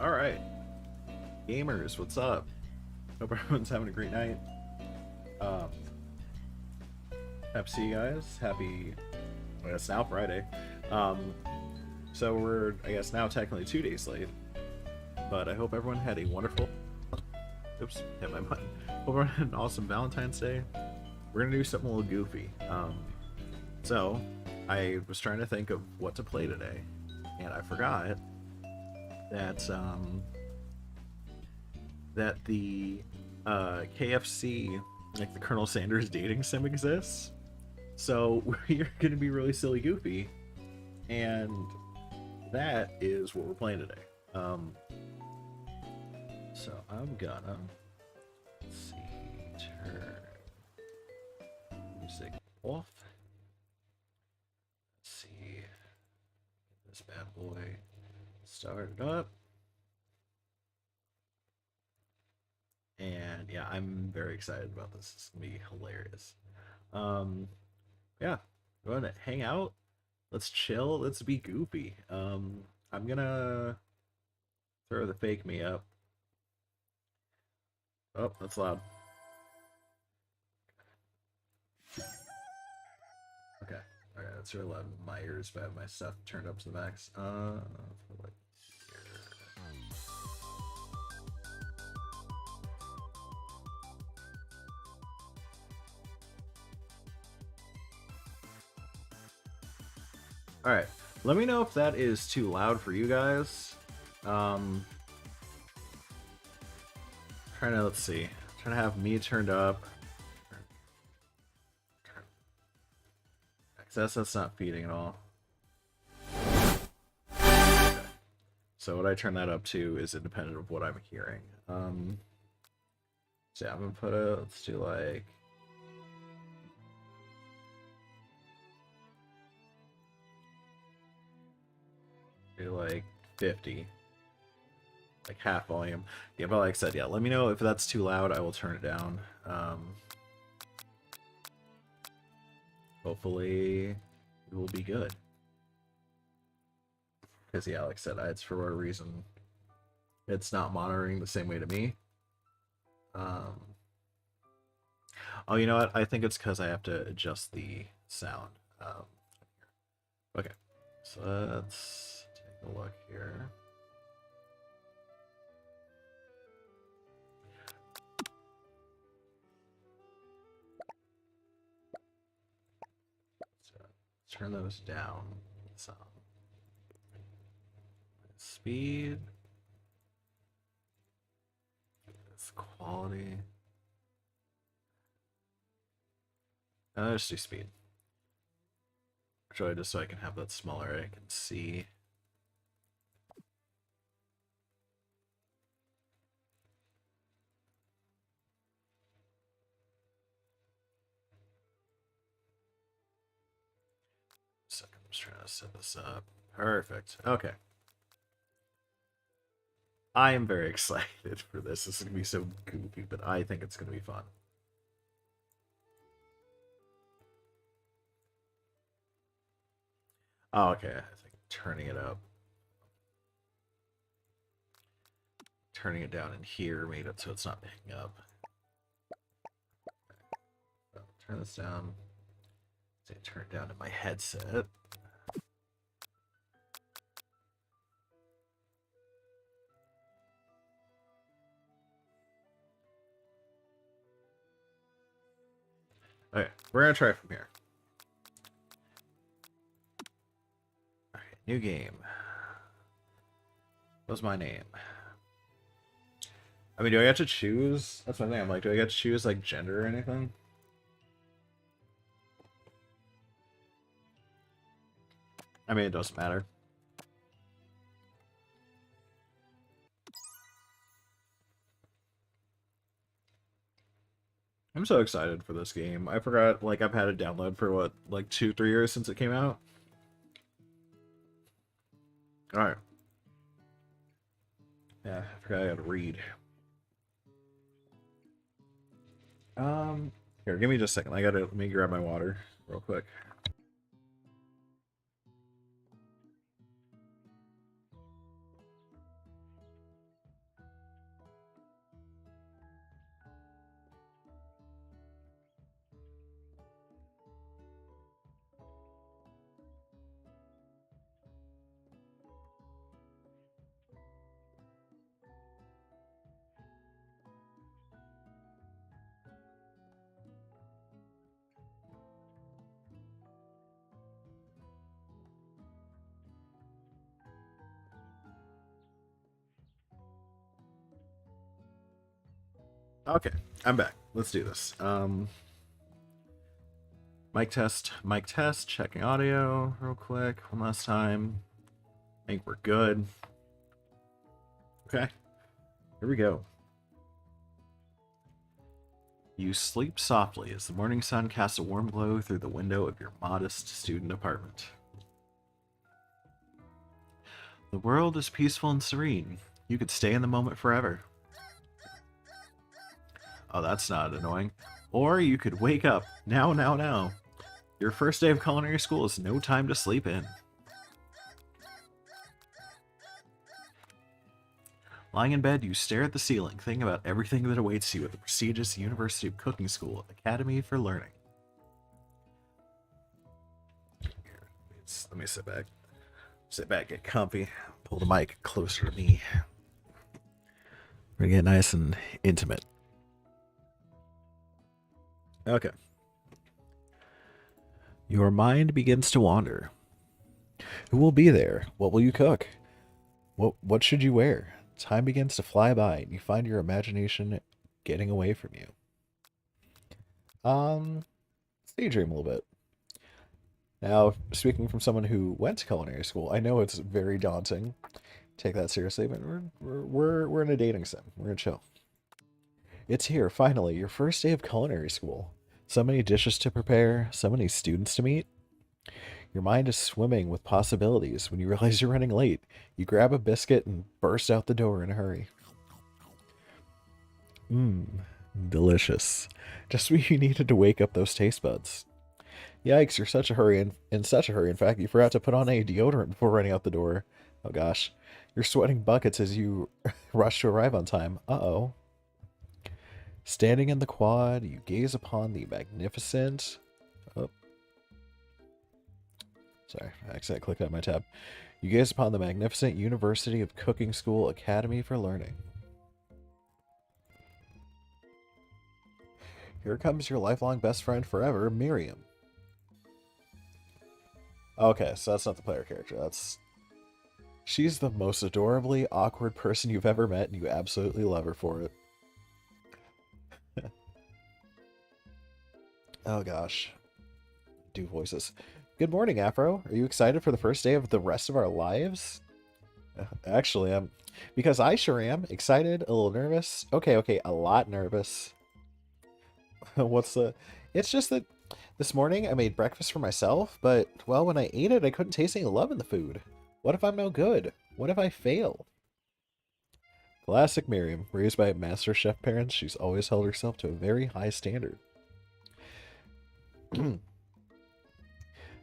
All right, gamers, what's up? Hope everyone's having a great night. Um, Happy to see you guys. Happy, well, it's now Friday. Um, so we're, I guess, now technically 2 days late. But I hope everyone had a wonderful. Oops, hit my button. Hope everyone had an awesome Valentine's Day. We're gonna do something a little goofy. So I was trying to think of what to play today, and I forgot that that the KFC, like the Colonel Sanders dating sim, exists. So we're gonna be really silly goofy, and that is what we're playing today. So I'm gonna, let's see, turn music off. Let's see, get this bad boy started up. And yeah, I'm very excited about this. It's gonna be hilarious. Yeah, go ahead and hang out. Let's chill. Let's be goofy. I'm gonna throw the fake me up. Oh, that's loud. Okay. All right, that's really loud in my ears, but I have my stuff turned up to the max. Like here. All right, let me know if that is too loud for you guys. Trying to, let's see, trying to have me turned up. That's not feeding at all. Okay. So what I turn that up to is independent of what I'm hearing. So yeah, I'm gonna put a, let's do like, do like 50, like half volume. Yeah, but like I said, yeah, let me know if that's too loud. I will turn it down. Hopefully it will be good. Because yeah, like I said, it's for a reason. It's not monitoring the same way to me. Oh, you know what? I think it's because I have to adjust the sound. Okay, so let's take a look here. So let's turn those down some. Speed. This quality. Let's do speed. Actually, just so I can have that smaller, I can see. Second, I'm just trying to set this up. Perfect. Okay. I am very excited for this. This is gonna be so goofy, but I think it's gonna be fun. Oh, okay. I think turning it up. Turning it down in here made it so it's not picking up. So turn this down. Say turn it down to my headset. Okay, we're gonna try from here. Alright, new game. What's my name? I mean, do I get to choose? That's my thing. I'm like, do I get to choose like gender or anything? I mean, it doesn't matter. I'm so excited for this game. I forgot, like, I've had it download for what, like 2-3 years since it came out? Alright. Yeah, I forgot I gotta read. Here, give me just a second. Let me grab my water real quick. Okay, I'm back. Let's do this. Mic test, checking audio real quick. One last time. I think we're good. Okay, here we go. You sleep softly as the morning sun casts a warm glow through the window of your modest student apartment. The world is peaceful and serene. You could stay in the moment forever. Oh, that's not annoying. Or you could wake up. Now. Your first day of culinary school is no time to sleep in. Lying in bed, you stare at the ceiling, thinking about everything that awaits you at the prestigious University of Cooking School Academy for Learning. Let me sit back. Sit back, get comfy. Pull the mic closer to me. We're gonna get nice and intimate. Okay. Your mind begins to wander. Who will be there? What will you cook? What should you wear? Time begins to fly by, and you find your imagination getting away from you. Um, daydream a little bit. Now, speaking from someone who went to culinary school, I know it's very daunting. Take that seriously, but we're in a dating sim. We're gonna chill. It's here, finally, your first day of culinary school. So many dishes to prepare, so many students to meet. Your mind is swimming with possibilities. When you realize you're running late, you grab a biscuit and burst out the door in a hurry. Mmm, delicious. Just what you needed to wake up those taste buds. Yikes, you're such a hurry, in such a hurry. In fact, you forgot to put on a deodorant before running out the door. Oh gosh. You're sweating buckets as you rush to arrive on time. Uh-oh. Standing in the quad, you gaze upon the magnificent... Oh, sorry, I accidentally clicked on my tab. You gaze upon the magnificent University of Cooking School Academy for Learning. Here comes your lifelong best friend forever, Miriam. Okay, so that's not the player character. She's the most adorably awkward person you've ever met, and you absolutely love her for it. Oh gosh. Do voices. Good morning, Afro. Are you excited for the first day of the rest of our lives? Actually, I'm... Because I sure am. Excited, a little nervous. Okay, a lot nervous. What's the... It's just that this morning I made breakfast for myself, but, well, when I ate it, I couldn't taste any love in the food. What if I'm no good? What if I fail? Classic Miriam. Raised by master chef parents, she's always held herself to a very high standard.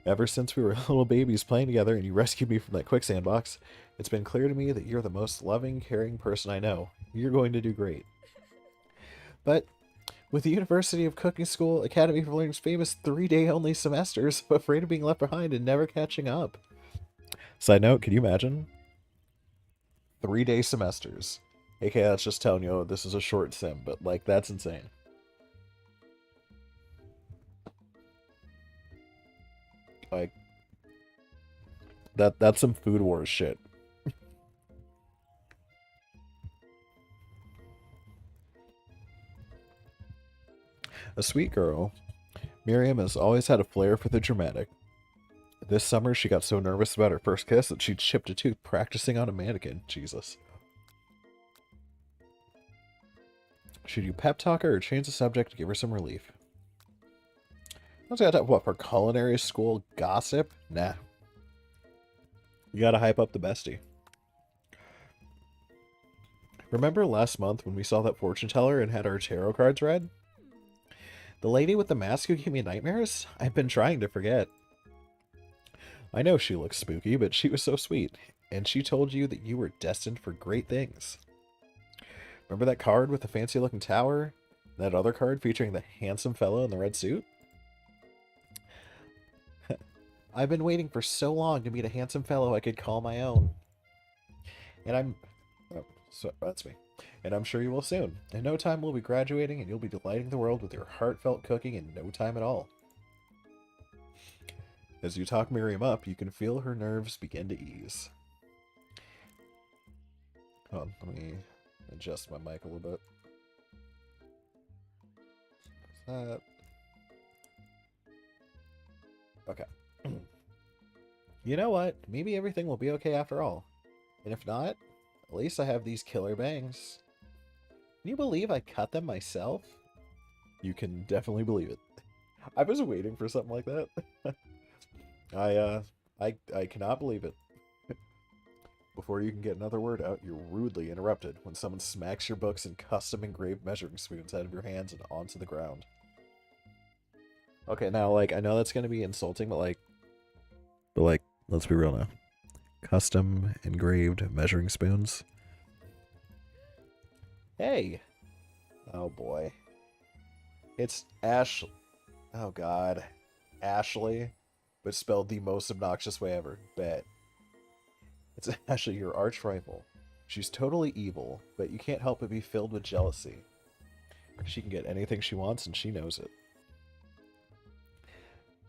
Ever since we were little babies playing together and you rescued me from that quicksand box, it's been clear to me that you're the most loving, caring person I know. You're going to do great. But with the University of Cooking School Academy for Learning's famous 3-day only semesters, I'm afraid of being left behind and never catching up. Side note, can you imagine? 3-day semesters. Okay, that's just telling you, oh, this is a short sim, but like that's insane. Like that's some Food Wars shit. A sweet girl, Miriam has always had a flair for the dramatic. This summer, she got so nervous about her first kiss that she chipped a tooth practicing on a mannequin. Jesus. Should you pep talk her or change the subject to give her some relief? I was gonna talk, what, for culinary school gossip? Nah. You gotta hype up the bestie. Remember last month when we saw that fortune teller and had our tarot cards read? The lady with the mask who gave me nightmares? I've been trying to forget. I know she looks spooky, but she was so sweet. And she told you that you were destined for great things. Remember that card with the fancy looking tower? That other card featuring the handsome fellow in the red suit? I've been waiting for so long to meet a handsome fellow I could call my own. And I'm... Oh, so that's me. And I'm sure you will soon. In no time we'll be graduating and you'll be delighting the world with your heartfelt cooking in no time at all. As you talk Miriam up, you can feel her nerves begin to ease. Hold on, let me adjust my mic a little bit. Uh, okay. You know what? Maybe everything will be okay after all. And if not, at least I have these killer bangs. Can you believe I cut them myself? You can definitely believe it. I was waiting for something like that. I, uh, I cannot believe it. Before you can get another word out, you're rudely interrupted when someone smacks your books and custom engraved measuring spoons out of your hands and onto the ground. Okay, now, like, I know that's gonna be insulting, but let's be real now. Custom engraved measuring spoons. Hey! Oh boy. It's Ash. Oh god. Ashley, but spelled the most obnoxious way ever. Bet. It's Ashley, your arch rival. She's totally evil, but you can't help but be filled with jealousy. She can get anything she wants, and she knows it.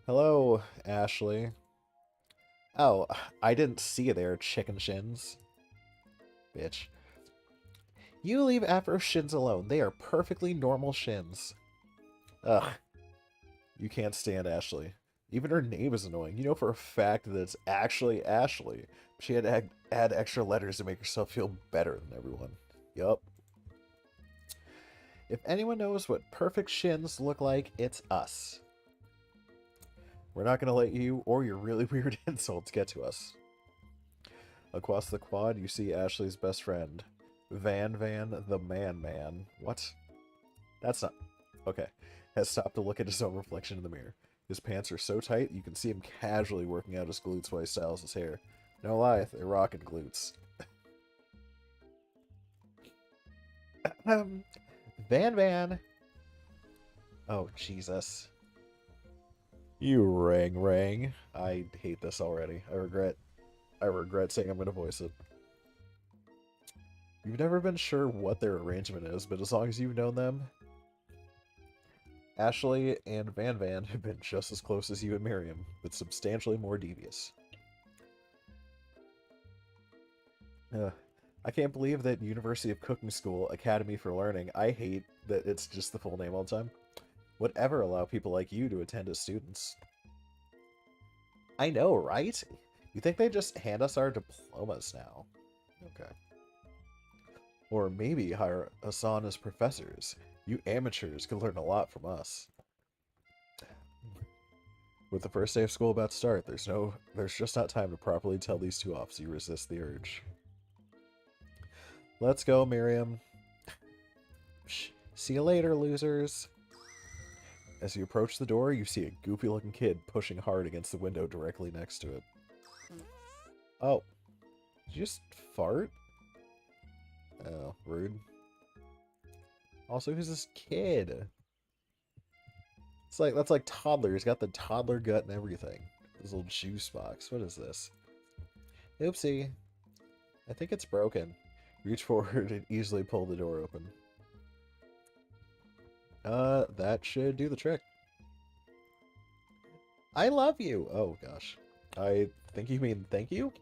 Hello, Ashley. Oh, I didn't see you there, chicken shins. Bitch. You leave Afro shins alone. They are perfectly normal shins. Ugh. You can't stand Ashley. Even her name is annoying. You know for a fact that it's actually Ashley. She had to add extra letters to make herself feel better than everyone. Yup. If anyone knows what perfect shins look like, it's us. We're not going to let you or your really weird insults get to us. Across the quad, you see Ashley's best friend, Van the Man. What? That's not... Okay. Has stopped to look at his own reflection in the mirror. His pants are so tight, you can see him casually working out his glutes while he styles his hair. No lie, they're rockin' glutes. Van. Oh, Jesus. You rang. I hate this already. I regret saying I'm going to voice it. You've never been sure what their arrangement is, but as long as you've known them, Ashley and Van have been just as close as you and Miriam, but substantially more devious. I can't believe that University of Cooking School Academy for Learning, I hate that it's just the full name all the time, would ever allow people like you to attend as students. I know, right? You think they just hand us our diplomas now? Okay. Or maybe hire us on as professors. You amateurs could learn a lot from us. With the first day of school about to start, there's just not time to properly tell these two off, so you resist the urge. Let's go, Miriam. See you later, losers. As you approach the door, you see a goofy-looking kid pushing hard against the window directly next to it. Oh. Did you just fart? Oh, rude. Also, who's this kid? That's like toddler. He's got the toddler gut and everything. This little juice box. What is this? Oopsie. I think it's broken. Reach forward and easily pull the door open. That should do the trick. I love you! Oh, gosh. I think you mean thank you?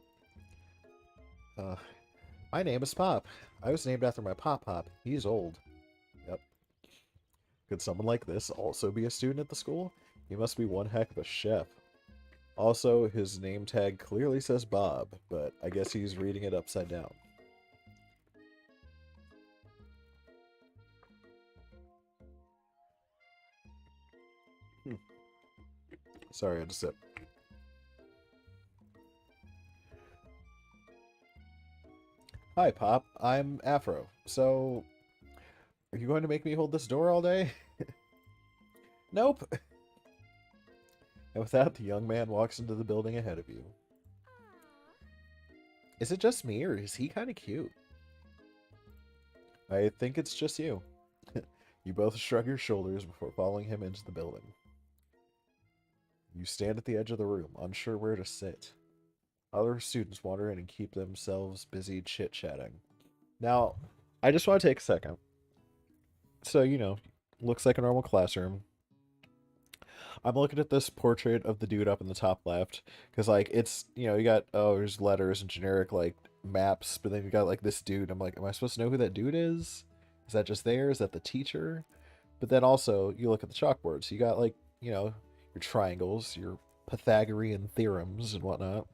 My name is Pop. I was named after my Pop. He's old. Yep. Could someone like this also be a student at the school? He must be one heck of a chef. Also, his name tag clearly says Bob, but I guess he's reading it upside down. Sorry, I had to sip. Hi, Pop. I'm Afro. So, are you going to make me hold this door all day? Nope. And with that, the young man walks into the building ahead of you. Is it just me, or is he kind of cute? I think it's just you. You both shrug your shoulders before following him into the building. You stand at the edge of the room, unsure where to sit. Other students wander in and keep themselves busy chit-chatting. Now, I just want to take a second. So, looks like a normal classroom. I'm looking at this portrait of the dude up in the top left, because, it's, you got, there's letters and generic, maps, but then you got, this dude. I'm like, am I supposed to know who that dude is? Is that just there? Is that the teacher? But then also, you look at the chalkboards. You got, like, your triangles, your Pythagorean theorems and whatnot.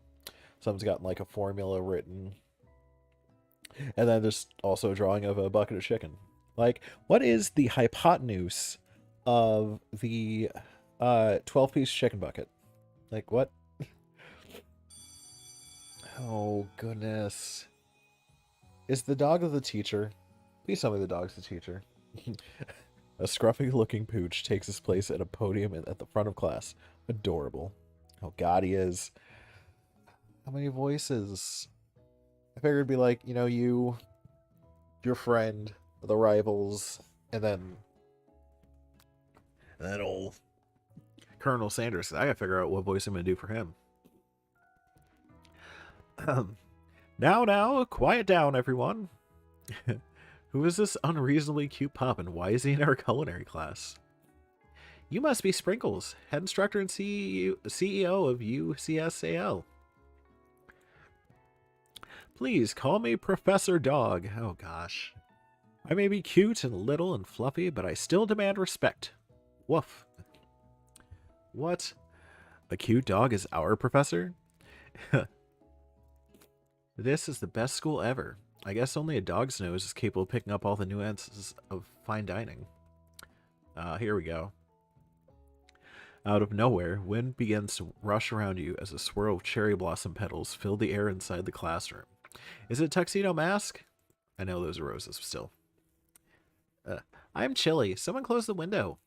Someone's got, like, a formula written. And then there's also a drawing of a bucket of chicken. Like, what is the hypotenuse of the 12-piece chicken bucket? Like, what? Oh, goodness. Is the dog of the teacher? Please tell me the dog's the teacher. A scruffy-looking pooch takes his place at a podium at the front of class. Adorable. Oh, God, he is. How many voices? I figured it'd be like, you, your friend, the rivals, and then old Colonel Sanders. I gotta figure out what voice I'm gonna do for him. Now, quiet down, everyone. Who is this unreasonably cute pup, and why is he in our culinary class? You must be Sprinkles, head instructor and CEO of UCSAL. Please call me Professor Dog. Oh gosh. I may be cute and little and fluffy, but I still demand respect. Woof. What? A cute dog is our professor? This is the best school ever. I guess only a dog's nose is capable of picking up all the nuances of fine dining. Here we go. Out of nowhere, wind begins to rush around you as a swirl of cherry blossom petals fill the air inside the classroom. Is it Tuxedo Mask? I know those are roses still. I'm chilly. Someone close the window.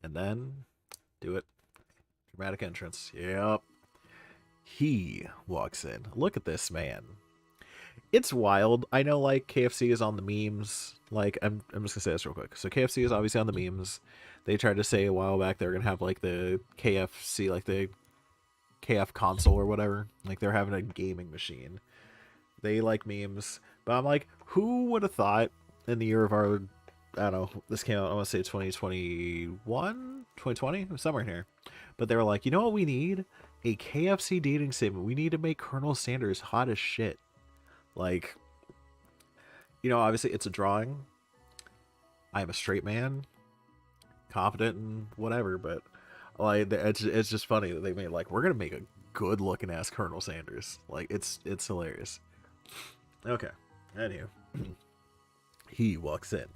And then, do it. Dramatic entrance. Yep. He walks in. Look at this man. It's wild. I know, like, KFC is on the memes. Like, I'm just gonna say this real quick. So KFC is obviously on the memes. They tried to say a while back they're gonna have, like, the KFC, like the KF console or whatever. Like, they're having a gaming machine. They like memes. But I'm like, who would have thought in the year of our, I don't know, this came out, I want to say 2021? 2020? Somewhere in here. But they were like, you know what we need? A KFC dating sim. We need to make Colonel Sanders hot as shit. Like, obviously it's a drawing. I am a straight man. Confident and whatever, but like, it's just funny that they made, like, we're going to make a good looking ass Colonel Sanders. Like, it's hilarious. Okay. Anywho. He walks in.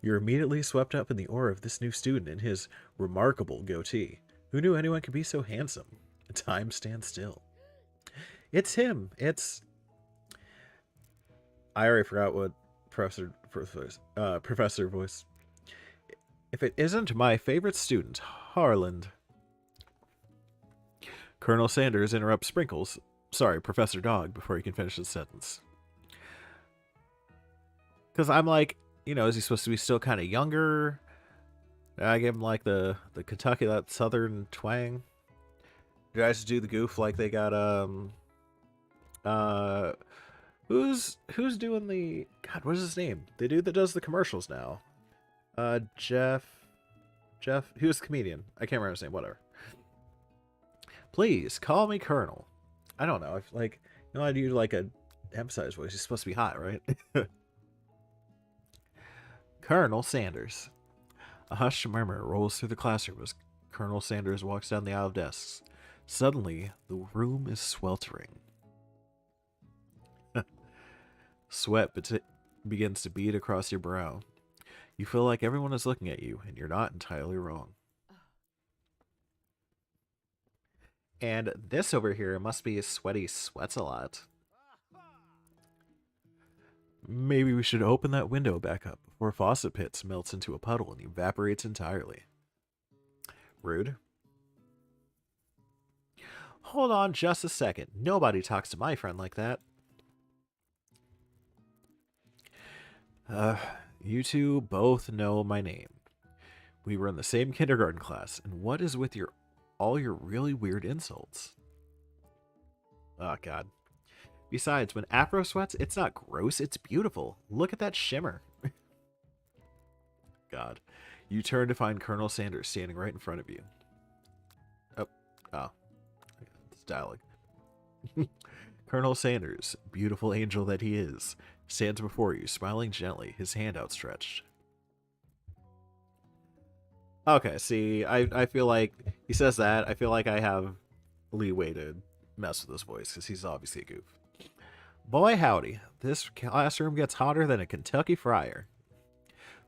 You're immediately swept up in the aura of this new student and his remarkable goatee. Who knew anyone could be so handsome? Time stands still. It's him. I already forgot what professor voice. If it isn't my favorite student, Harland. Colonel Sanders interrupts Sprinkles. Sorry, Professor Dog, before he can finish his sentence. Because I'm like, is he supposed to be still kind of younger? I give him, like, the Kentucky, that southern twang. You guys do the goof like they got, who's doing the, God, what is his name? The dude that does the commercials now. Jeff, he was a comedian. I can't remember his name, whatever. Please, call me Colonel. I don't know, if, like, I do, like, a emphasized voice. He's supposed to be hot, right? Colonel Sanders. A hushed murmur rolls through the classroom as Colonel Sanders walks down the aisle of desks. Suddenly, the room is sweltering. Sweat begins to bead across your brow. You feel like everyone is looking at you, and you're not entirely wrong. And this over here must be Sweaty Sweats a lot. Maybe we should open that window back up before Faucet Pits melts into a puddle and evaporates entirely. Rude. Hold on just a second. Nobody talks to my friend like that. You two both know my name. We were in the same kindergarten class, and what is with all your really weird insults? Oh, God. Besides, when Afro sweats, it's not gross, it's beautiful. Look at that shimmer. God. You turn to find Colonel Sanders standing right in front of you. Oh. It's dialogue. Colonel Sanders, beautiful angel that he is, stands before you, smiling gently, his hand outstretched. Okay, see, I feel like he says that. I feel like I have leeway to mess with his voice because he's obviously a goof. Boy, howdy. This classroom gets hotter than a Kentucky fryer.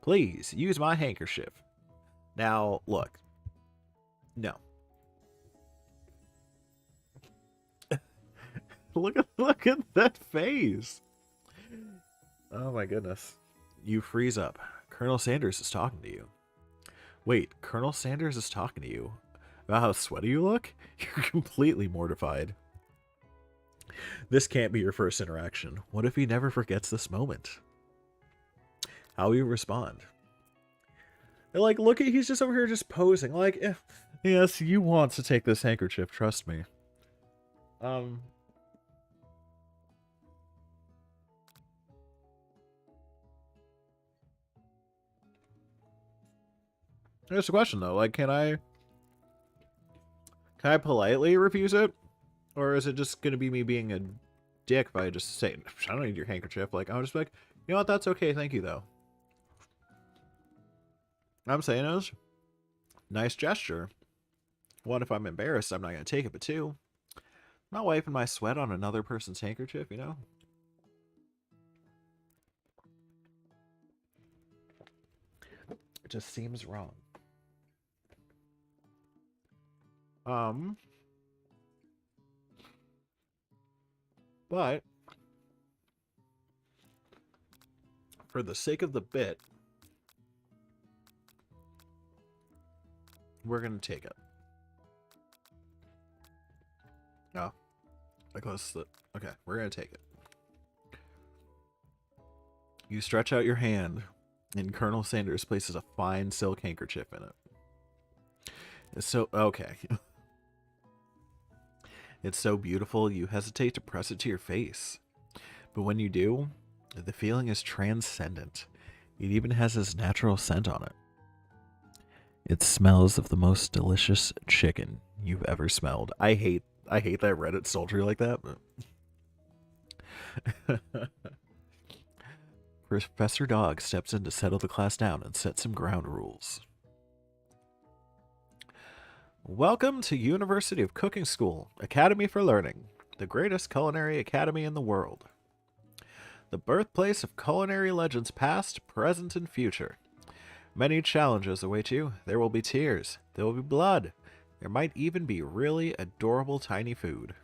Please, use my handkerchief. Now, look. No. Look at that face. Oh my goodness. You freeze up. Colonel Sanders is talking to you. Wait, Colonel Sanders is talking to you about how sweaty you look? You're completely mortified. This can't be your first interaction. What if he never forgets this moment? How will you respond? Like, look at, he's just over here just posing. Like, yes, you want to take this handkerchief, trust me. There's a question though. Like, can I politely refuse it, or is it just gonna be me being a dick if I just say, I don't need your handkerchief? Like, I'll just be like, you know what? That's okay. Thank you though. I'm saying is, nice gesture. One, if I'm embarrassed, I'm not gonna take it, but two, I'm not wiping my sweat on another person's handkerchief, you know? It just seems wrong. But for the sake of the bit, we're gonna take it. No. Okay, we're gonna take it. You stretch out your hand, and Colonel Sanders places a fine silk handkerchief in it. It's so okay. It's so beautiful, you hesitate to press it to your face. But when you do, the feeling is transcendent. It even has his natural scent on it. It smells of the most delicious chicken you've ever smelled. I hate that Reddit sultry like that, but Professor Dog steps in to settle the class down and set some ground rules. Welcome to University of Cooking School, Academy for Learning, the greatest culinary academy in the world. The birthplace of culinary legends past, present, and future. Many challenges await you. There will be tears. There will be blood. There might even be really adorable tiny food.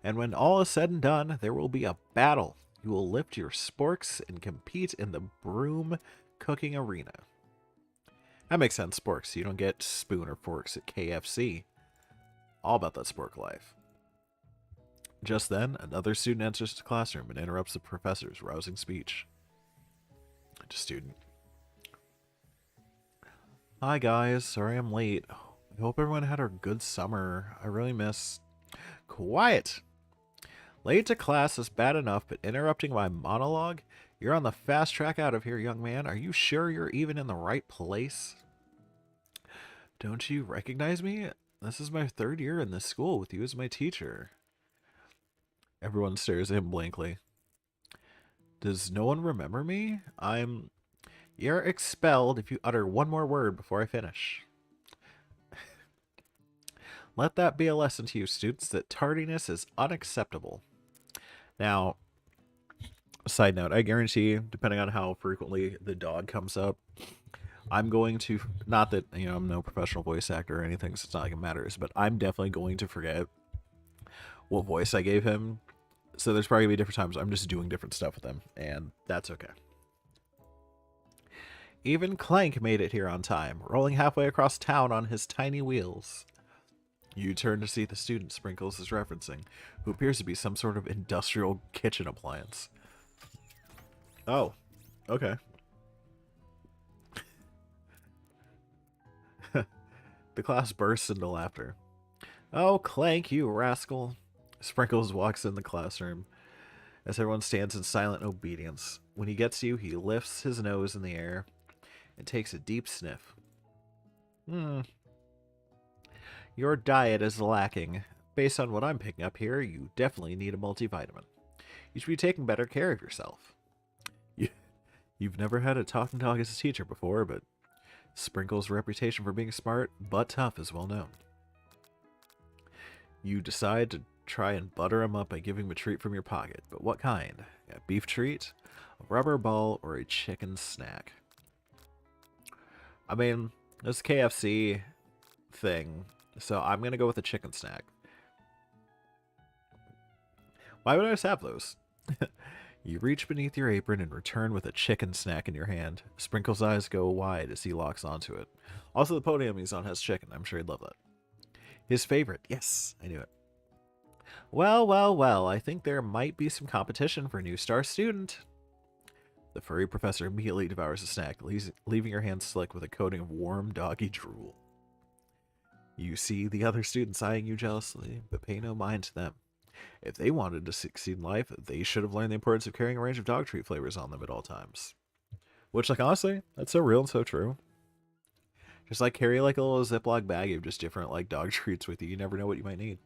And when all is said and done, there will be a battle. You will lift your sporks and compete in the broom cooking arena. That makes sense, sporks. You don't get spoon or forks at KFC. All about that spork life. Just then, another student enters the classroom and interrupts the professor's rousing speech. Just student. Hi guys, sorry I'm late. I hope everyone had a good summer. I really miss... Quiet! Late to class is bad enough, but interrupting my monologue? You're on the fast track out of here, young man. Are you sure you're even in the right place? Don't you recognize me? This is my third year in this school with you as my teacher. Everyone stares at him blankly. Does no one remember me? You're expelled if you utter one more word before I finish. Let that be a lesson to you, students, that tardiness is unacceptable. Now, side note, I guarantee, depending on how frequently the dog comes up, I'm going to, not that, you know, I'm no professional voice actor or anything, so it's not like it matters, but I'm definitely going to forget what voice I gave him. So there's probably going to be different times I'm just doing different stuff with him, and that's okay. Even Clank made it here on time, rolling halfway across town on his tiny wheels. You turn to see the student Sprinkles is referencing, who appears to be some sort of industrial kitchen appliance. Oh, okay. The class bursts into laughter. Oh, Clank, you rascal. Sprinkles walks in the classroom as everyone stands in silent obedience. When he gets to you, he lifts his nose in the air and takes a deep sniff. Your diet is lacking. Based on what I'm picking up here, you definitely need a multivitamin. You should be taking better care of yourself. You've never had a talking dog as a teacher before, but Sprinkle's reputation for being smart but tough is well known. You decide to try and butter him up by giving him a treat from your pocket. But what kind? A beef treat, a rubber ball, or a chicken snack? I mean, this KFC thing, so I'm going to go with a chicken snack. Why would I just have those? You reach beneath your apron and return with a chicken snack in your hand. Sprinkle's eyes go wide as he locks onto it. Also, the podium he's on has chicken. I'm sure he'd love that. His favorite. Yes, I knew it. Well, well, well, I think there might be some competition for new star student. The furry professor immediately devours the snack, leaving your hands slick with a coating of warm doggy drool. You see the other students eyeing you jealously, but pay no mind to them. If they wanted to succeed in life, they should have learned the importance of carrying a range of dog treat flavors on them at all times. Which, like, honestly, that's so real and so true. Just, like, carry, like, a little Ziploc bag of just different, like, dog treats with you. You never know what you might need.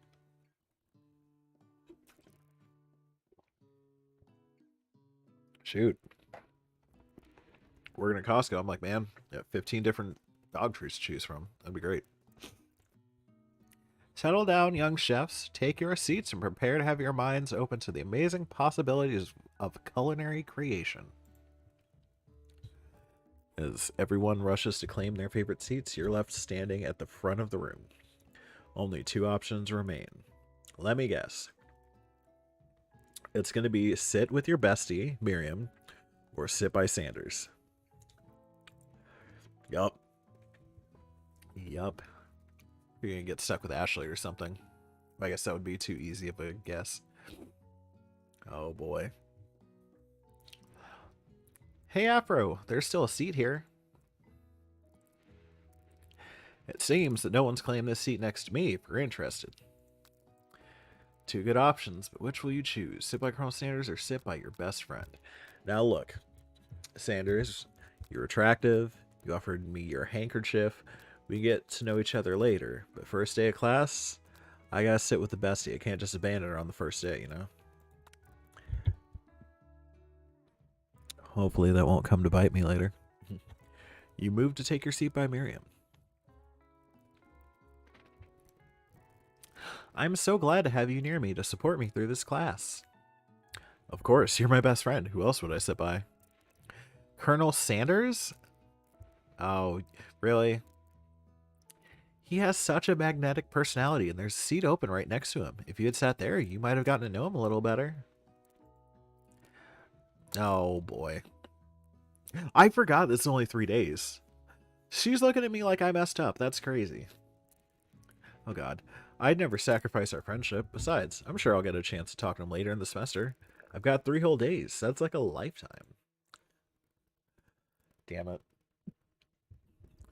Shoot. Working at Costco, I'm like, man, 15 different dog treats to choose from. That'd be great. Settle down, young chefs. Take your seats and prepare to have your minds open to the amazing possibilities of culinary creation. As everyone rushes to claim their favorite seats, you're left standing at the front of the room. Only 2 options remain. Let me guess. It's going to be sit with your bestie, Miriam, or sit by Sanders. Yup. You're going to get stuck with Ashley or something. I guess that would be too easy of a guess. Oh boy. Hey Afro, there's still a seat here. It seems that no one's claimed this seat next to me if you're interested. 2 good options, but which will you choose? Sit by Colonel Sanders or sit by your best friend? Now look, Sanders, you're attractive. You offered me your handkerchief. We can get to know each other later. But first day of class, I gotta sit with the bestie. I can't just abandon her on the first day, you know? Hopefully that won't come to bite me later. You move to take your seat by Miriam. I'm so glad to have you near me to support me through this class. Of course, you're my best friend. Who else would I sit by? Colonel Sanders? Oh, really? He has such a magnetic personality, and there's a seat open right next to him. If you had sat there, you might have gotten to know him a little better. Oh, boy. I forgot it's only 3 days. She's looking at me like I messed up. That's crazy. Oh, God. I'd never sacrifice our friendship. Besides, I'm sure I'll get a chance to talk to him later in the semester. I've got 3 whole days. That's like a lifetime. Damn it.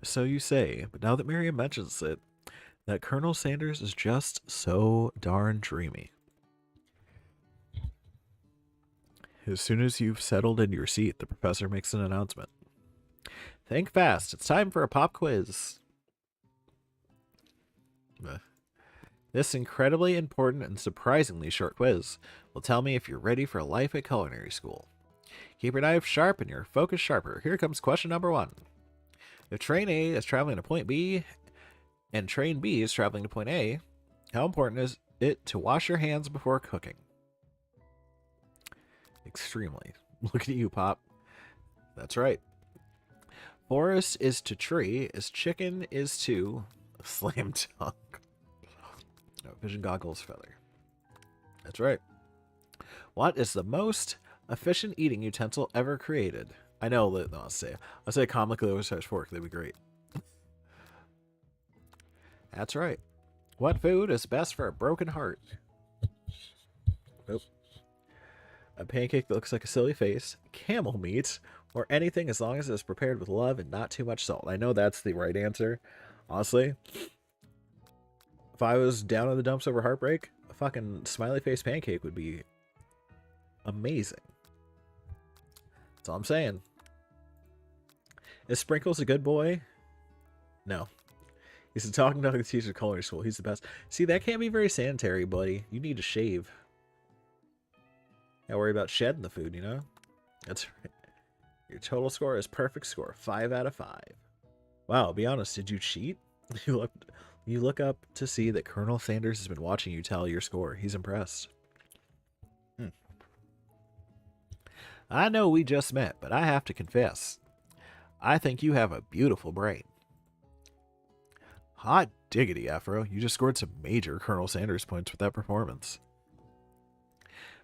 So you say, but now that Miriam mentions it, that Colonel Sanders is just so darn dreamy. As soon as you've settled in your seat, the professor makes an announcement. Think fast. It's time for a pop quiz. This incredibly important and surprisingly short quiz will tell me if you're ready for life at culinary school. Keep your knife sharp and your focus sharper. Here comes question number 1. If train A is traveling to point B and train B is traveling to point A, how important is it to wash your hands before cooking? Extremely. Look at you, Pop. That's right. Forest is to tree as chicken is to slam dunk. No, vision goggles feather. That's right. What is the most efficient eating utensil ever created? I know that. No, I'll say comically oversized fork. That'd be great. That's right. What food is best for a broken heart? Nope. A pancake that looks like a silly face, camel meat, or anything as long as it's prepared with love and not too much salt. I know that's the right answer. Honestly, if I was down in the dumps over heartbreak, a fucking smiley face pancake would be amazing. That's all I'm saying. Is Sprinkles a good boy? No. He's a talking dog teacher at culinary school. He's the best. See, that can't be very sanitary, buddy. You need to shave. Don't worry about shedding the food, you know? That's right. Your total score is perfect score. 5 out of 5. Wow, be honest, did you cheat? You look, you look up to see that Colonel Sanders has been watching you tally your score. He's impressed. Hmm. I know we just met, but I have to confess, I think you have a beautiful brain. Hot diggity, Afro. You just scored some major Colonel Sanders points with that performance.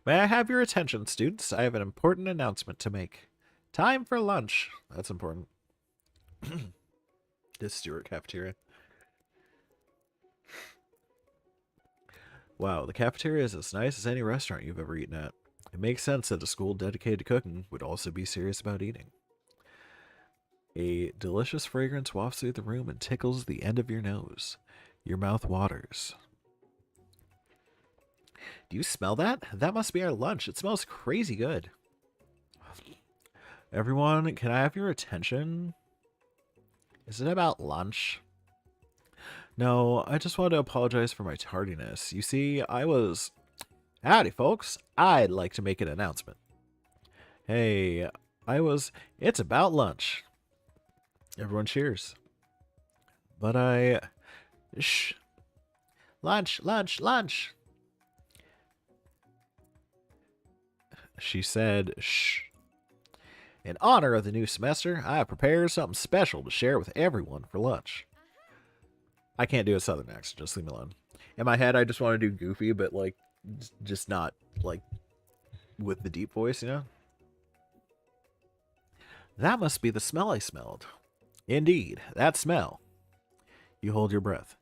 May I have your attention, students? I have an important announcement to make. Time for lunch. That's important. This Stewart cafeteria. Wow, the cafeteria is as nice as any restaurant you've ever eaten at. It makes sense that a school dedicated to cooking would also be serious about eating. A delicious fragrance wafts through the room and tickles the end of your nose. Your mouth waters. Do you smell that? That must be our lunch. It smells crazy good. Everyone, can I have your attention? Is it about lunch? No, I just wanted to apologize for my tardiness. You see, I was... Howdy, folks. I'd like to make an announcement. Hey, It's about lunch. Everyone cheers. But I... Shh. Lunch, lunch, lunch. She said, shh. In honor of the new semester, I have prepared something special to share with everyone for lunch. I can't do a southern accent, just leave me alone. In my head, I just want to do goofy, but, like, just not, like, with the deep voice, you know? That must be the smell I smelled. Indeed, that smell. You hold your breath,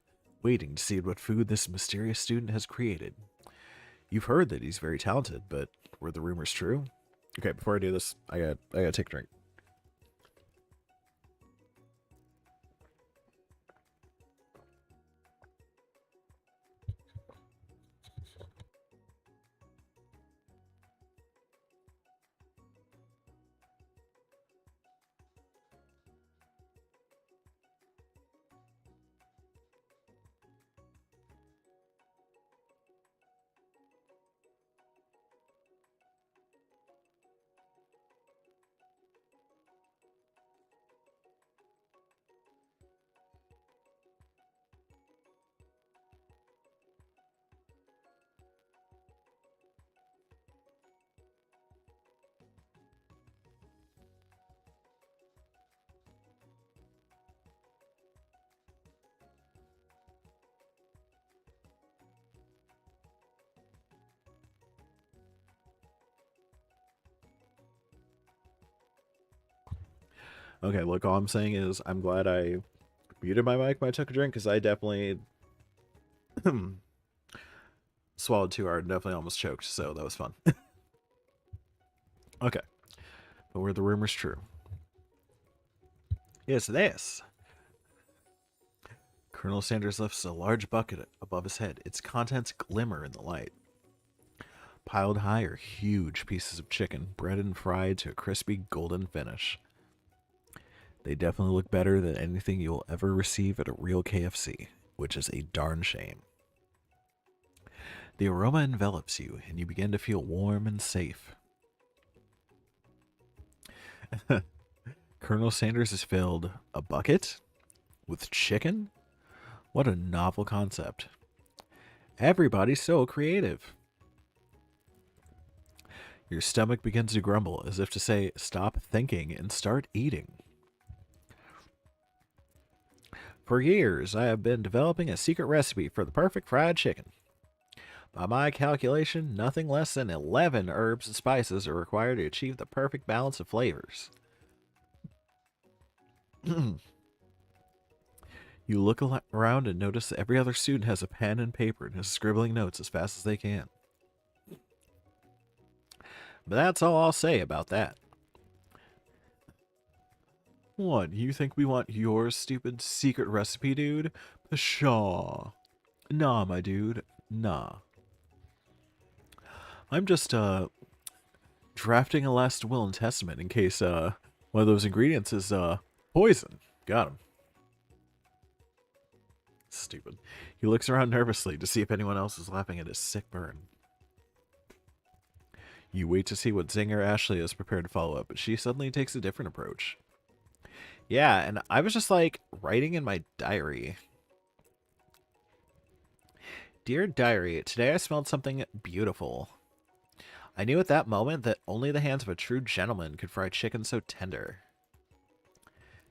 waiting to see what food this mysterious student has created. You've heard that he's very talented, but were the rumors true? Okay, before I do this, I gotta take a drink. Okay, look, all I'm saying is I'm glad I muted my mic when I took a drink, because I definitely swallowed too hard and definitely almost choked, so that was fun. Okay, but were the rumors true? It's this. Colonel Sanders lifts a large bucket above his head. Its contents glimmer in the light. Piled high are huge pieces of chicken, breaded and fried to a crispy golden finish. They definitely look better than anything you'll ever receive at a real KFC, which is a darn shame. The aroma envelops you, and you begin to feel warm and safe. Colonel Sanders has filled a bucket with chicken? What a novel concept. Everybody's so creative. Your stomach begins to grumble, as if to say, stop thinking and start eating. For years, I have been developing a secret recipe for the perfect fried chicken. By my calculation, nothing less than 11 herbs and spices are required to achieve the perfect balance of flavors. You look around and notice that every other student has a pen and paper and is scribbling notes as fast as they can. But that's all I'll say about that. What, you think we want your stupid secret recipe, dude? Pshaw. Nah, my dude. Nah. I'm just, drafting a last will and testament in case, one of those ingredients is, poison. Got him. Stupid. He looks around nervously to see if anyone else is laughing at his sick burn. You wait to see what Zinger Ashley is prepared to follow up, but she suddenly takes a different approach. Yeah, and I was just like writing in my diary. Dear diary, today I smelled something beautiful. I knew at that moment that only the hands of a true gentleman could fry chicken so tender.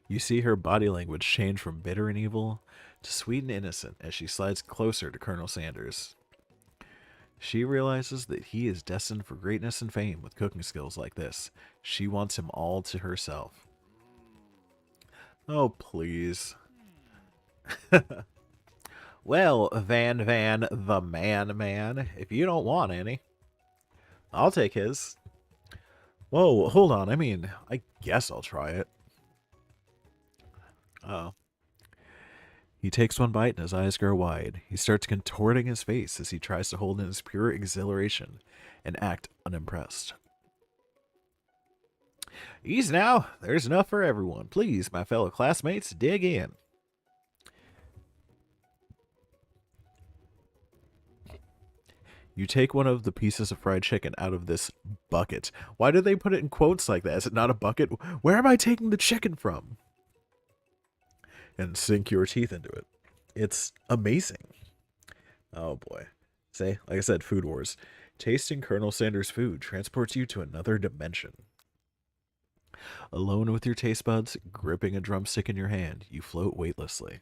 You see her body language change from bitter and evil to sweet and innocent as she slides closer to Colonel Sanders. She realizes that he is destined for greatness and fame with cooking skills like this. She wants him all to herself. Oh, please. Well, Van, the man, if you don't want any, I'll take his. Whoa, hold on. I mean, I guess I'll try it. Oh. He takes one bite and his eyes grow wide. He starts contorting his face as he tries to hold in his pure exhilaration and act unimpressed. Ease now. There's enough for everyone. Please, my fellow classmates, dig in. You take one of the pieces of fried chicken out of this bucket. Why do they put it in quotes like that? Is it not a bucket? Where am I taking the chicken from? And sink your teeth into it. It's amazing. Oh boy. Say, like I said, Food Wars. Tasting Colonel Sanders' food transports you to another dimension. Alone with your taste buds, gripping a drumstick in your hand, you float weightlessly.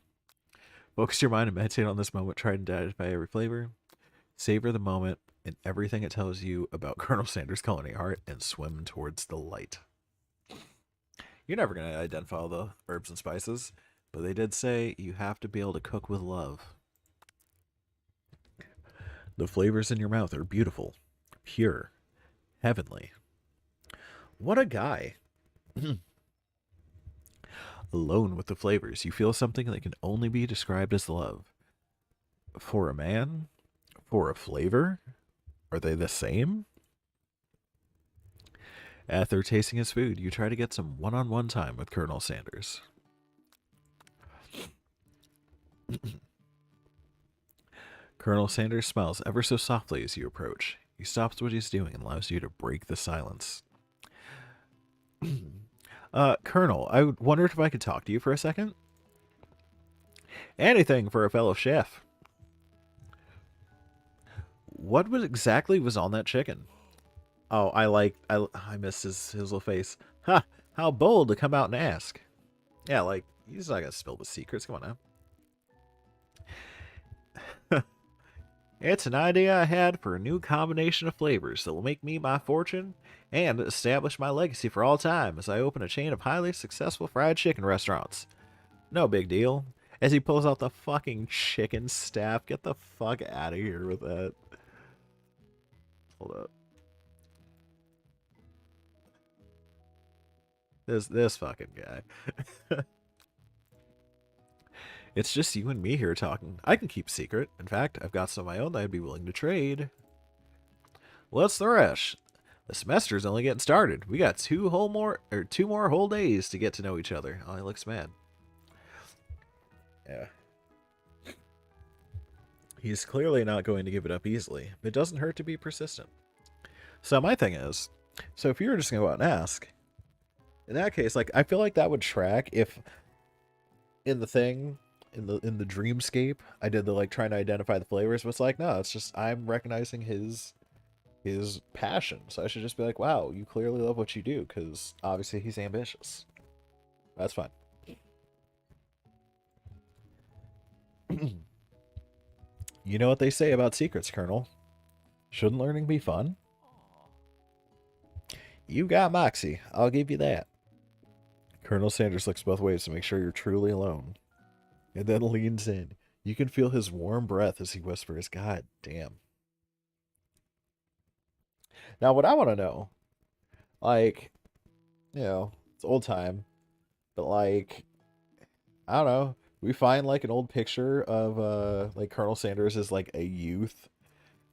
Focus your mind and meditate on this moment. Try to identify every flavor. Savor the moment and everything it tells you about Colonel Sanders' culinary art and swim towards the light. You're never going to identify all the herbs and spices, but they did say you have to be able to cook with love. The flavors in your mouth are beautiful, pure, heavenly. What a guy. Alone with the flavors, you feel something that can only be described as love. For a man? For a flavor? Are they the same? After tasting his food, you try to get some one-on-one time with Colonel Sanders. Colonel Sanders smiles ever so softly as you approach. He stops what he's doing and allows you to break the silence. Colonel, I wondered if I could talk to you for a second. Anything for a fellow chef. What exactly was on that chicken? Oh, I missed his little face. Ha! How bold to come out and ask. Yeah, like, he's not gonna spill the secrets. Come on now. It's an idea I had for a new combination of flavors that will make me my fortune and establish my legacy for all time as I open a chain of highly successful fried chicken restaurants. No big deal. As he pulls out the fucking chicken staff. Get the fuck out of here with that. Hold up. This fucking guy. It's just you and me here talking. I can keep secret. In fact, I've got some of my own that I'd be willing to trade. What's the rush? The semester's only getting started. We got two more whole days to get to know each other. Oh, he looks mad. Yeah. He's clearly not going to give it up easily, but it doesn't hurt to be persistent. So my thing is, so if you were just going to go out and ask, in that case, like, I feel like that would track if in the thing, in the dreamscape, I did the, like, trying to identify the flavors, but it's like, no, it's just, I'm recognizing his passion. So I should just be like, wow, you clearly love what you do, because obviously he's ambitious. That's fine. You know what they say about secrets, Colonel. Shouldn't learning be fun? You got moxie. I'll give you that. Colonel Sanders looks both ways to make sure you're truly alone. And then leans in. You can feel his warm breath as he whispers, God damn. Now, what I want to know, like, you know, it's old time, but, like, I don't know. We find, like, an old picture of, like, Colonel Sanders as, like, a youth.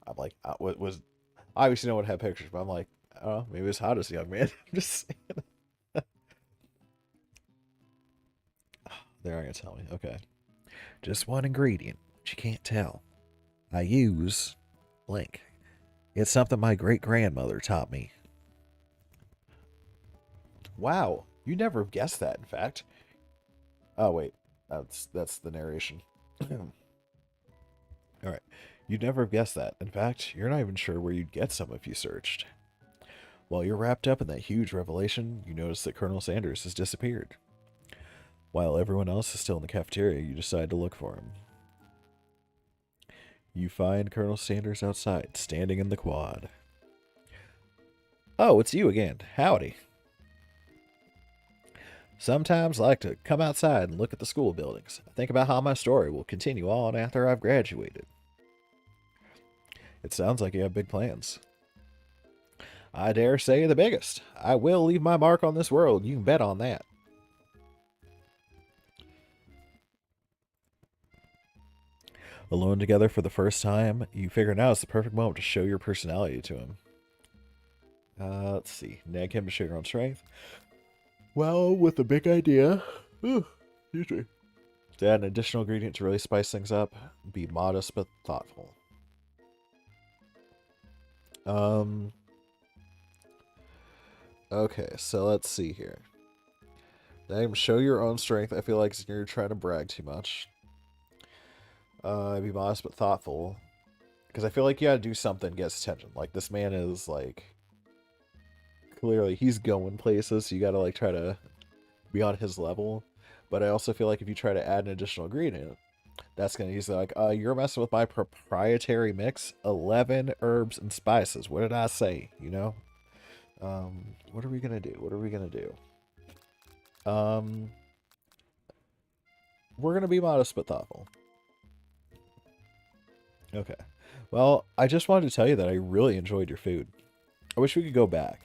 I'm like, what was... Obviously, no one had pictures, but I'm like, I don't know, maybe it was hot as a young man. I'm just saying. They're not going to tell me. Okay. Just one ingredient, but you can't tell. I use blank. It's something my great-grandmother taught me. Wow. You never have guessed that, in fact. Oh, wait. That's the narration. Alright. You'd never have guessed that. In fact, you're not even sure where you'd get some if you searched. While you're wrapped up in that huge revelation, you notice that Colonel Sanders has disappeared. While everyone else is still in the cafeteria, you decide to look for him. You find Colonel Sanders outside, standing in the quad. Oh, it's you again. Howdy. Sometimes I like to come outside and look at the school buildings. Think about how my story will continue on after I've graduated. It sounds like you have big plans. I dare say the biggest. I will leave my mark on this world. You can bet on that. Alone together for the first time, you figure now is the perfect moment to show your personality to him. Let's see. Nag him to show your own strength. Well, with a big idea. Excuse me. To add an additional ingredient to really spice things up, be modest but thoughtful. Okay, so let's see here. Nag him, show your own strength. I feel like you're trying to brag too much. Be modest but thoughtful. Because I feel like you gotta do something to get his attention. Like, this man is, like... Clearly, he's going places, so you gotta, like, try to be on his level. But I also feel like if you try to add an additional ingredient, that's gonna use, like, you're messing with my proprietary mix. 11 herbs and spices. What did I say? You know? What are we gonna do? What are we gonna do? We're gonna be modest but thoughtful. Okay. Well, I just wanted to tell you that I really enjoyed your food. I wish we could go back.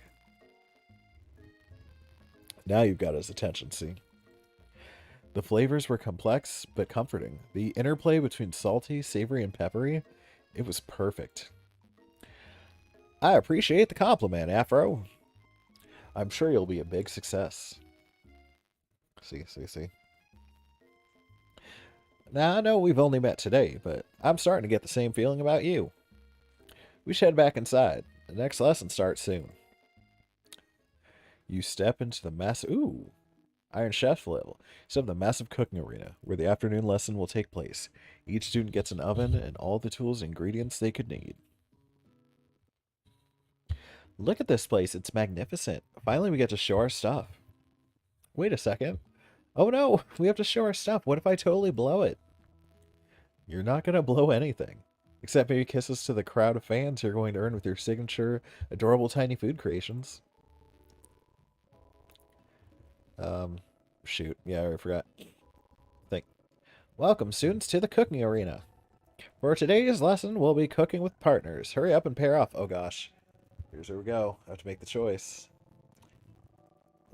Now you've got his attention, see? The flavors were complex but comforting. The interplay between salty, savory, and peppery, it was perfect. I appreciate the compliment, Afro. I'm sure you'll be a big success. See. Now, I know we've only met today, but I'm starting to get the same feeling about you. We should head back inside. The next lesson starts soon. You step into the Iron Chef level. Step in the massive cooking arena, where the afternoon lesson will take place. Each student gets an oven and all the tools and ingredients they could need. Look at this place. It's magnificent. Finally, we get to show our stuff. Wait a second. Oh no, we have to show our stuff. What if I totally blow it? You're not going to blow anything. Except maybe kisses to the crowd of fans you're going to earn with your signature, adorable tiny food creations. Shoot. Yeah, I forgot. Welcome, students, to the cooking arena. For today's lesson, we'll be cooking with partners. Hurry up and pair off. Oh gosh. Here's where we go. I have to make the choice.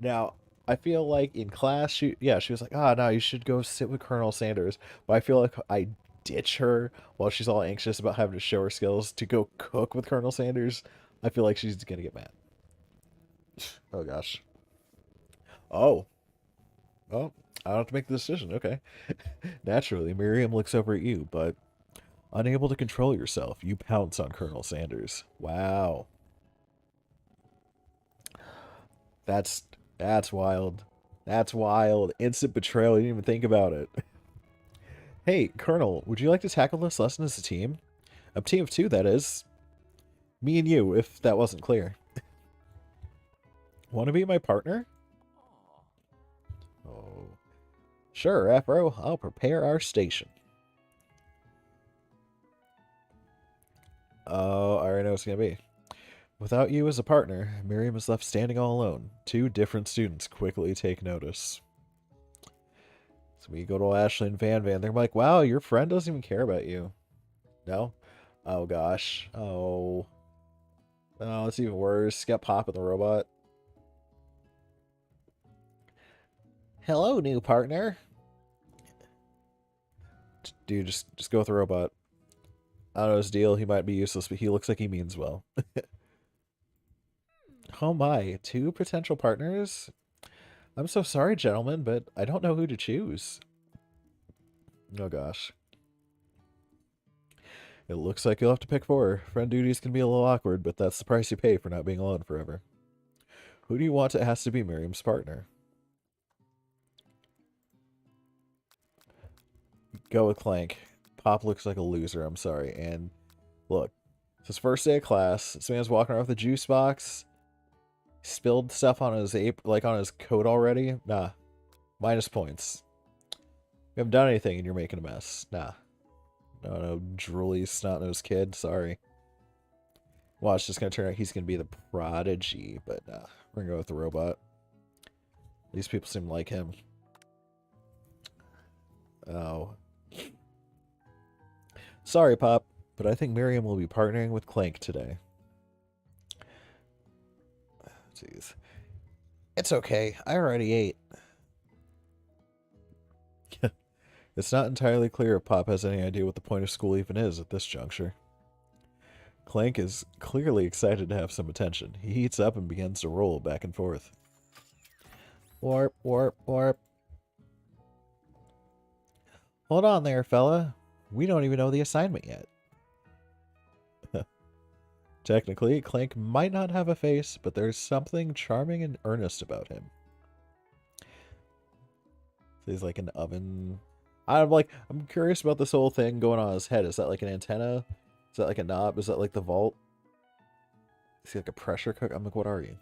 Now, I feel like in class, she was like, no, you should go sit with Colonel Sanders. But I feel like I ditch her while she's all anxious about having to show her skills to go cook with Colonel Sanders. I feel like she's gonna get mad. Oh gosh. Oh, I don't have to make the decision. Okay. Naturally, Miriam looks over at you, but unable to control yourself, you pounce on Colonel Sanders. Wow. That's wild. That's wild. Instant betrayal. You didn't even think about it. Hey, Colonel, would you like to tackle this lesson as a team? A team of two, that is. Me and you, if that wasn't clear. Want to be my partner? Oh. Sure, Afro. I'll prepare our station. Oh, I already know what it's going to be. Without you as a partner, Miriam is left standing all alone. Two different students quickly take notice. So we go to Ashley and Van. They're like, wow, your friend doesn't even care about you. No? Oh, gosh. Oh. Oh, it's even worse. Got Pop in the robot. Hello, new partner. Dude, just go with the robot. I don't know his deal. He might be useless, but he looks like he means well. Oh my, two potential partners? I'm so sorry, gentlemen, but I don't know who to choose. Oh gosh. It looks like you'll have to pick four. Friend duties can be a little awkward, but that's the price you pay for not being alone forever. Who do you want to ask to be Miriam's partner? Go with Clank. Pop looks like a loser, I'm sorry. And look, it's his first day of class. This man's walking around with a juice box. Spilled stuff on his on his coat already. Nah. Minus points. You haven't done anything and you're making a mess. Nah. No, drooly, snot-nosed kid. Sorry. Watch, it's just gonna turn out he's gonna be the prodigy, but nah. We're gonna go with the robot. These people seem like him. Oh. Sorry, Pop, but I think Miriam will be partnering with Clank today. Jeez. It's okay. I already ate. It's not entirely clear if Pop has any idea what the point of school even is at this juncture. Clank is clearly excited to have some attention. He heats up and begins to roll back and forth. Warp, warp, warp. Hold on there, fella. We don't even know the assignment yet. Technically, Clank might not have a face, but there's something charming and earnest about him. So he's like an oven. I'm curious about this whole thing going on his head. Is that like an antenna? Is that like a knob? Is that like the vault? Is he like a pressure cook? I'm like, what are you?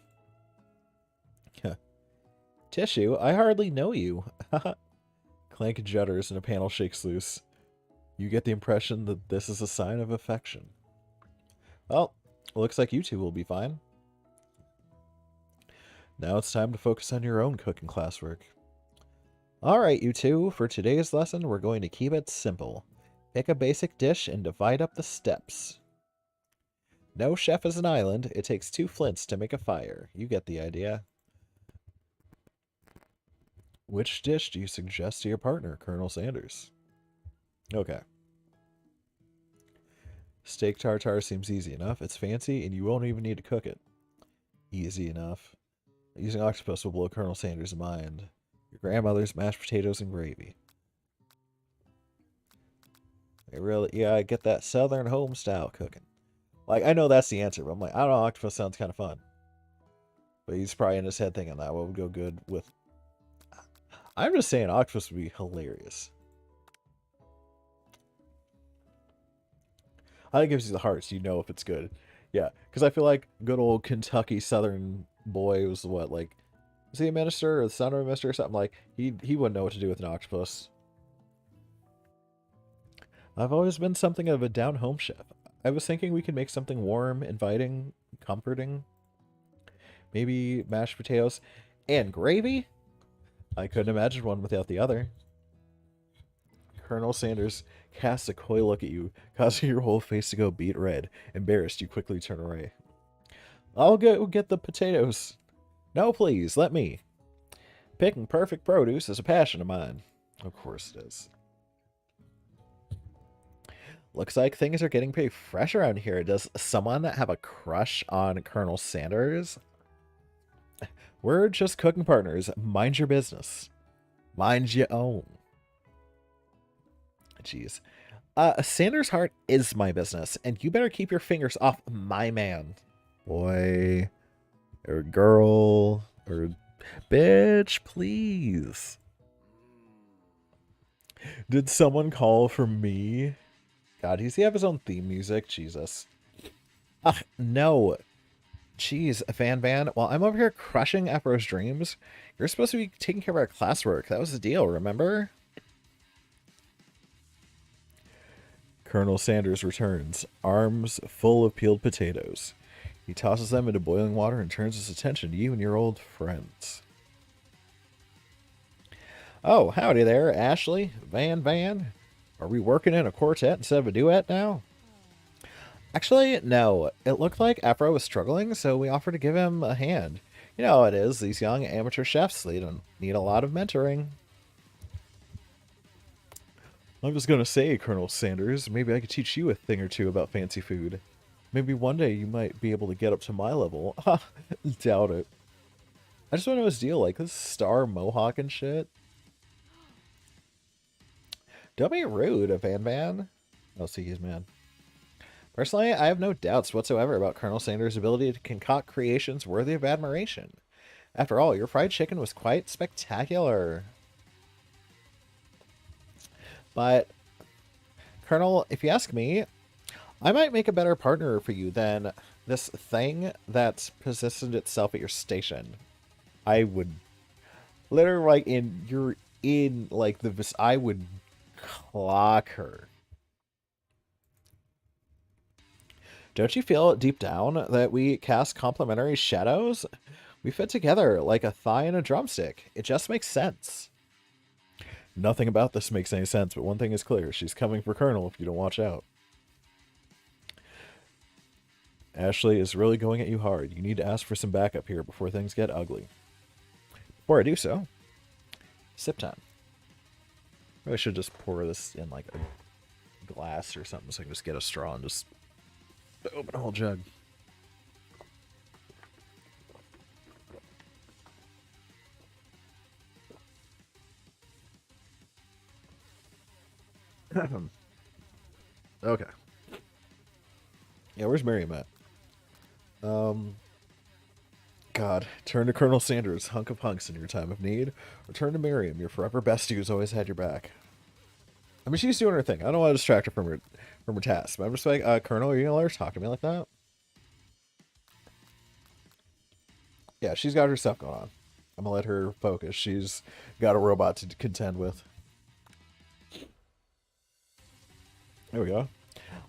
Tissue? I hardly know you. Clank judders and a panel shakes loose. You get the impression that this is a sign of affection. Well, looks like you two will be fine. Now it's time to focus on your own cooking classwork. Alright, you two, for today's lesson, we're going to keep it simple. Pick a basic dish and divide up the steps. No chef is an island. It takes 2 flints to make a fire. You get the idea. Which dish do you suggest to your partner, Colonel Sanders? Okay. Steak tartare seems easy enough. It's fancy, and you won't even need to cook it. Easy enough. Using octopus will blow Colonel Sanders' mind. Your grandmother's mashed potatoes and gravy. I get that southern home style cooking. Like, I know that's the answer, but I'm like, I don't know, octopus sounds kind of fun. But he's probably in his head thinking that what would go good with... I'm just saying octopus would be hilarious. I think it gives you the hearts, you know if it's good. Yeah, because I feel like good old Kentucky Southern boy was what, like... Was he a minister or the son of a minister or something? Like, he wouldn't know what to do with an octopus. I've always been something of a down-home chef. I was thinking we could make something warm, inviting, comforting. Maybe mashed potatoes and gravy? I couldn't imagine one without the other. Colonel Sanders casts a coy look at you, causing your whole face to go beet red. Embarrassed, you quickly turn away. I'll go get the potatoes. No, please, let me. Picking perfect produce is a passion of mine. Of course it is. Looks like things are getting pretty fresh around here. Does someone have a crush on Colonel Sanders? We're just cooking partners. Mind your business. Mind your own. Jeez. Sanders' heart is my business, and you better keep your fingers off my man. Boy. Or girl. Or bitch, please. Did someone call for me? God, does he have his own theme music? Jesus. Ugh, no. Jeez, Van. While I'm over here crushing Afro's dreams, you're supposed to be taking care of our classwork. That was the deal, remember? Colonel Sanders returns, arms full of peeled potatoes. He tosses them into boiling water and turns his attention to you and your old friends. Oh, howdy there, Ashley, Van. Are we working in a quartet instead of a duet now? Actually, no. It looked like Afro was struggling, so we offered to give him a hand. You know how it is, these young amateur chefs, they don't need a lot of mentoring. I'm just gonna say, Colonel Sanders, maybe I could teach you a thing or two about fancy food. Maybe one day you might be able to get up to my level. Doubt it. I just want to know his deal, like this star mohawk and shit. Don't be rude, Van. Oh, see, he's mad. Personally, I have no doubts whatsoever about Colonel Sanders' ability to concoct creations worthy of admiration. After all, your fried chicken was quite spectacular. But Colonel, if you ask me, I might make a better partner for you than this thing that's positioned itself at your station. I would literally like you're in like I would clock her. Don't you feel deep down that we cast complementary shadows? We fit together like a thigh and a drumstick. It just makes sense. Nothing about this makes any sense, but one thing is clear. She's coming for Colonel if you don't watch out. Ashley is really going at you hard. You need to ask for some backup here before things get ugly. Before I do so, sip time. Maybe I should just pour this in like a glass or something so I can just get a straw and just open a whole jug. Okay. Yeah, where's Miriam at? God, turn to Colonel Sanders, hunk of hunks in your time of need, or turn to Miriam, your forever bestie who's always had your back. I mean, she's doing her thing. I don't want to distract her from her task. But I'm just like, Colonel, are you gonna let her talk to me like that? Yeah, she's got her stuff going on. I'm gonna let her focus. She's got a robot to contend with. There we go.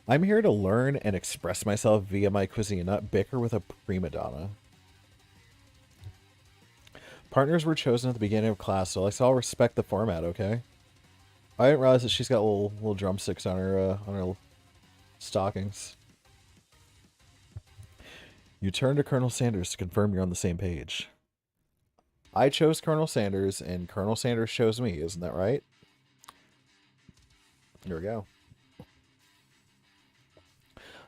I'm here to learn and express myself via my cuisine, not bicker with a prima donna. Partners were chosen at the beginning of class, so I'll respect the format, okay? I didn't realize that she's got little drumsticks on her stockings. You turn to Colonel Sanders to confirm you're on the same page. I chose Colonel Sanders, and Colonel Sanders chose me, isn't that right? Here we go.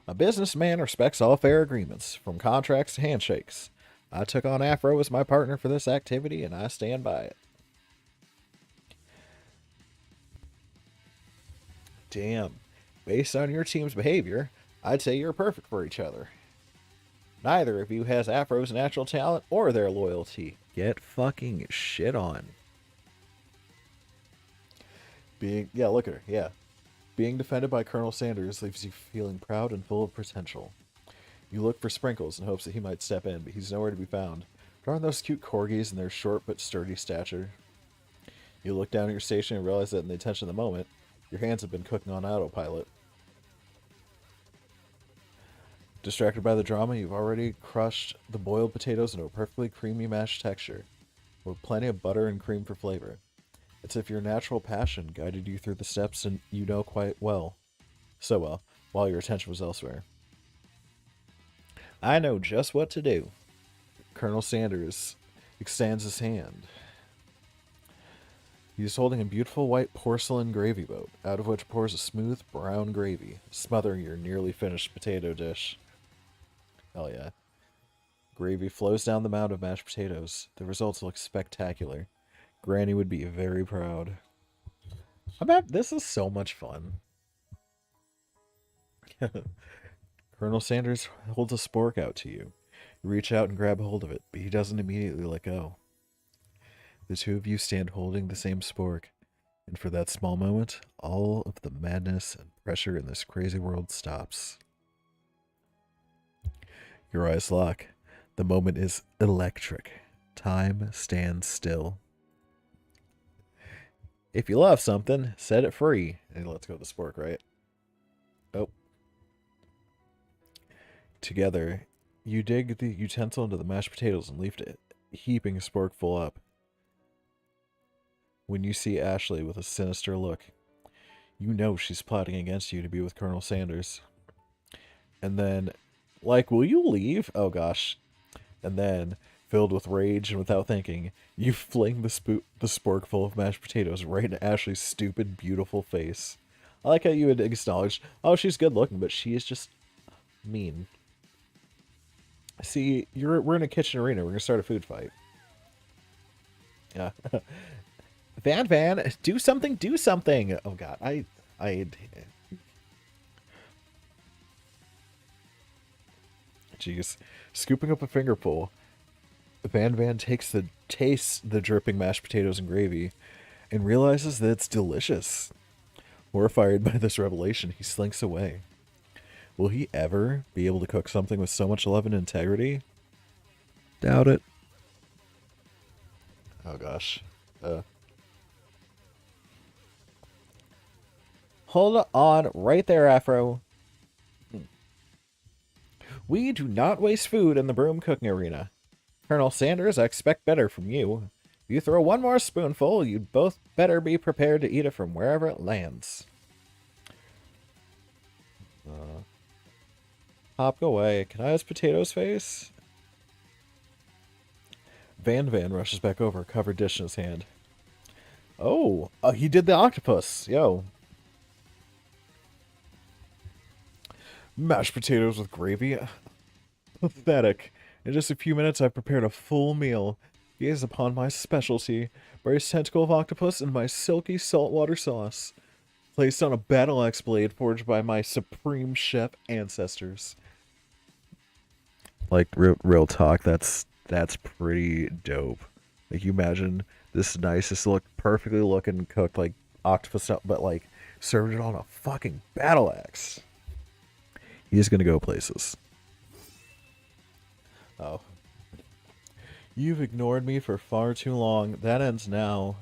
A businessman respects all fair agreements, from contracts to handshakes. I took on Afro as my partner for this activity, and I stand by it. Damn. Based on your team's behavior, I'd say you're perfect for each other. Neither of you has Afro's natural talent or their loyalty. Get fucking shit on. Yeah, look at her, yeah. Being defended by Colonel Sanders leaves you feeling proud and full of potential. You look for Sprinkles in hopes that he might step in, but he's nowhere to be found. Darn those cute corgis and their short but sturdy stature. You look down at your station and realize that in the attention of the moment, your hands have been cooking on autopilot. Distracted by the drama, you've already crushed the boiled potatoes into a perfectly creamy mashed texture, with plenty of butter and cream for flavor. It's as if your natural passion guided you through the steps and you know quite well. So well, while your attention was elsewhere. I know just what to do. Colonel Sanders extends his hand. He's holding a beautiful white porcelain gravy boat, out of which pours a smooth brown gravy, smothering your nearly finished potato dish. Hell yeah. Gravy flows down the mound of mashed potatoes. The results look spectacular. Granny would be very proud. This is so much fun. Colonel Sanders holds a spork out to you. You reach out and grab hold of it, but he doesn't immediately let go. The two of you stand holding the same spork, and for that small moment, all of the madness and pressure in this crazy world stops. Your eyes lock. The moment is electric. Time stands still. If you love something, set it free. And let's go with the spork, right? Oh. Together, you dig the utensil into the mashed potatoes and leave it, heaping a sporkful up. When you see Ashley with a sinister look, you know she's plotting against you to be with Colonel Sanders. And then, like, will you leave? Oh gosh. And then, filled with rage and without thinking, you fling the sporkful of mashed potatoes right into Ashley's stupid, beautiful face. I like how you had acknowledged, oh, she's good looking, but she is just mean. See, we're in a kitchen arena. We're gonna start a food fight. Yeah. Van, do something, do something. Oh god, I jeez. Scooping up a fingerful, Van tastes the dripping mashed potatoes and gravy and realizes that it's delicious. Horrified by this revelation, he slinks away. Will he ever be able to cook something with so much love and integrity? Doubt it. Oh gosh. Hold on right there, Afro. We do not waste food in the broom cooking arena. Colonel Sanders, I expect better from you. If you throw one more spoonful, you'd both better be prepared to eat it from wherever it lands. Hop away. Can I have Potato's face? Van rushes back over, covered dish in his hand. Oh, he did the octopus. Yo. Mashed potatoes with gravy. Pathetic. In just a few minutes, I've prepared a full meal. Gaze upon my specialty, braised tentacle of octopus and my silky saltwater sauce, placed on a battle axe blade forged by my supreme chef ancestors. Like, real talk, that's pretty dope. Like, you imagine this nicest look, perfectly looking cooked, like, octopus stuff, but, like, served it on a fucking battle axe. He's gonna go places. Oh. You've ignored me for far too long. That ends now.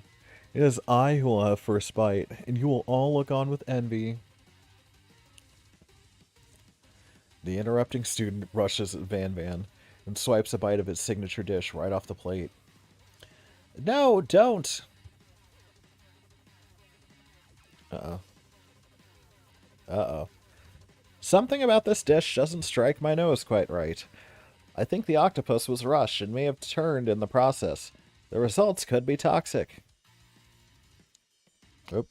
It is I who will have first bite, and you will all look on with envy. The interrupting student rushes at Van and swipes a bite of his signature dish right off the plate. No, don't! Uh-oh. Uh-oh. Something about this dish doesn't strike my nose quite right. I think the octopus was rushed and may have turned in the process. The results could be toxic. Oh.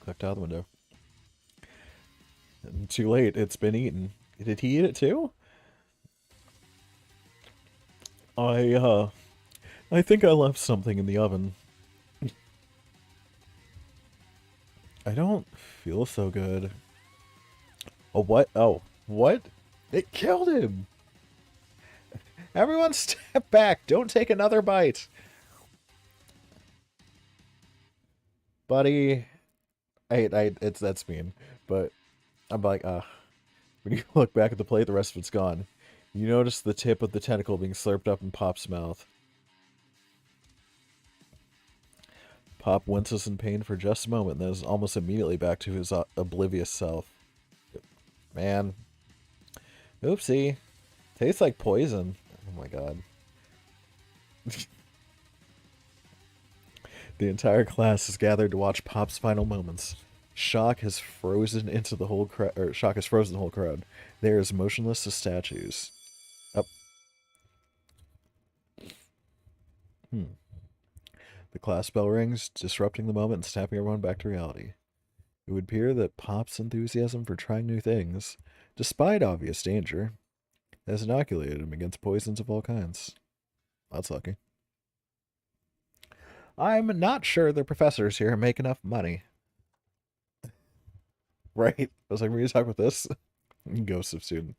Clicked out the window. Too late. It's been eaten. Did he eat it too? I think I left something in the oven. I don't feel so good. Oh, what? Oh, what? It killed him! Everyone step back! Don't take another bite! Buddy... that's mean. But I'm like, when you look back at the plate, the rest of it's gone. You notice the tip of the tentacle being slurped up in Pop's mouth. Pop winces in pain for just a moment, then is almost immediately back to his oblivious self. Man. Oopsie. Tastes like poison. Oh my god. The entire class is gathered to watch Pop's final moments. Shock has frozen the whole crowd. They are as motionless as statues. Up. The class bell rings, disrupting the moment and snapping everyone back to reality. It would appear that Pop's enthusiasm for trying new things, despite obvious danger, has inoculated him against poisons of all kinds. That's lucky. I'm not sure the professors here make enough money. Right? I was like, were you talking about this? Ghost of student.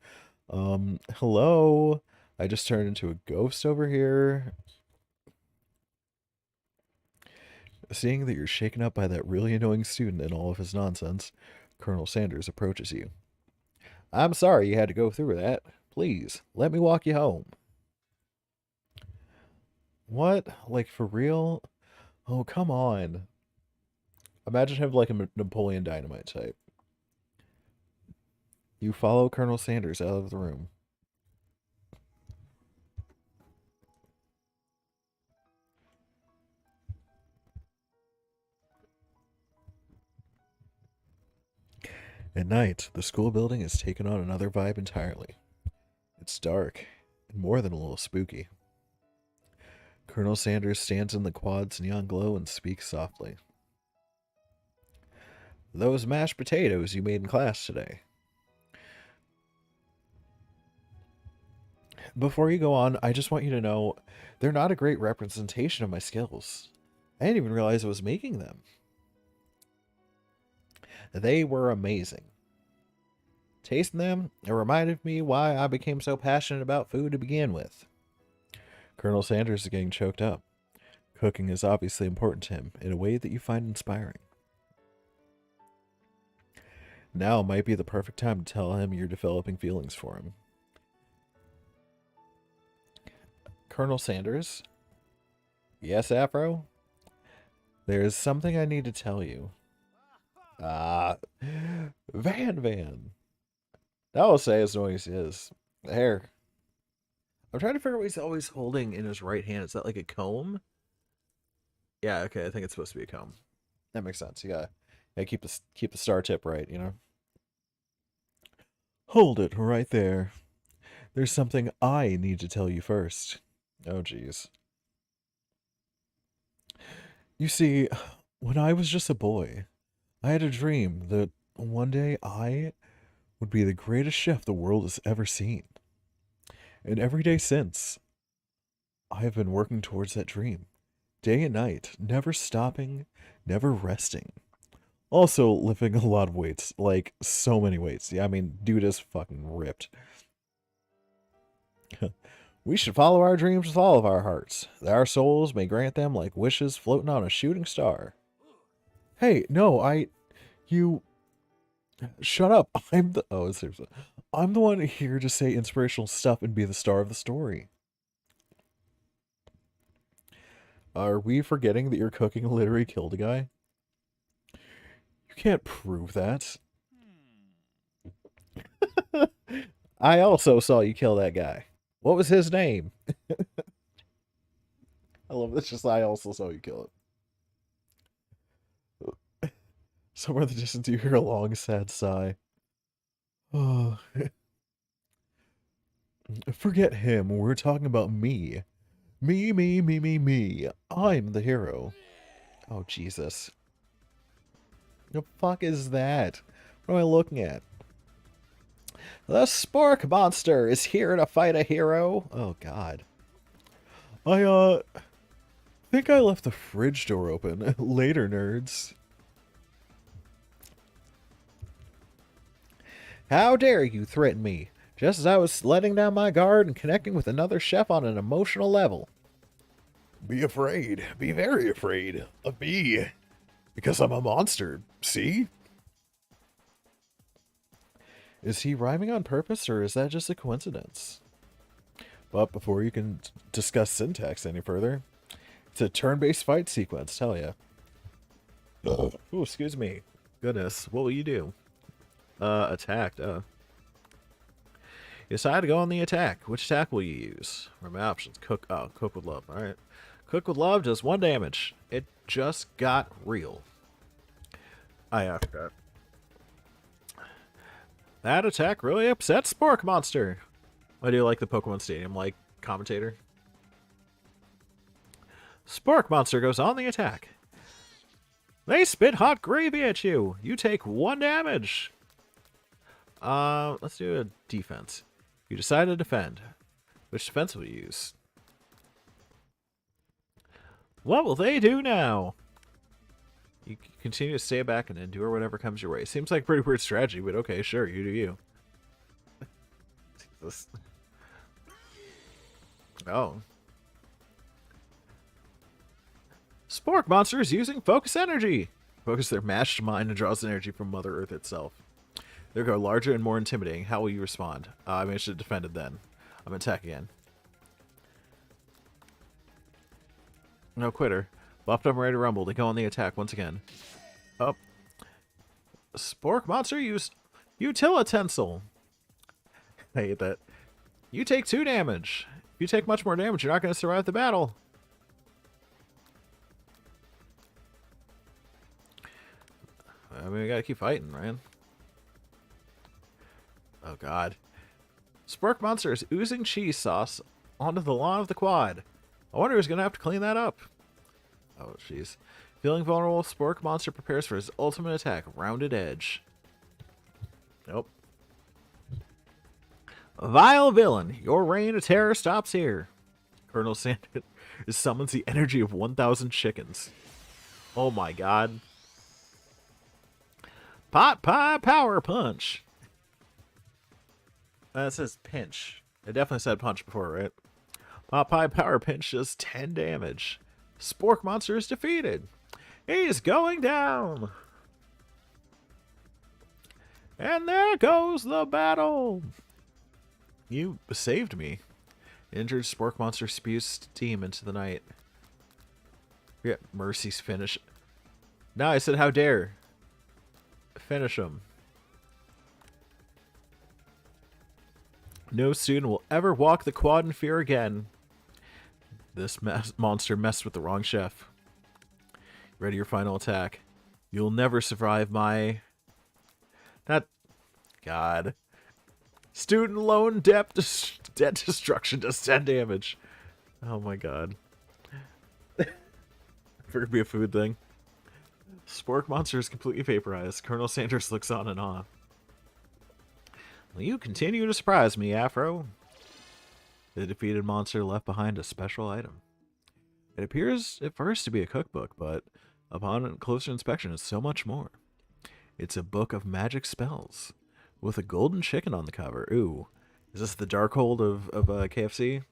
Hello? I just turned into a ghost over here. Seeing that you're shaken up by that really annoying student and all of his nonsense, Colonel Sanders approaches you. I'm sorry you had to go through that. Please, let me walk you home. What? Like, for real? Oh, come on. Imagine him like a Napoleon Dynamite type. You follow Colonel Sanders out of the room. At night, the school building has taken on another vibe entirely. It's dark, and more than a little spooky. Colonel Sanders stands in the quad's neon glow and speaks softly. Those mashed potatoes you made in class today. Before you go on, I just want you to know they're not a great representation of my skills. I didn't even realize I was making them. They were amazing. Tasting them, it reminded me why I became so passionate about food to begin with. Colonel Sanders is getting choked up. Cooking is obviously important to him in a way that you find inspiring. Now might be the perfect time to tell him you're developing feelings for him. Colonel Sanders? Yes, Afro? There's something I need to tell you. Van. That will say as noise is. Hair. I'm trying to figure out what he's always holding in his right hand. Is that like a comb? Yeah, okay, I think it's supposed to be a comb. That makes sense. Yeah. Keep the star tip right, you know? Hold it right there. There's something I need to tell you first. Oh, jeez. You see, when I was just a boy, I had a dream that one day I would be the greatest chef the world has ever seen. And every day since, I have been working towards that dream. Day and night, never stopping, never resting. Also lifting a lot of weights, like so many weights. Yeah, I mean, dude is fucking ripped. We should follow our dreams with all of our hearts, that our souls may grant them like wishes floating on a shooting star. Hey, no, you, shut up. Seriously. I'm the one here to say inspirational stuff and be the star of the story. Are we forgetting that your cooking literally killed a guy? You can't prove that. I also saw you kill that guy. What was his name? I love this. Just I also saw you kill it. Somewhere in the distance, you hear a long, sad sigh. Oh. Forget him. We're talking about me. Me. I'm the hero. Oh, Jesus. The fuck is that? What am I looking at? The Spork Monster is here to fight a hero. Oh, God. I think I left the fridge door open. Later, nerds. How dare you threaten me? Just as I was letting down my guard and connecting with another chef on an emotional level. Be afraid. Be very afraid of me. Because I'm a monster. See? Is he rhyming on purpose, or is that just a coincidence? But before you can discuss syntax any further, it's a turn-based fight sequence, tell ya. Oh, excuse me. Goodness, what will you do? Attacked, You decide to go on the attack. Which attack will you use? Or my options. Cook with love. Alright. Cook with love does 1 damage. It just got real. I forgot. That attack really upset Spork Monster. I do like the Pokemon Stadium, like, commentator. Spork Monster goes on the attack. They spit hot gravy at you. You take 1 damage. Let's do a defense. You decide to defend. Which defense will you use? What will they do now? You continue to stay back and endure whatever comes your way. Seems like a pretty weird strategy, but okay, sure, you do you. Jesus. Oh. Spork Monster is using Focus Energy. Focus their matched mind and draws energy from Mother Earth itself. They go larger and more intimidating. How will you respond? I mean, I should have defended then. I'm gonna attack again. No quitter. Buffed up and ready to rumble. They go on the attack once again. Oh. Spork Monster used Utilitensile. I hate that. You take 2 damage. If you take much more damage, you're not going to survive the battle. I mean, we gotta keep fighting, man. Oh, God. Spork Monster is oozing cheese sauce onto the lawn of the quad. I wonder who's going to have to clean that up. Oh, jeez. Feeling vulnerable, Spork Monster prepares for his ultimate attack, Rounded Edge. Nope. Vile villain, your reign of terror stops here. Colonel Sanders summons the energy of 1,000 chickens. Oh my god. Pot Pie Power Punch. That says pinch. It definitely said punch before, right? Pot Pie Power Pinch does 10 damage. Spork Monster is defeated. He's going down. And there goes the battle! You saved me. Injured spork monster spews steam into the night. Yeah, Mercy's finish. No, I said how dare. Finish him. No student will ever walk the quad in fear again. This monster messed with the wrong chef. Ready your final attack. You'll never survive my... That... God. Student loan debt destruction does 10 damage. Oh my god. For it to be a food thing. Spork monster is completely vaporized. Colonel Sanders looks on in awe. Will you continue to surprise me, Afro? The defeated monster left behind a special item. It appears at first to be a cookbook, but upon closer inspection, it's so much more. It's a book of magic spells with a golden chicken on the cover. Ooh, is this the Darkhold of KFC?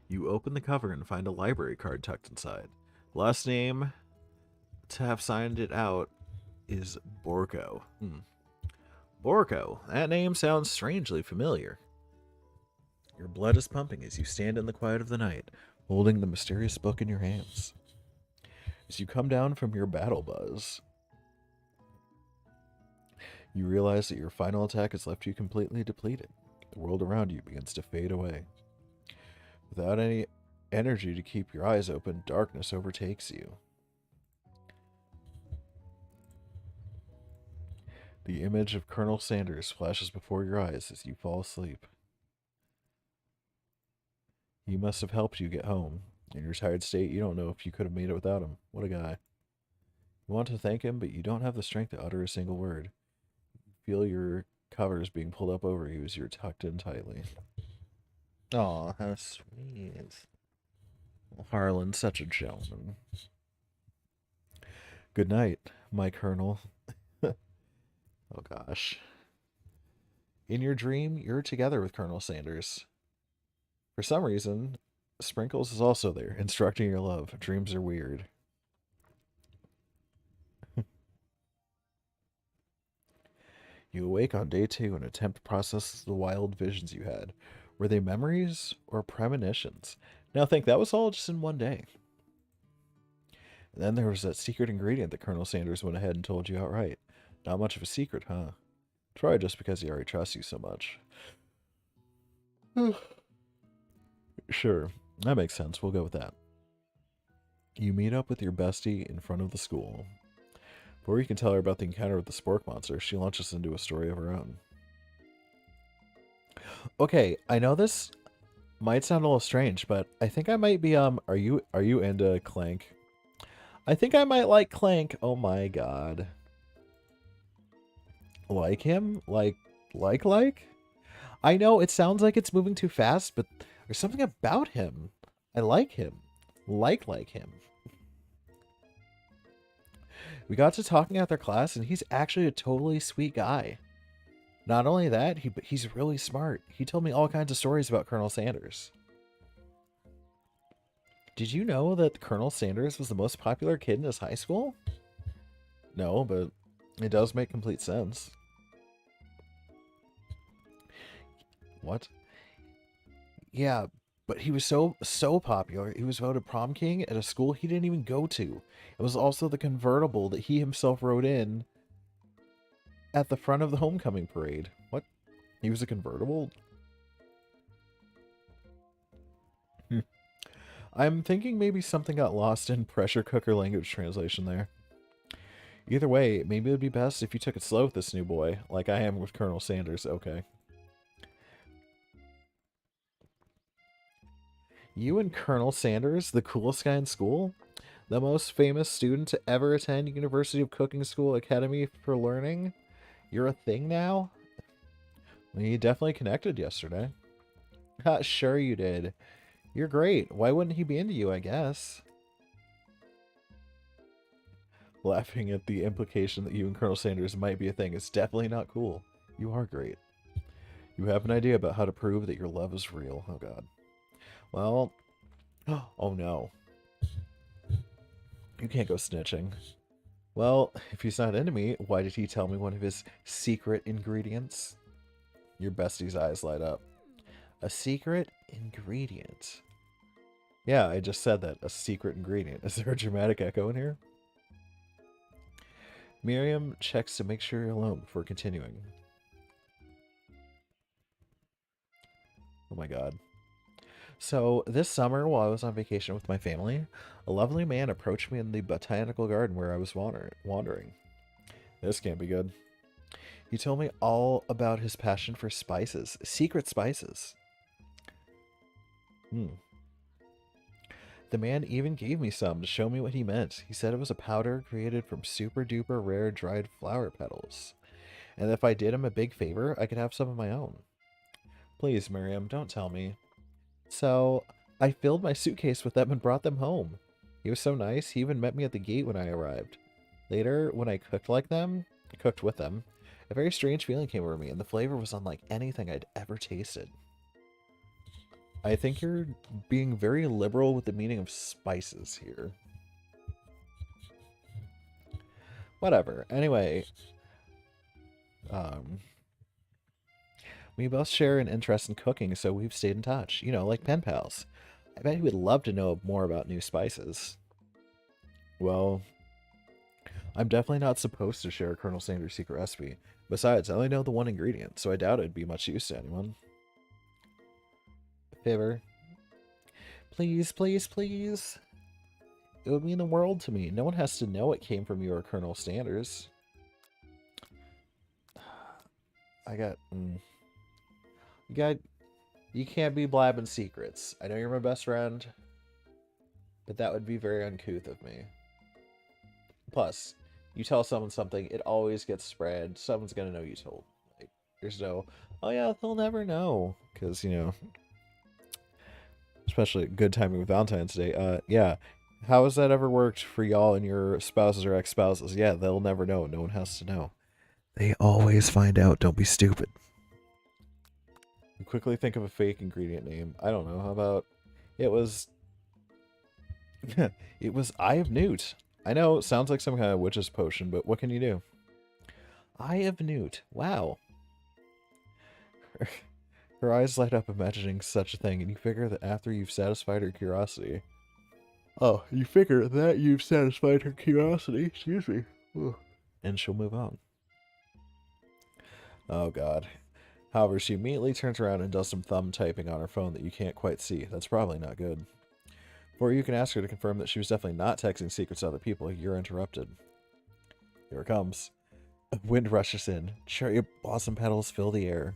You open the cover and find a library card tucked inside. Last name to have signed it out is Borko. Borko. That name sounds strangely familiar. Your blood is pumping as you stand in the quiet of the night, holding the mysterious book in your hands. As you come down from your battle buzz, you realize that your final attack has left you completely depleted. The world around you begins to fade away. Without any energy to keep your eyes open, darkness overtakes you. The image of Colonel Sanders flashes before your eyes as you fall asleep. He must have helped you get home. In your tired state, you don't know if you could have made it without him. What a guy. You want to thank him, but you don't have the strength to utter a single word. You feel your covers being pulled up over you as you're tucked in tightly. Aw, how sweet. Harland, such a gentleman. Good night, my colonel. Oh gosh. In your dream, you're together with Colonel Sanders. For some reason, Sprinkles is also there, instructing your love. Dreams are weird. You awake on day 2 and attempt to process the wild visions you had. Were they memories or premonitions? Now think, that was all just in one day. And then there was that secret ingredient that Colonel Sanders went ahead and told you outright. Not much of a secret, huh? Probably just because he already trusts you so much. Sure, that makes sense. We'll go with that. You meet up with your bestie in front of the school. Before you can tell her about the encounter with the spork monster, she launches into a story of her own. Okay, I know this might sound a little strange, but I think I might be are you into Clank? I think I might like Clank. Oh my god. Like him? Like? I know it sounds like it's moving too fast, but there's something about him. I like him. Like him. We got to talking after class, and he's actually a totally sweet guy. Not only that, he's really smart. He told me all kinds of stories about Colonel Sanders. Did you know that Colonel Sanders was the most popular kid in his high school? No, but it does make complete sense. What? Yeah, but he was so popular, he was voted prom king at a school he didn't even go to. It was also the convertible that he himself rode in at the front of the homecoming parade. What? He was a convertible? I'm thinking maybe something got lost in pressure cooker language translation there. Either way, maybe it would be best if you took it slow with this new boy, like I am with Colonel Sanders. Okay. You and Colonel Sanders, the coolest guy in school? The most famous student to ever attend University of Cooking School Academy for Learning? You're a thing now? We definitely connected yesterday. Sure you did. You're great. Why wouldn't he be into you, I guess? Laughing at the implication that you and Colonel Sanders might be a thing is definitely not cool. You are great. You have an idea about how to prove that your love is real. Oh god. Well, oh no. You can't go snitching. Well, if he's not into me, why did he tell me one of his secret ingredients? Your bestie's eyes light up. A secret ingredient. Yeah, I just said that. A secret ingredient. Is there a dramatic echo in here? Miriam checks to make sure you're alone before continuing. Oh my god. So, this summer, while I was on vacation with my family, a lovely man approached me in the botanical garden where I was wandering. This can't be good. He told me all about his passion for spices, secret spices. The man even gave me some to show me what he meant. He said it was a powder created from super duper rare dried flower petals. And if I did him a big favor, I could have some of my own. Please, Miriam, don't tell me. So, I filled my suitcase with them and brought them home. He was so nice, he even met me at the gate when I arrived. Later, when I cooked with them, a very strange feeling came over me, and the flavor was unlike anything I'd ever tasted. I think you're being very liberal with the meaning of spices here. Whatever. Anyway, we both share an interest in cooking, so we've stayed in touch. You know, like pen pals. I bet he would love to know more about new spices. Well, I'm definitely not supposed to share Colonel Sanders' secret recipe. Besides, I only know the one ingredient, so I doubt it'd be much use to anyone. Favor. Please, please, please. It would mean the world to me. No one has to know it came from you or Colonel Sanders. You can't be blabbing secrets. I know you're my best friend, but that would be very uncouth of me. Plus, you tell someone something, it always gets spread. Someone's gonna know you told. Like, there's no, oh yeah, they'll never know. Because, you know, especially good timing with Valentine's Day. Yeah. How has that ever worked for y'all and your spouses or ex-spouses? Yeah, they'll never know. No one has to know. They always find out. Don't be stupid. You quickly think of a fake ingredient name. I don't know. How about it was it was Eye of Newt. I know it sounds like some kind of witch's potion, but what can you do? Eye of Newt. Wow. Her eyes light up imagining such a thing, and you figure that after you've satisfied her curiosity. Oh, you figure that you've satisfied her curiosity. Excuse me. Ugh. And she'll move on. Oh, God. However, she immediately turns around and does some thumb typing on her phone that you can't quite see. That's probably not good. Before you can ask her to confirm that she was definitely not texting secrets to other people, you're interrupted. Here it comes. Wind rushes in. Cherry blossom petals fill the air.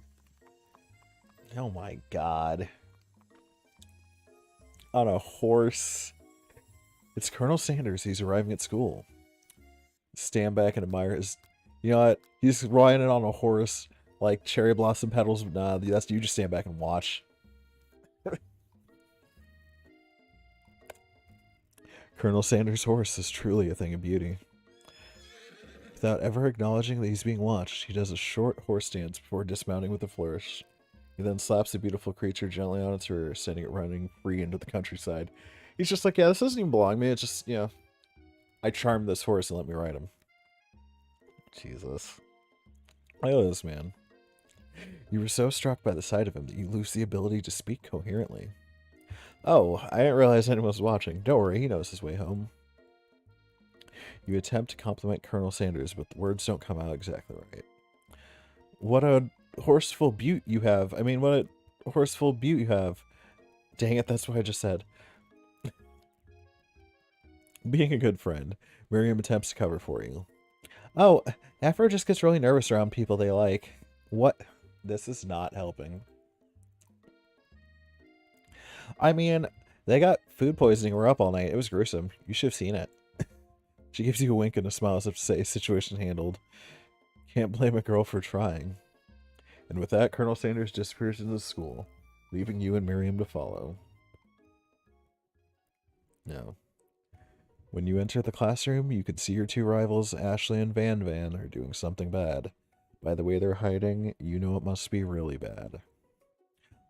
Oh my god. On a horse. It's Colonel Sanders. He's arriving at school. Stand back and admire his... You know what? He's riding on a horse like cherry blossom petals. Nah, that's you just stand back and watch. Colonel Sanders' horse is truly a thing of beauty. Without ever acknowledging that he's being watched, he does a short horse dance before dismounting with a flourish. He then slaps the beautiful creature gently on its rear, sending it running free into the countryside. He's just like, yeah, this doesn't even belong to me. It's just, you know, I charmed this horse and let me ride him. Jesus. I love this man. You were so struck by the sight of him that you lose the ability to speak coherently. Oh, I didn't realize anyone was watching. Don't worry, he knows his way home. You attempt to compliment Colonel Sanders, but the words don't come out exactly right. What a horseful beaut you have. I mean, what a horseful beaut you have. Dang it, that's what I just said. Being a good friend, Miriam attempts to cover for you. Oh, Afro just gets really nervous around people they like. What? This is not helping. I mean, they got food poisoning. We're up all night. It was gruesome. You should have seen it. She gives you a wink and a smile as if to say, situation handled. Can't blame a girl for trying. And with that, Colonel Sanders disappears into the school, leaving you and Miriam to follow. Now, when you enter the classroom, you can see your two rivals, Ashley and Van Van, are doing something bad. By the way they're hiding, you know it must be really bad.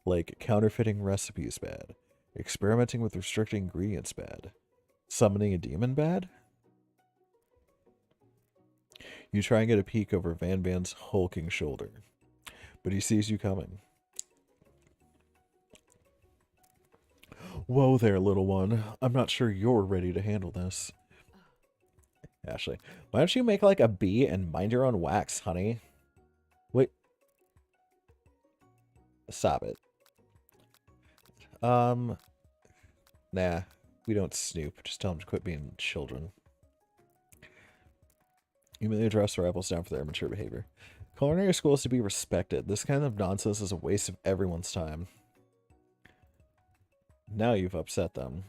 Like, counterfeiting recipes bad. Experimenting with restricted ingredients bad. Summoning a demon bad? You try and get a peek over Van Van's hulking shoulder, but he sees you coming. Whoa there, little one. I'm not sure you're ready to handle this. Ashley, why don't you make like a bee and mind your own wax, honey? Wait. Stop it. Nah. We don't snoop. Just tell them to quit being children. You may address the rebels down for their immature behavior. Culinary school is to be respected. This kind of nonsense is a waste of everyone's time. Now you've upset them.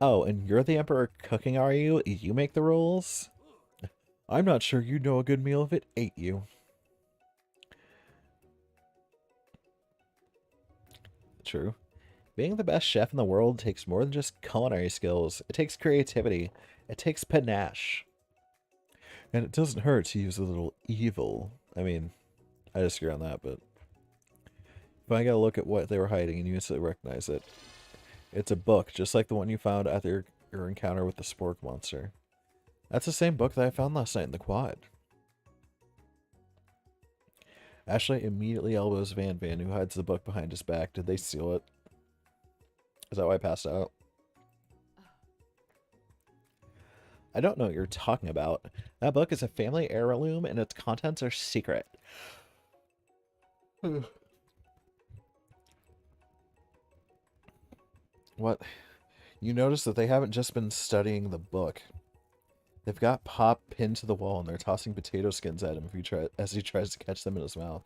Oh, and you're the emperor cooking, are you? You make the rules? I'm not sure you'd know a good meal if it ate you. True. Being the best chef in the world takes more than just culinary skills. It takes creativity. It takes panache. And it doesn't hurt to use a little evil. I mean, I disagree on that, but if I gotta look at what they were hiding and you instantly recognize it. It's a book, just like the one you found after your encounter with the spork monster. That's the same book that I found last night in the quad. Ashley immediately elbows Van Van, who hides the book behind his back. Did they steal it? Is that why I passed out? I don't know what you're talking about. That book is a family heirloom and its contents are secret. What? You notice that they haven't just been studying the book. They've got Pop pinned to the wall and they're tossing potato skins at him as he tries to catch them in his mouth.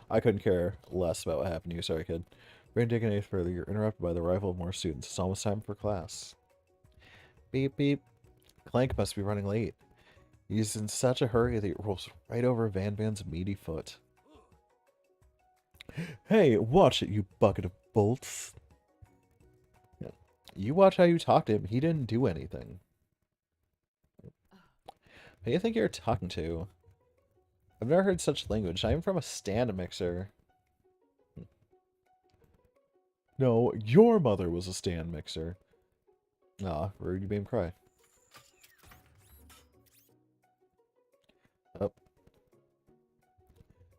I couldn't care less about what happened to you, sorry kid. We're digging any further. You're interrupted by the arrival of more students. It's almost time for class. Beep beep. Clank must be running late. He's in such a hurry that he rolls right over Van Van's meaty foot. Hey, watch it, you bucket of bolts. Yeah. You watch how you talk to him. He didn't do anything. Who do you think you're talking to? I've never heard such language. I'm from a stand mixer. No, your mother was a stand mixer. Aw, rude, you made him cry. Oh.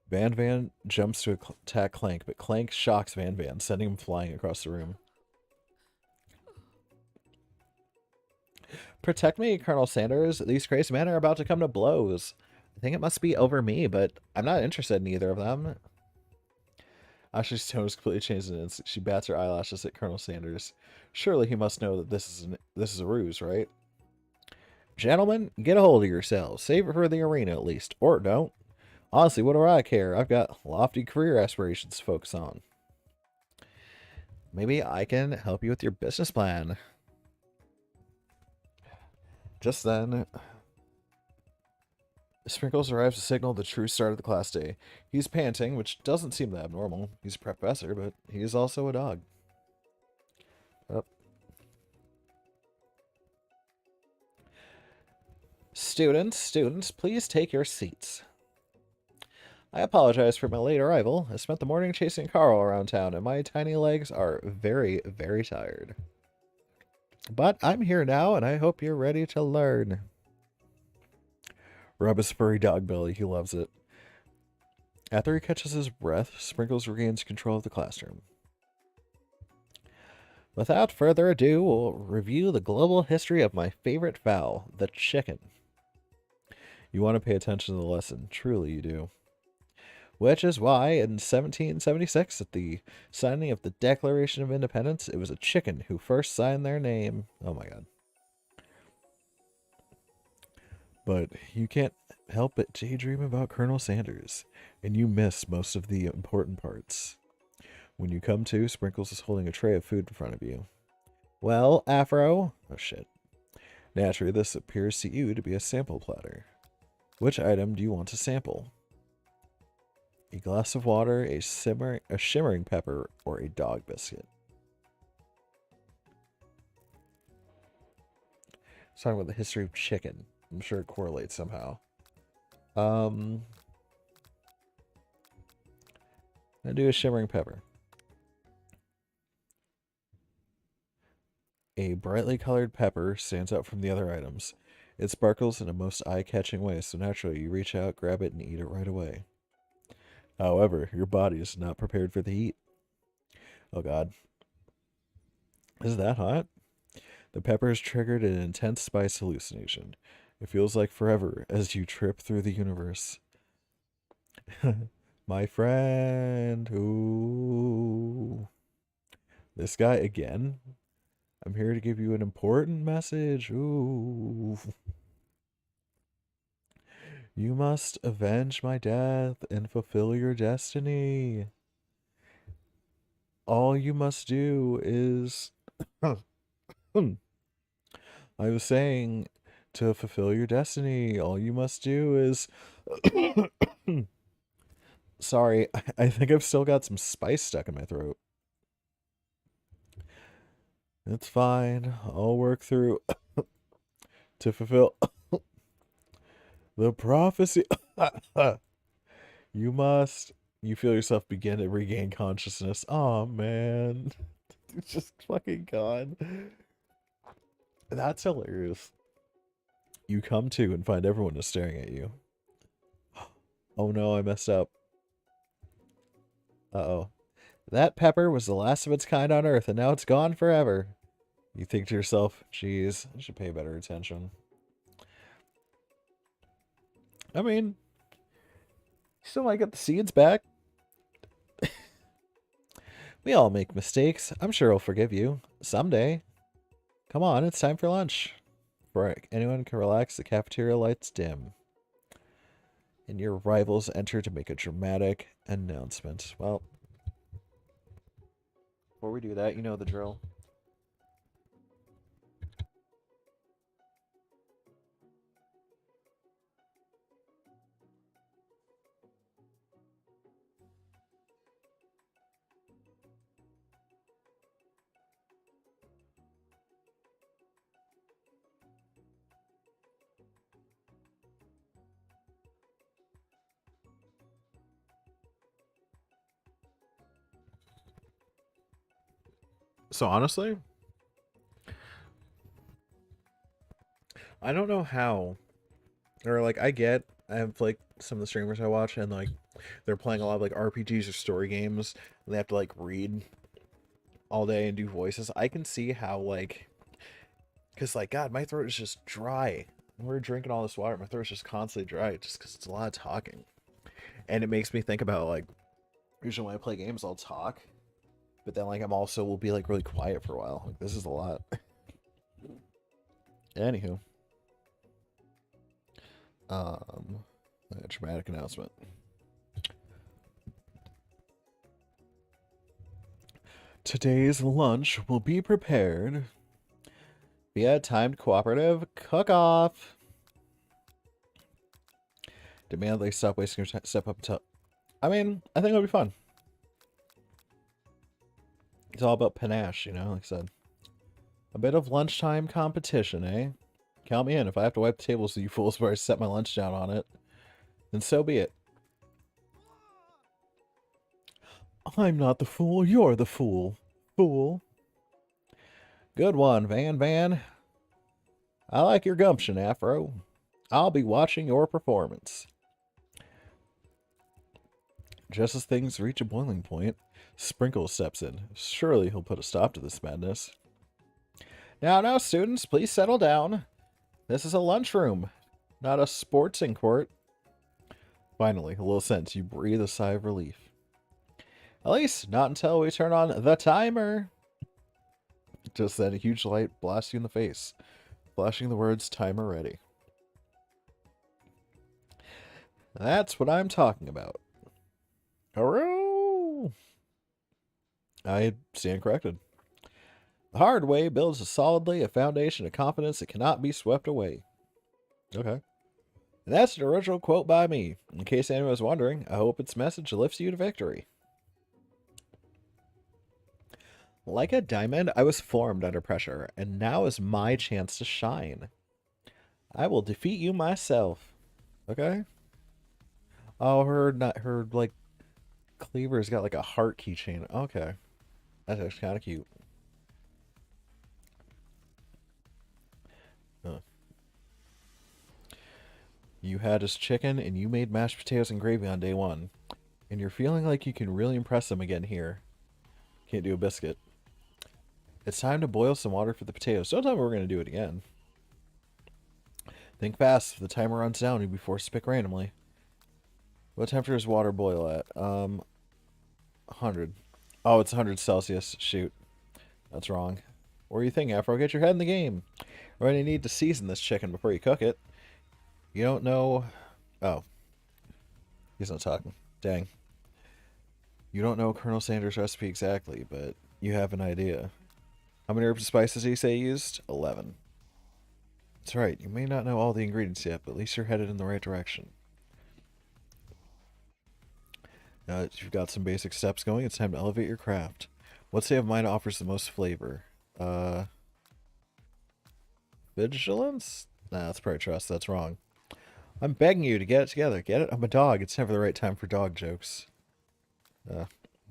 Van Van jumps to attack Clank, but Clank shocks Van Van, sending him flying across the room. Protect me, Colonel Sanders. These crazy men are about to come to blows. I think it must be over me, but I'm not interested in either of them. Ashley's tone is completely changed in an instant. She bats her eyelashes at Colonel Sanders. Surely he must know that this is a ruse, right? Gentlemen, get a hold of yourselves. Save it for the arena at least. Or don't. Honestly, what do I care? I've got lofty career aspirations to focus on. Maybe I can help you with your business plan. Just then, Sprinkles arrives to signal the true start of the class day. He's panting, which doesn't seem that abnormal. He's a professor, but he is also a dog. Oh. Students, please take your seats. I apologize for my late arrival. I spent the morning chasing Carl around town, and my tiny legs are very, very tired. But I'm here now, and I hope you're ready to learn. Rub his furry dog belly. He loves it. After he catches his breath, Sprinkles regains control of the classroom. Without further ado, we'll review the global history of my favorite fowl, the chicken. You want to pay attention to the lesson. Truly you do. Which is why, in 1776, at the signing of the Declaration of Independence, it was a chicken who first signed their name. Oh my god. But you can't help but daydream about Colonel Sanders, and you miss most of the important parts. When you come to, Sprinkles is holding a tray of food in front of you. Well, Afro... Oh shit. Naturally, this appears to you to be a sample platter. Which item do you want to sample? A glass of water, a shimmering pepper, or a dog biscuit? It's talking about the history of chicken. I'm sure it correlates somehow. I'll do a shimmering pepper. A brightly colored pepper stands out from the other items. It sparkles in a most eye-catching way, so naturally you reach out, grab it, and eat it right away. However, your body is not prepared for the heat. Oh god. Is that hot? The pepper has triggered an intense spice hallucination. It feels like forever as you trip through the universe. My friend. Ooh. This guy again? I'm here to give you an important message. Ooh. You must avenge my death and fulfill your destiny. All you must do is. I was saying, to fulfill your destiny, all you must do is. Sorry, I think I've still got some spice stuck in my throat. It's fine. I'll work through to fulfill the prophecy. You must. You feel yourself begin to regain consciousness. Oh man. It's just fucking gone. That's hilarious. You come to and find everyone is staring at you. Oh no, I messed up. Uh-oh. That pepper was the last of its kind on Earth, and now it's gone forever. You think to yourself, geez, I should pay better attention. I mean, still might get the seeds back. We all make mistakes. I'm sure I'll forgive you. Someday. Come on, it's time for lunch. Before anyone can relax, the cafeteria lights dim. And your rivals enter to make a dramatic announcement. Well, before we do that, you know the drill. So honestly, I don't know how, or like I have like some of the streamers I watch and like they're playing a lot of like RPGs or story games and they have to like read all day and do voices. I can see how like, cause like God, my throat is just dry. We're drinking all this water, my throat's just constantly dry just because it's a lot of talking, and it makes me think about like usually when I play games I'll talk, but then like I'm also will be like really quiet for a while. Like this is a lot. Anywho. A dramatic announcement. Today's lunch will be prepared via timed cooperative cook-off. Demand they stop wasting your time. Step up to. I mean, I think it'll be fun. It's all about panache, you know, like I said. A bit of lunchtime competition, eh? Count me in. If I have to wipe the tables so you fools before I set my lunch down on it, then so be it. I'm not the fool, you're the fool. Fool. Good one, Van. I like your gumption, Afro. I'll be watching your performance. Just as things reach a boiling point, Sprinkle steps in. Surely he'll put a stop to this madness. Now, students, please settle down. This is a lunchroom, not a sportsing court. Finally, a little sense, you breathe a sigh of relief. At least, not until we turn on the timer. Just then, a huge light blasts you in the face, flashing the words, timer ready. That's what I'm talking about. Hurrah! I stand corrected. The hard way builds solidly a foundation of confidence that cannot be swept away. Okay. And that's an original quote by me. In case anyone was wondering, I hope its message lifts you to victory. Like a diamond, I was formed under pressure, and now is my chance to shine. I will defeat you myself. Okay? Oh, her like cleaver's got like a heart keychain. Okay. That's actually kind of cute. You had his chicken, and you made mashed potatoes and gravy on day one. And you're feeling like you can really impress him again here. Can't do a biscuit. It's time to boil some water for the potatoes. Don't tell me we're going to do it again. Think fast. If the timer runs down, you'll be forced to pick randomly. What temperature does water boil at? 100. Oh, it's 100 Celsius. Shoot. That's wrong. What are you thinking, Afro? Get your head in the game. We're going to need to season this chicken before you cook it. You don't know... Oh. He's not talking. Dang. You don't know Colonel Sanders' recipe exactly, but you have an idea. How many herbs and spices did he say he used? 11. That's right. You may not know all the ingredients yet, but at least you're headed in the right direction. Now that you've got some basic steps going, it's time to elevate your craft. What state of mind offers the most flavor? Vigilance? Nah, that's probably trust. That's wrong. I'm begging you to get it together. Get it? I'm a dog. It's never the right time for dog jokes.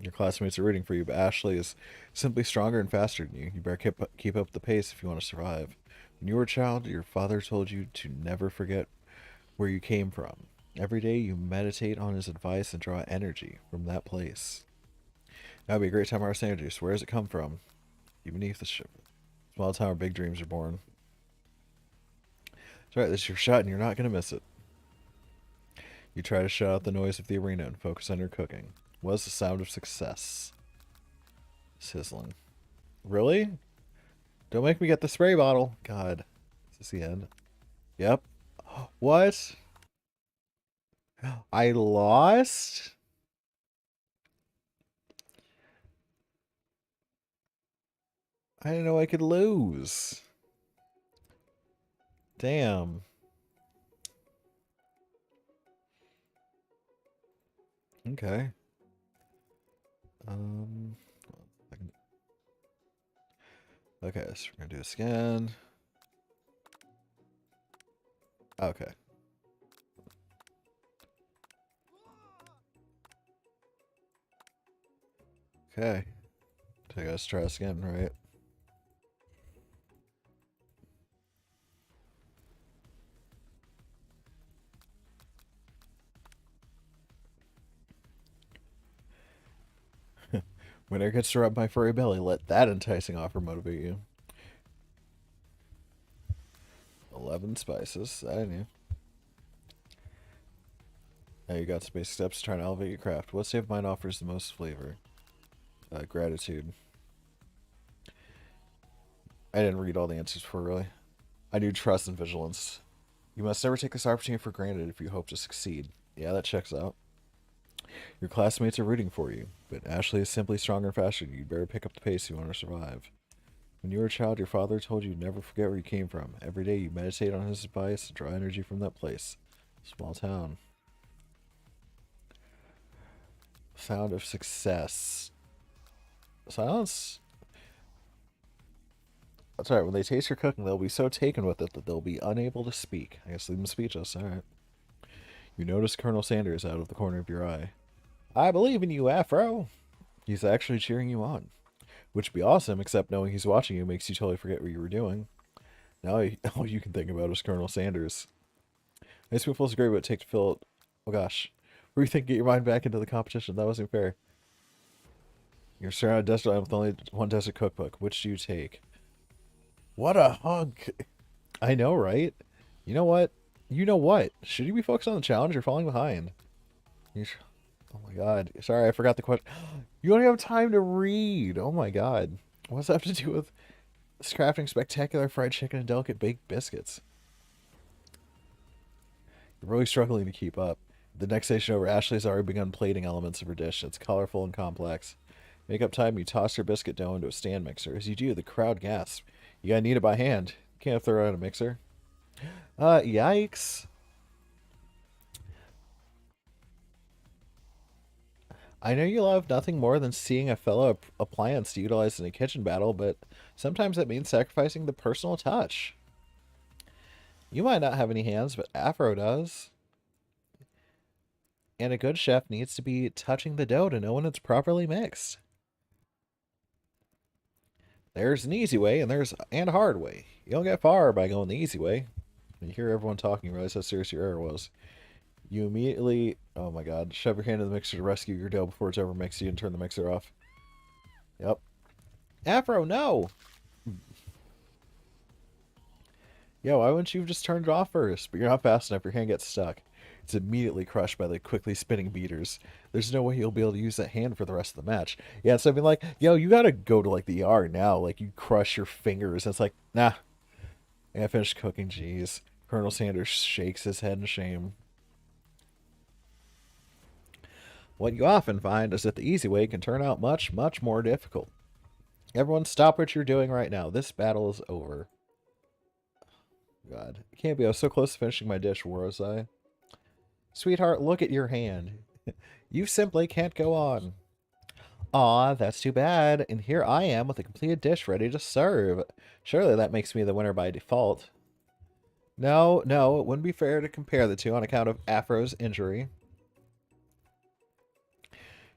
Your classmates are rooting for you, but Ashley is simply stronger and faster than you. You better keep up the pace if you want to survive. When you were a child, your father told you to never forget where you came from. Every day you meditate on his advice and draw energy from that place. That would be a great time, our Sanders. Where does it come from? You beneath the ship. Small town where big dreams are born. That's right, this is your shot and you're not going to miss it. You try to shut out the noise of the arena and focus on your cooking. What is the sound of success? Sizzling. Really? Don't make me get the spray bottle. God. Is this the end? Yep. What? I lost? I didn't know I could lose. Damn. Okay. Okay, so we're gonna do a scan. Okay. Okay. So I gotta try this again, right? When air gets to rub my furry belly, let that enticing offer motivate you. 11 spices. I knew. Now you got some basic steps trying to elevate your craft. What state of mind offers the most flavor? Gratitude. I didn't read all the answers before, really. I do trust and vigilance. You must never take this opportunity for granted if you hope to succeed. Yeah, that checks out. Your classmates are rooting for you, but Ashley is simply stronger and faster. You better pick up the pace if you want to survive. When you were a child, your father told you never forget where you came from. Every day you meditate on his advice and draw energy from that place. Small town. Sound of success. Silence? That's right. When they taste your cooking, they'll be so taken with it that they'll be unable to speak. I guess leave them speechless. All right. You notice Colonel Sanders out of the corner of your eye. I believe in you, Afro. He's actually cheering you on. Which would be awesome, except knowing he's watching you makes you totally forget what you were doing. Now all you can think about is Colonel Sanders. Nice spoonful is great, but take to fill it. Oh gosh. Were you thinking get your mind back into the competition? That wasn't fair. You're surrounded by desert island with only one desert cookbook. Which do you take? What a hunk. I know, right? You know what? You know what? Should you be focused on the challenge? You're falling behind. Oh my god. Sorry, I forgot the question. You don't have time to read. Oh my god. What does that have to do with crafting spectacular fried chicken and delicate baked biscuits? You're really struggling to keep up. The next station over, Ashley's already begun plating elements of her dish. It's colorful and complex. Make up time, you toss your biscuit dough into a stand mixer. As you do, the crowd gasps. You gotta knead it by hand. You can't throw it in a mixer. Yikes. I know you love nothing more than seeing a fellow appliance utilized in a kitchen battle, but sometimes that means sacrificing the personal touch. You might not have any hands, but Afro does. And a good chef needs to be touching the dough to know when it's properly mixed. There's an easy way and there's a hard way. You don't get far by going the easy way. You hear everyone talking, you realize how serious your error was. You immediately, oh my god, shove your hand in the mixer to rescue your dough before it's overmixed you and turn the mixer off. Yep. Afro, no! Yo, why wouldn't you have just turned it off first? But you're not fast enough, your hand gets stuck. It's immediately crushed by the quickly spinning beaters. There's no way you'll be able to use that hand for the rest of the match. Yeah, so I've been like, yo, you gotta go to like the ER now. Like, you crush your fingers. And it's like, nah. I finished cooking, jeez. Colonel Sanders shakes his head in shame. What you often find is that the easy way can turn out much, much more difficult. Everyone stop what you're doing right now. This battle is over. God. It can't be. I was so close to finishing my dish. Where was I? Sweetheart, look at your hand. You simply can't go on. Aw, that's too bad. And here I am with a completed dish ready to serve. Surely that makes me the winner by default. No, no, it wouldn't be fair to compare the two on account of Afro's injury.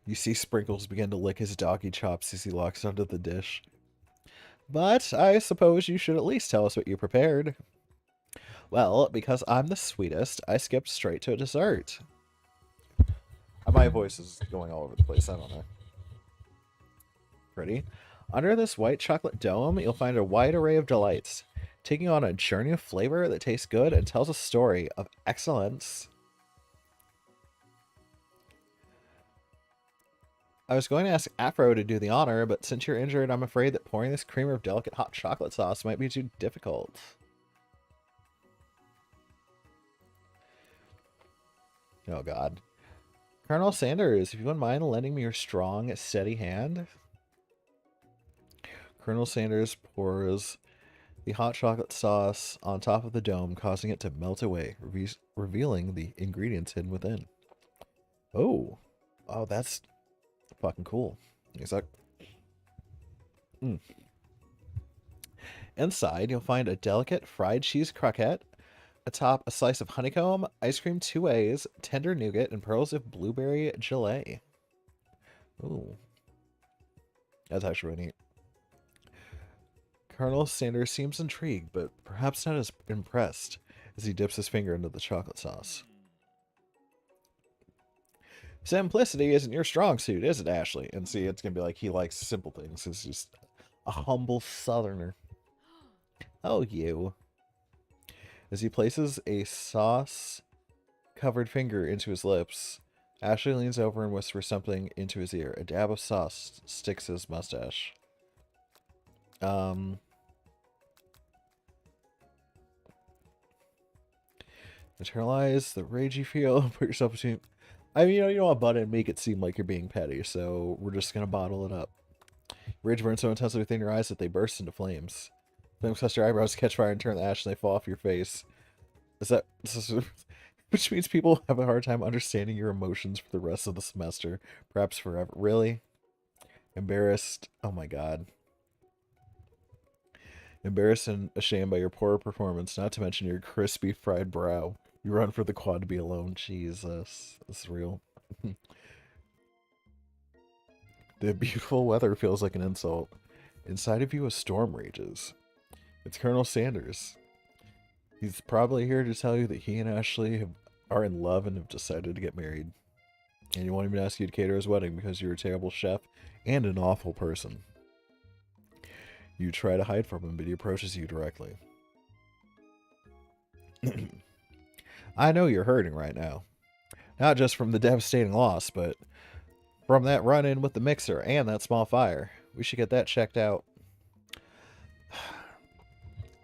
You see Sprinkles begin to lick his doggy chops as he locks onto the dish. But I suppose you should at least tell us what you prepared. Well, because I'm the sweetest, I skipped straight to a dessert. My voice is going all over the place, I don't know. Ready? Under this white chocolate dome, you'll find a wide array of delights, taking on a journey of flavor that tastes good and tells a story of excellence. I was going to ask Afro to do the honor, but since you're injured, I'm afraid that pouring this creamer of delicate hot chocolate sauce might be too difficult. Oh, God. Colonel Sanders, if you wouldn't mind lending me your strong, steady hand. Colonel Sanders pours the hot chocolate sauce on top of the dome, causing it to melt away, revealing the ingredients hidden within. Oh. Oh, that's fucking cool. He's like... Inside, you'll find a delicate fried cheese croquette, atop a slice of honeycomb, ice cream 2 ways, tender nougat, and pearls of blueberry gelée. Ooh. That's actually really neat. Colonel Sanders seems intrigued, but perhaps not as impressed, as he dips his finger into the chocolate sauce. Simplicity isn't your strong suit, is it, Ashley? And see, it's going to be like he likes simple things. He's just a humble southerner. Oh, you. As he places a sauce-covered finger into his lips, Ashley leans over and whispers something into his ear. A dab of sauce sticks to his mustache. Internalize the rage you feel. Put yourself between... I mean, you don't want to butt in and make it seem like you're being petty, so we're just going to bottle it up. Rage burns so intensely within your eyes that they burst into flames. Flames touch your eyebrows, catch fire, and turn to ash, and they fall off your face. Which means people have a hard time understanding your emotions for the rest of the semester. Perhaps forever. Really? Embarrassed? Oh my god. Embarrassed and ashamed by your poor performance, not to mention your crispy fried brow. You run for the quad to be alone. Jesus. This is real. The beautiful weather feels like an insult. Inside of you a storm rages. It's Colonel Sanders. He's probably here to tell you that he and Ashley are in love and have decided to get married. And you want him to ask you to cater his wedding because you're a terrible chef and an awful person. You try to hide from him, but he approaches you directly. I know you're hurting right now. Not just from the devastating loss, but from that run-in with the mixer and that small fire. We should get that checked out.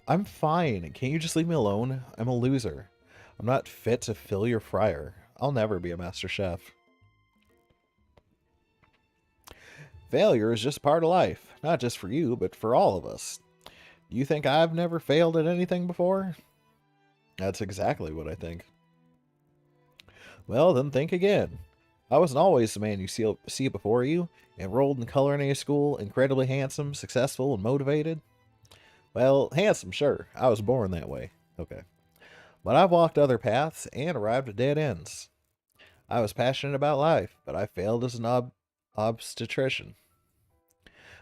I'm fine. Can't you just leave me alone? I'm a loser. I'm not fit to fill your fryer. I'll never be a master chef. Failure is just part of life. Not just for you, but for all of us. You think I've never failed at anything before? That's exactly what I think. Well, then think again. I wasn't always the man you see before you, enrolled in culinary school, incredibly handsome, successful, and motivated. Well, handsome, sure. I was born that way. Okay. But I've walked other paths and arrived at dead ends. I was passionate about life, but I failed as an obstetrician.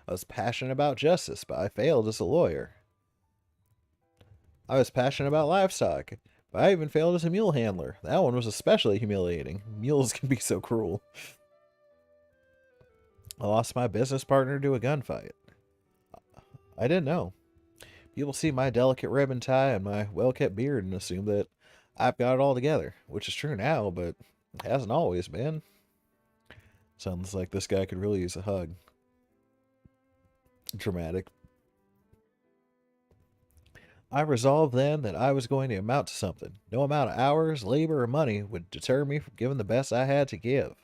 I was passionate about justice, but I failed as a lawyer. I was passionate about livestock, but I even failed as a mule handler. That one was especially humiliating. Mules can be so cruel. I lost my business partner to a gunfight. I didn't know. People see my delicate ribbon tie and my well-kept beard and assume that I've got it all together, which is true now, but it hasn't always been. Sounds like this guy could really use a hug. Dramatic. I resolved then that I was going to amount to something. No amount of hours, labor, or money would deter me from giving the best I had to give.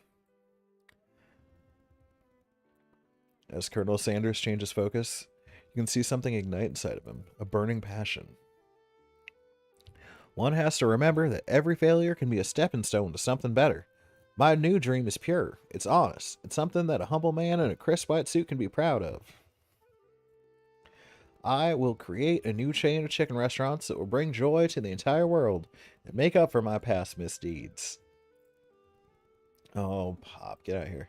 As Colonel Sanders changes focus, you can see something ignite inside of him, a burning passion. One has to remember that every failure can be a stepping stone to something better. My new dream is pure. It's honest. It's something that a humble man in a crisp white suit can be proud of. I will create a new chain of chicken restaurants that will bring joy to the entire world and make up for my past misdeeds. Oh, Pop, get out of here.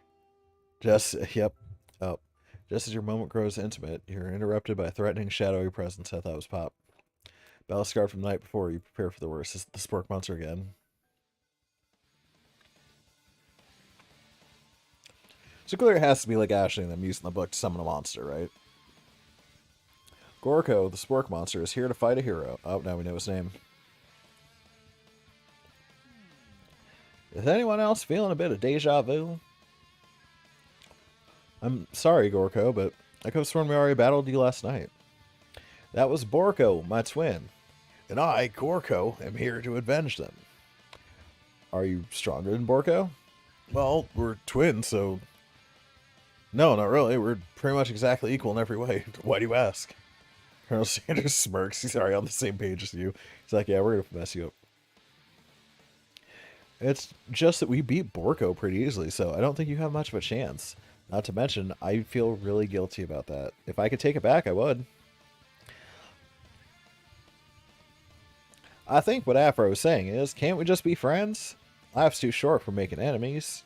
Yep. Oh, just as your moment grows intimate, you're interrupted by a threatening, shadowy presence. I thought it was Pop. Battle scarred from the night before, you prepare for the worst. It's the spork monster again. So clearly it has to be like Ashley and them using the book to summon a monster, right? Gorko, the spork monster, is here to fight a hero. Oh, now we know his name. Is anyone else feeling a bit of deja vu? I'm sorry, Gorko, but I could have sworn we already battled you last night. That was Borko, my twin. And I, Gorko, am here to avenge them. Are you stronger than Borko? Well, we're twins, so... No, not really. We're pretty much exactly equal in every way. Why do you ask? Colonel Sanders smirks. He's already on the same page as you. He's like, yeah, we're going to mess you up. It's just that we beat Borko pretty easily, so I don't think you have much of a chance. Not to mention, I feel really guilty about that. If I could take it back, I would. I think what Afro is saying is, can't we just be friends? Life's too short for making enemies.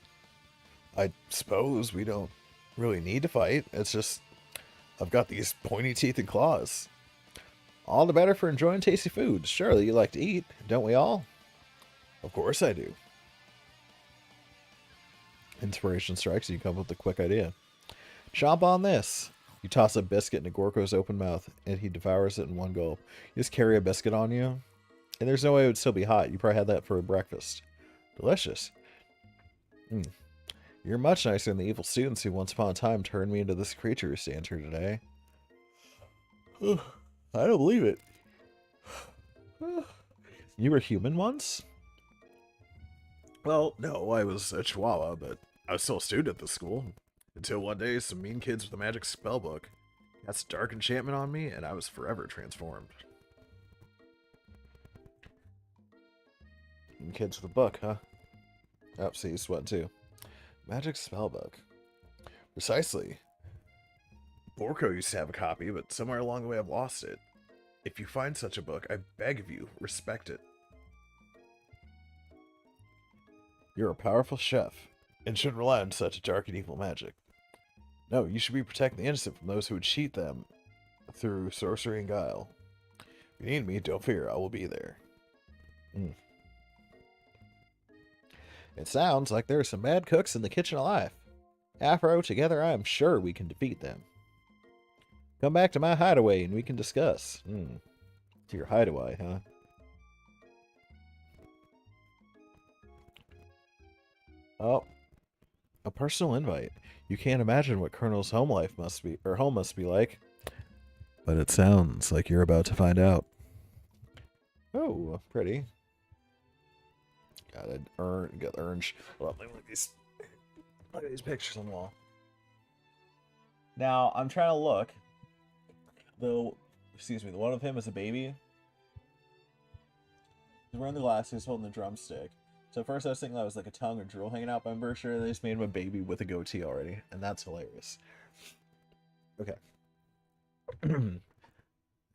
I suppose we don't really need to fight. It's just, I've got these pointy teeth and claws. All the better for enjoying tasty food. Surely you like to eat, don't we all? Of course I do. Inspiration strikes and you come up with a quick idea. Chomp on this. You toss a biscuit into Gorko's open mouth, and he devours it in one gulp. You just carry a biscuit on you, and there's no way it would still be hot. You probably had that for breakfast. Delicious. You're much nicer than the evil students who once upon a time turned me into this creature who stands here today. I don't believe it. You were human once? Well, no, I was a chihuahua, but I was still a student at the school. Until one day, some mean kids with a magic spell book cast a dark enchantment on me, and I was forever transformed. Mean kids with a book, huh? Oh, see, he's sweating too. Magic spell book. Precisely. Borko used to have a copy, but somewhere along the way I've lost it. If you find such a book, I beg of you, respect it. You're a powerful chef, and shouldn't rely on such dark and evil magic. No, you should be protecting the innocent from those who would cheat them through sorcery and guile. If you need me, don't fear, I will be there. It sounds like there are some bad cooks in the kitchen alive. Afro, together I am sure we can defeat them. Come back to my hideaway and we can discuss. To your hideaway, huh? Oh, a personal invite. You can't imagine what Colonel's home life must be, or home must be like. But it sounds like you're about to find out. Oh, pretty. Got the orange. Hold on, look at these pictures on the wall. Now, I'm trying to look. The one of him is a baby. He's wearing the glasses, holding the drumstick. So first I was thinking that was like a tongue or drool hanging out, but I'm very sure they just made him a baby with a goatee already, and that's hilarious. Okay.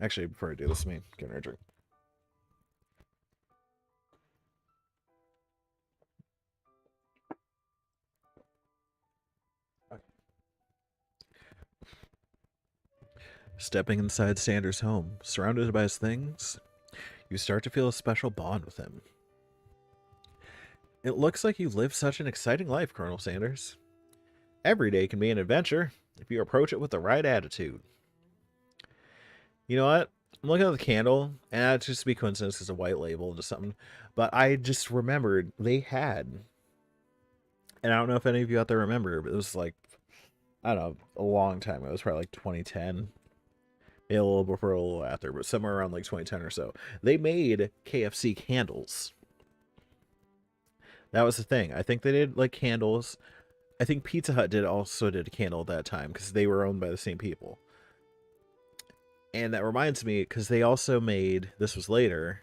Actually, before I do this, me getting her a drink. Okay. Stepping inside Sanders' home, surrounded by his things, You start to feel a special bond with him. It looks like you live such an exciting life, Colonel Sanders. Every day can be an adventure if you approach it with the right attitude. You know what? I'm looking at the candle, and it's just to be coincidence, it's a white label and just something. But I just remembered they had, and I don't know if any of you out there remember, but it was like, I don't know, a long time ago. It was probably like 2010. Maybe a little before, a little after, but somewhere around like 2010 or so. They made KFC candles. That was the thing. I think they did like candles. I think Pizza Hut also did a candle at that time because they were owned by the same people. And that reminds me, because they also made, this was later,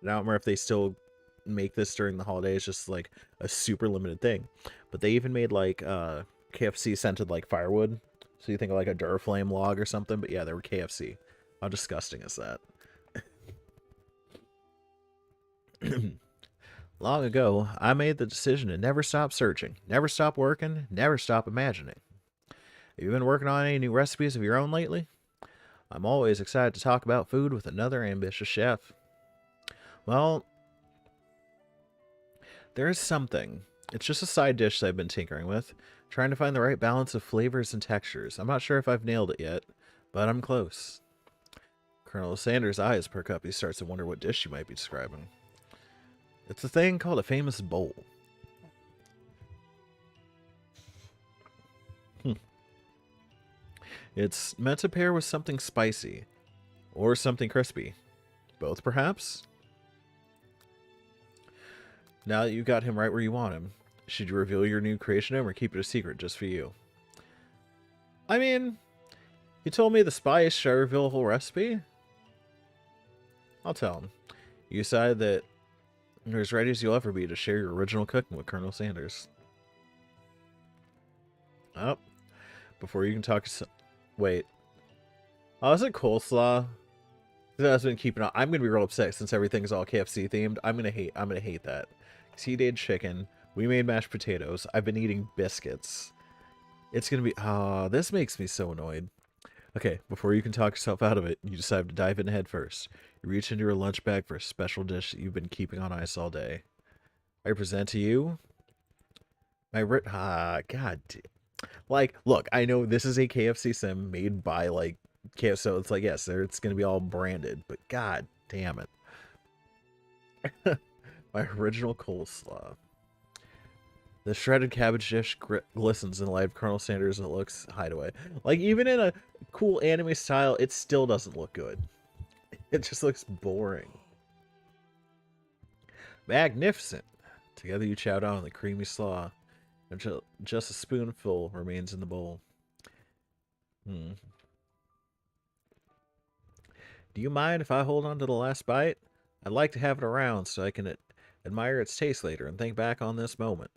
and I don't remember if they still make this during the holidays, just like a super limited thing. But they even made like KFC scented like firewood. So you think of like a Duraflame log or something, but yeah, they were KFC. How disgusting is that? Long ago, I made the decision to never stop searching, never stop working, never stop imagining. Have you been working on any new recipes of your own lately? I'm always excited to talk about food with another ambitious chef. Well, there is something. It's just a side dish that I've been tinkering with, trying to find the right balance of flavors and textures. I'm not sure if I've nailed it yet, but I'm close. Colonel Sanders' eyes perk up. He starts to wonder what dish you might be describing. It's a thing called a famous bowl. It's meant to pair with something spicy, or something crispy. Both, perhaps? Now that you've got him right where you want him, should you reveal your new creation to him or keep it a secret just for you? I mean, you told me the spice. Should I reveal a whole recipe? I'll tell him. You decide that you're as ready as you'll ever be to share your original cooking with Colonel Sanders. Oh, before you can talk to wait. Oh, is it coleslaw? I've been keeping on. I'm gonna be real upset since everything's all KFC themed. I'm gonna hate that. Cause he did chicken. We made mashed potatoes. I've been eating biscuits. It's gonna be this makes me so annoyed. Okay, before you can talk yourself out of it, you decide to dive in head first. You reach into your lunch bag for a special dish that you've been keeping on ice all day. I present to you my god. Like, look, I know this is a KFC sim made by like KFC, so it's like yes, it's gonna be all branded, but god damn it. My original coleslaw. The shredded cabbage dish glistens in the light of Colonel Sanders and it looks hideaway. Like, even in a cool anime style, it still doesn't look good. It just looks boring. Magnificent. Together you chow down on the creamy slaw. Until just a spoonful remains in the bowl. Do you mind if I hold on to the last bite? I'd like to have it around so I can admire its taste later and think back on this moment.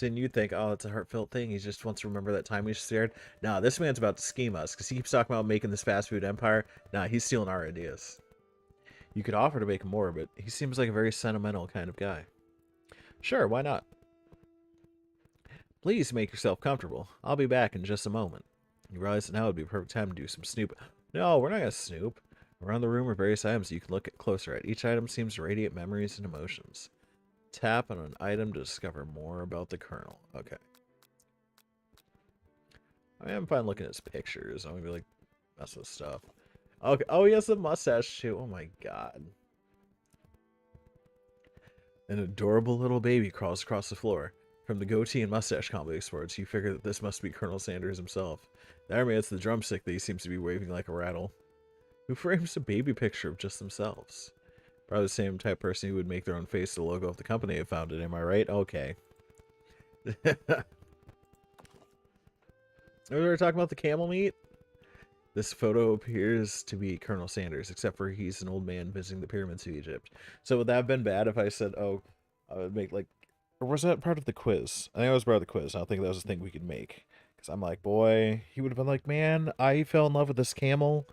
Then you'd think, oh, it's a heartfelt thing. He just wants to remember that time we shared. Nah, this man's about to scheme us because he keeps talking about making this fast food empire. Nah, he's stealing our ideas. You could offer to make him more, but he seems like a very sentimental kind of guy. Sure, why not? Please make yourself comfortable. I'll be back in just a moment. You realize that now would be a perfect time to do some snoop. No, we're not going to snoop. Around the room are various items you can look at closer at. Each item seems to radiate memories and emotions. Tap on an item to discover more about the Colonel. Okay. I mean, I'm fine looking at his pictures. I'm gonna be like, mess with stuff. Okay. Oh, he has a mustache too. Oh my god. An adorable little baby crawls across the floor. From the goatee and mustache combo exports, you figure that this must be Colonel Sanders himself. That reminds the drumstick that he seems to be waving like a rattle. Who frames a baby picture of just themselves? Probably the same type of person who would make their own face the logo of the company they founded, am I right? Okay. We were talking about the camel meat? This photo appears to be Colonel Sanders, except for he's an old man visiting the pyramids of Egypt. So would that have been bad if I said, oh, I would make like... Or was that part of the quiz? I think that was part of the quiz. I don't think that was a thing we could make. Because I'm like, boy, he would have been like, man, I fell in love with this camel.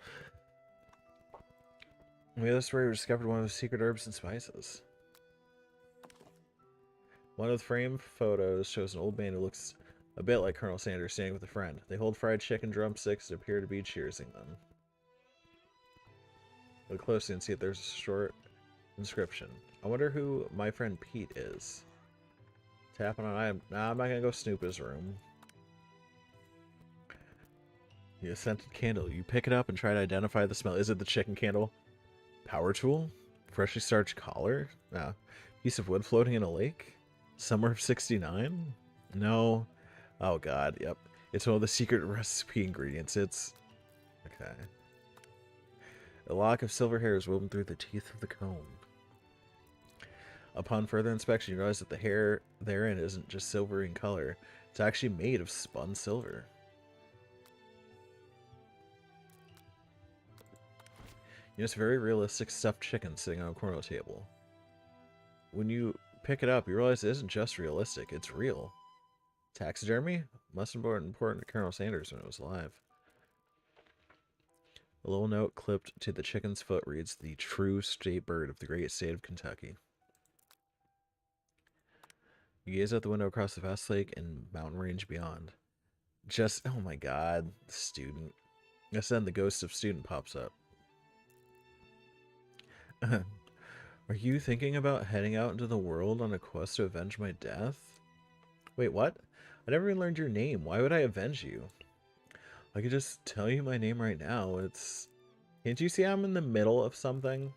Maybe that's where he discovered one of his secret herbs and spices. One of the framed photos shows an old man who looks a bit like Colonel Sanders standing with a friend. They hold fried chicken drumsticks and appear to be cheersing them. Look closely and see if there's a short Inscription. I wonder who my friend Pete is. Tapping on item. Nah, I'm not gonna go snoop his room. The scented candle. You pick it up and try to identify the smell. Is it the chicken candle? Power tool? Freshly starched collar? Nah. Piece of wood floating in a lake? Summer of 69? No. Oh god, yep. It's one of the secret recipe ingredients. It's... Okay. A lock of silver hair is woven through the teeth of the comb. Upon further inspection, you realize that the hair therein isn't just silvery in color. It's actually made of spun silver. You know, it's a very realistic stuffed chicken sitting on a corner table. When you pick it up, you realize it isn't just realistic, it's real. Taxidermy? Must have been important to Colonel Sanders when it was alive. A little note clipped to the chicken's foot reads, "The true state bird of the great state of Kentucky." You gaze out the window across the vast lake and mountain range beyond. Just, oh my god, student. Yes, then the ghost of student pops up. Are you thinking about heading out into the world on a quest to avenge my death? Wait, what? I never even learned your name. Why would I avenge you? I could just tell you my name right now. It's... Can't you see I'm in the middle of something?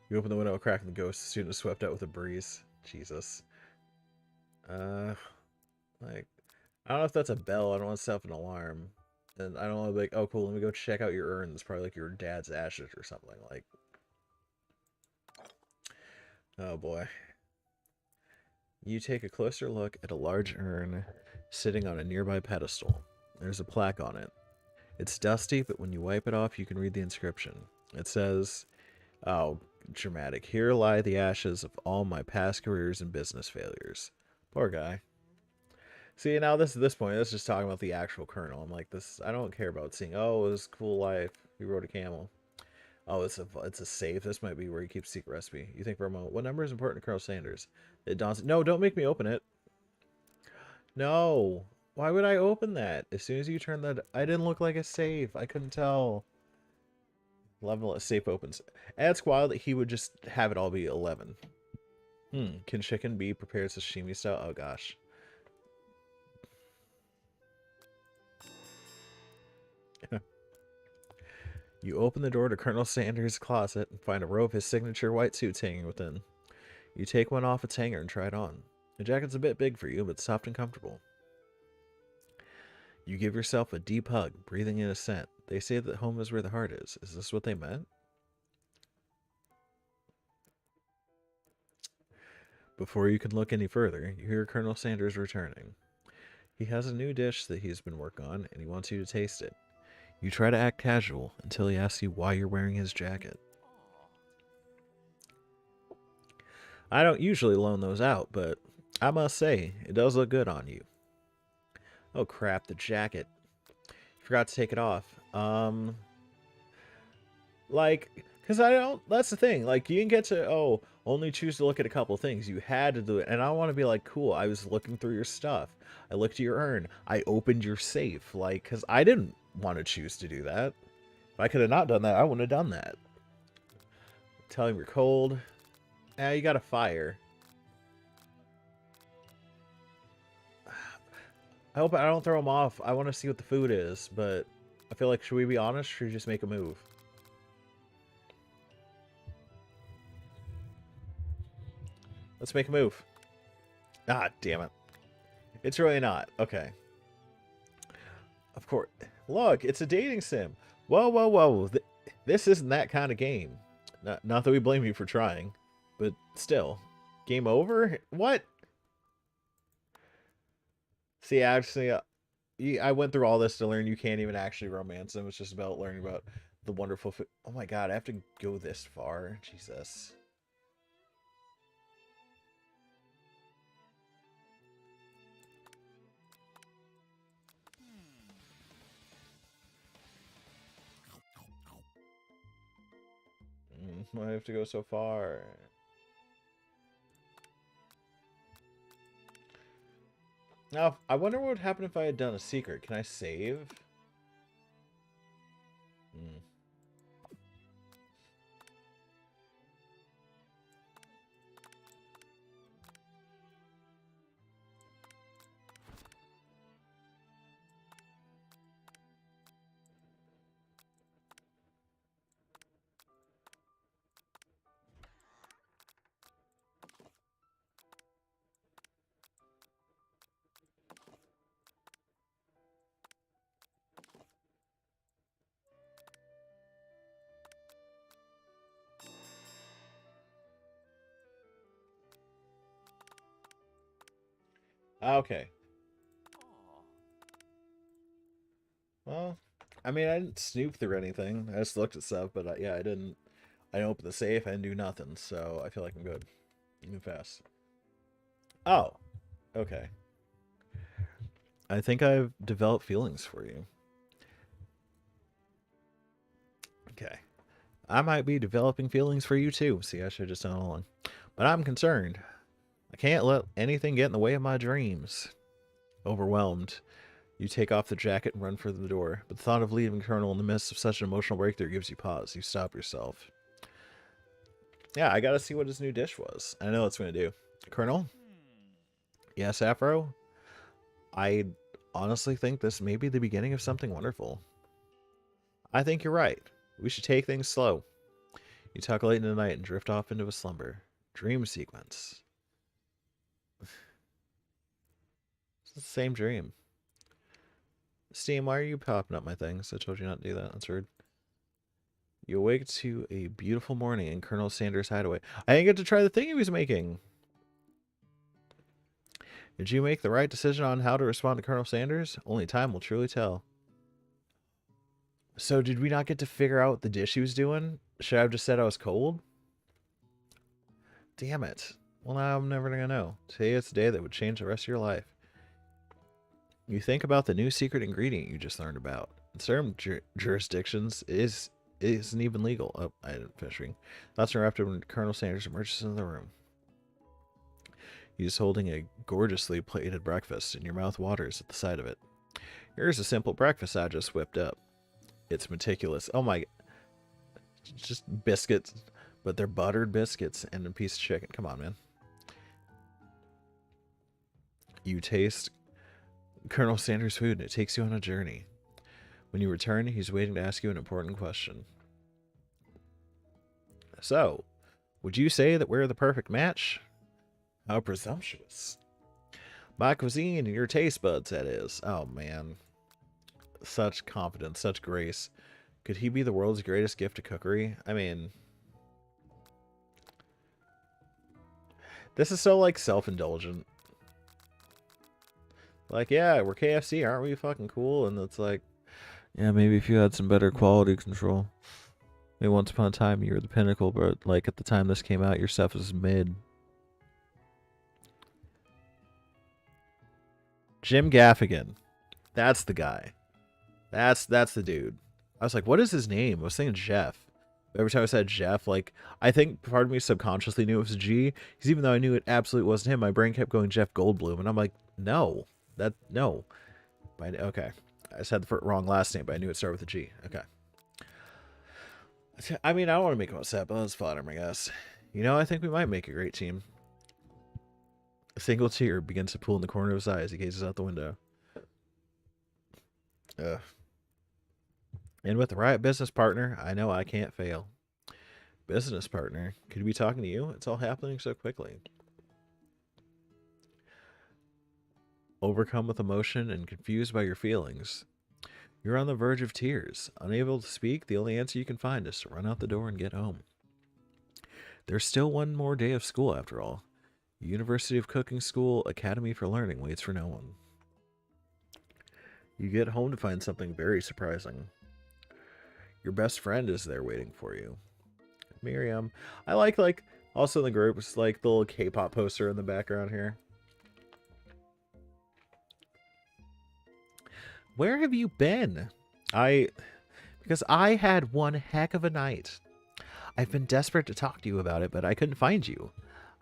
You open the window, a crack in the ghost. The student is swept out with a breeze. Jesus. Like, I don't know if that's a bell. I don't want to set up an alarm. And I don't want to be like, oh cool, let me go check out your urn. It's probably like your dad's ashes or something. Like, oh boy. You take a closer look at a large urn sitting on a nearby pedestal. There's a plaque on it. It's dusty, but when you wipe it off, you can read the inscription. It says, oh, dramatic. Here lie the ashes of all my past careers and business failures. Poor guy. See, now this at this point, let's just talking about the actual colonel. I'm like, this, I don't care about seeing, oh, it was a cool life. He rode a camel. Oh, it's a safe. This might be where he keeps secret recipe. You think for a moment, what number is important to Colonel Sanders? It dawns. No, don't make me open it. No. Why would I open that? As soon as you turn that, I didn't look like a safe. I couldn't tell. 11 safe opens. And it's wild that he would just have it all be 11. Can chicken be prepared sashimi style? Oh gosh. You open the door to Colonel Sanders' closet and find a row of his signature white suits hanging within. You take one off its hanger and try it on. The jacket's a bit big for you, but soft and comfortable. You give yourself a deep hug, breathing in a scent. They say that home is where the heart is. Is this what they meant? Before you can look any further, you hear Colonel Sanders returning. He has a new dish that he's been working on, and he wants you to taste it. You try to act casual until he asks you why you're wearing his jacket. I don't usually loan those out, but I must say, it does look good on you. Oh crap, the jacket. Forgot to take it off. Like, because I don't, that's the thing. Like, you can get to, oh, only choose to look at a couple things. You had to do it. And I want to be like, cool, I was looking through your stuff. I looked at your urn. I opened your safe. Like, because I didn't want to choose to do that. If I could have not done that, I wouldn't have done that. Tell him you're cold. You got a fire. I hope I don't throw him off. I want to see what the food is, but I feel like, should we be honest? Should we just make a move? Let's make a move. Ah, damn it. It's really not. Okay. Of course. Look, it's a dating sim. Whoa, whoa, whoa. This isn't that kind of game. Not that we blame you for trying, but still. Game over? What? See, actually, I went through all this to learn you can't even actually romance them. It's just about learning about the wonderful... Oh my god, I have to go this far? Jesus. Why do I have to go so far? Now, I wonder what would happen if I had done a secret. Can I save? Okay. Well, I mean, I didn't snoop through anything. I just looked at stuff, but yeah, I didn't. I didn't open the safe. I didn't do nothing, so I feel like I'm good. Move fast. Oh, okay. I think I've developed feelings for you. Okay. I might be developing feelings for you too. See, I should have just done it all along. But I'm concerned. I can't let anything get in the way of my dreams. Overwhelmed, you take off the jacket and run for the door. But the thought of leaving Colonel in the midst of such an emotional breakthrough gives you pause. You stop yourself. Yeah, I gotta see what his new dish was. I know what it's gonna do. Colonel? Yes, Afro? I honestly think this may be the beginning of something wonderful. I think you're right. We should take things slow. You tuck late into the night and drift off into a slumber. Dream sequence. It's the same dream. Steam, why are you popping up my things? I told you not to do that. That's rude. You awake to a beautiful morning in Colonel Sanders' hideaway. I didn't get to try the thing he was making. Did you make the right decision on how to respond to Colonel Sanders? Only time will truly tell. So did we not get to figure out what the dish he was doing? Should I have just said I was cold? Damn it. Well, now I'm never going to know. Today is the day that would change the rest of your life. You think about the new secret ingredient you just learned about. In certain jurisdictions, it isn't even legal. Oh, I didn't finish reading. Thoughts interrupted when Colonel Sanders emerges into the room. He's holding a gorgeously plated breakfast, and your mouth waters at the sight of it. Here's a simple breakfast I just whipped up. It's meticulous. Oh my... Just biscuits, but they're buttered biscuits and a piece of chicken. Come on, man. You taste Colonel Sanders' food, and it takes you on a journey. When you return, he's waiting to ask you an important question. So, would you say that we're the perfect match? How presumptuous. My cuisine and your taste buds, that is. Oh, man. Such confidence, such grace. Could he be the world's greatest gift to cookery? I mean... This is so, like, self-indulgent. Like, yeah, we're KFC, aren't we fucking cool? And it's like, yeah, maybe if you had some better quality control. Maybe once upon a time you were the pinnacle, but, like, at the time this came out, your stuff was mid. Jim Gaffigan. That's the guy. That's the dude. I was like, what is his name? I was thinking Jeff. Every time I said Jeff, like, I think part of me subconsciously knew it was a G, because even though I knew it absolutely wasn't him, my brain kept going Jeff Goldblum, and I'm like, no. No. Okay. I just had the wrong last name, but I knew it started with a G. Okay. I mean, I don't want to make him upset, but let's flatter him, I guess. You know, I think we might make a great team. A single tear begins to pool in the corner of his eye as he gazes out the window. And with the right business partner, I know I can't fail. Business partner? Could he be talking to you? It's all happening so quickly. Overcome with emotion and confused by your feelings. You're on the verge of tears. Unable to speak, the only answer you can find is to run out the door and get home. There's still one more day of school after all. University of Cooking School Academy for Learning waits for no one. You get home to find something very surprising. Your best friend is there waiting for you. Miriam. I like, also in the group, it's like the little K-pop poster in the background here. Where have you been? Because I had one heck of a night. I've been desperate to talk to you about it, but I couldn't find you.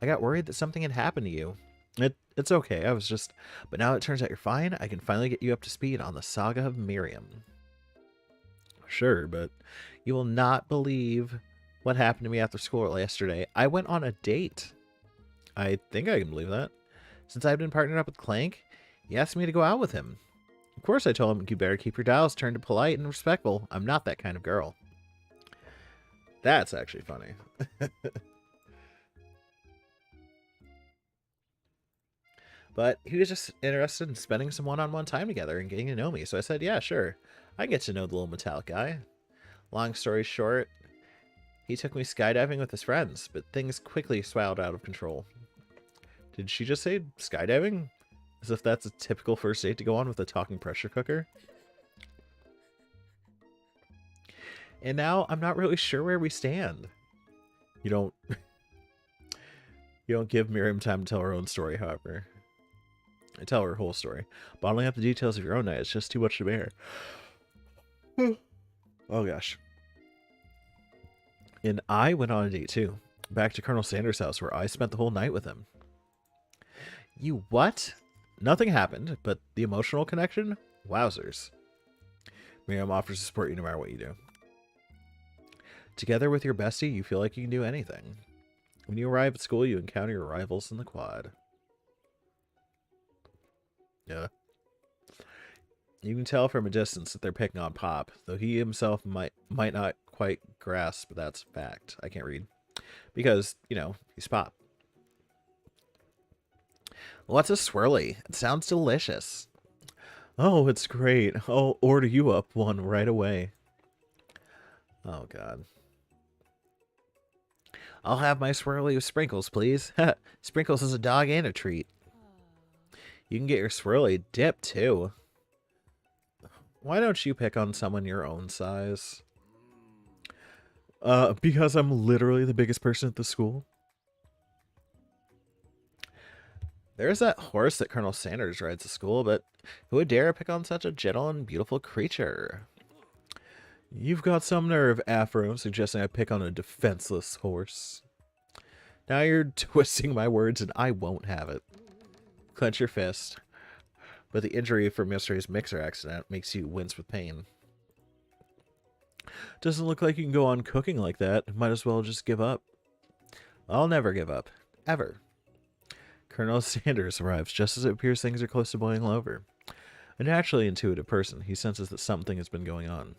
I got worried that something had happened to you. It's okay, but now it turns out you're fine. I can finally get you up to speed on the saga of Miriam. Sure, but you will not believe what happened to me after school yesterday. I went on a date. I think I can believe that. Since I've been partnered up with Clank, he asked me to go out with him. Of course I told him you better keep your dials turned to polite and respectful. I'm not that kind of girl. That's actually funny. But he was just interested in spending some one-on-one time together and getting to know me. So I said, yeah, sure. I get to know the little metallic guy. Long story short, he took me skydiving with his friends, but things quickly spiraled out of control. Did she just say skydiving? As if that's a typical first date to go on with a talking pressure cooker. And now I'm not really sure where we stand. You don't you don't give Miriam time to tell her own story, however. I tell her whole story. Bottling up the details of your own night is just too much to bear. Oh gosh. And I went on a date too. Back to Colonel Sanders' house where I spent the whole night with him. You what? Nothing happened, but the emotional connection? Wowzers. Miriam offers to support you no matter what you do. Together with your bestie, you feel like you can do anything. When you arrive at school, you encounter your rivals in the quad. Yeah. You can tell from a distance that they're picking on Pop, though he himself might not quite grasp that's a fact. I can't read. Because, you know, he's Pop. What's a swirly? It sounds delicious. Oh, it's great. I'll order you up one right away. Oh, God. I'll have my swirly with sprinkles, please. Sprinkles is a dog and a treat. You can get your swirly dip, too. Why don't you pick on someone your own size? Because I'm literally the biggest person at the school. There's that horse that Colonel Sanders rides to school, but who would dare pick on such a gentle and beautiful creature? You've got some nerve, Afro, suggesting I pick on a defenseless horse. Now you're twisting my words and I won't have it. Clench your fist. But the injury from yesterday's mixer accident makes you wince with pain. Doesn't look like you can go on cooking like that. Might as well just give up. I'll never give up. Ever. Colonel Sanders arrives just as it appears things are close to boiling over. A naturally intuitive person, he senses that something has been going on.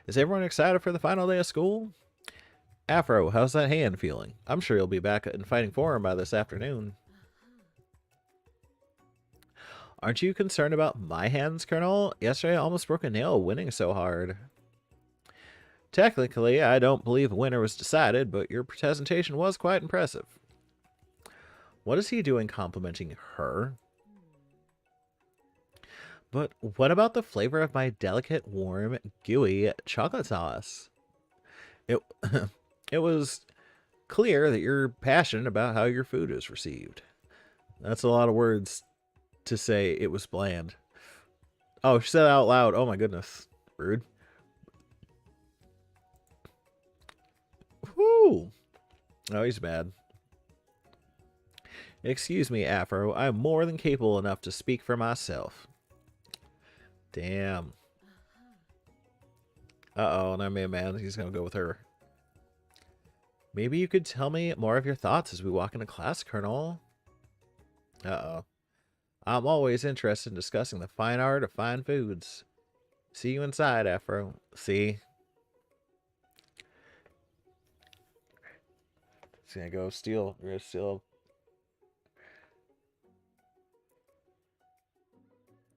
Is everyone excited for the final day of school? Afro, how's that hand feeling? I'm sure you'll be back in fighting form by this afternoon. Aren't you concerned about my hands, Colonel? Yesterday I almost broke a nail winning so hard. Technically, I don't believe a winner was decided, but your presentation was quite impressive. What is he doing complimenting her? But what about the flavor of my delicate, warm, gooey chocolate sauce? It, it was clear that you're passionate about how your food is received. That's a lot of words to say it was bland. Oh, she said it out loud. Oh my goodness. Rude. Whoo! Oh, he's bad. Excuse me, Afro. I'm more than capable enough to speak for myself. Damn. Uh-oh, and I made a man. He's gonna go with her. Maybe you could tell me more of your thoughts as we walk into class, Colonel. Uh-oh. I'm always interested in discussing the fine art of fine foods. See you inside, Afro. See? He's gonna go steal. We're gonna steal.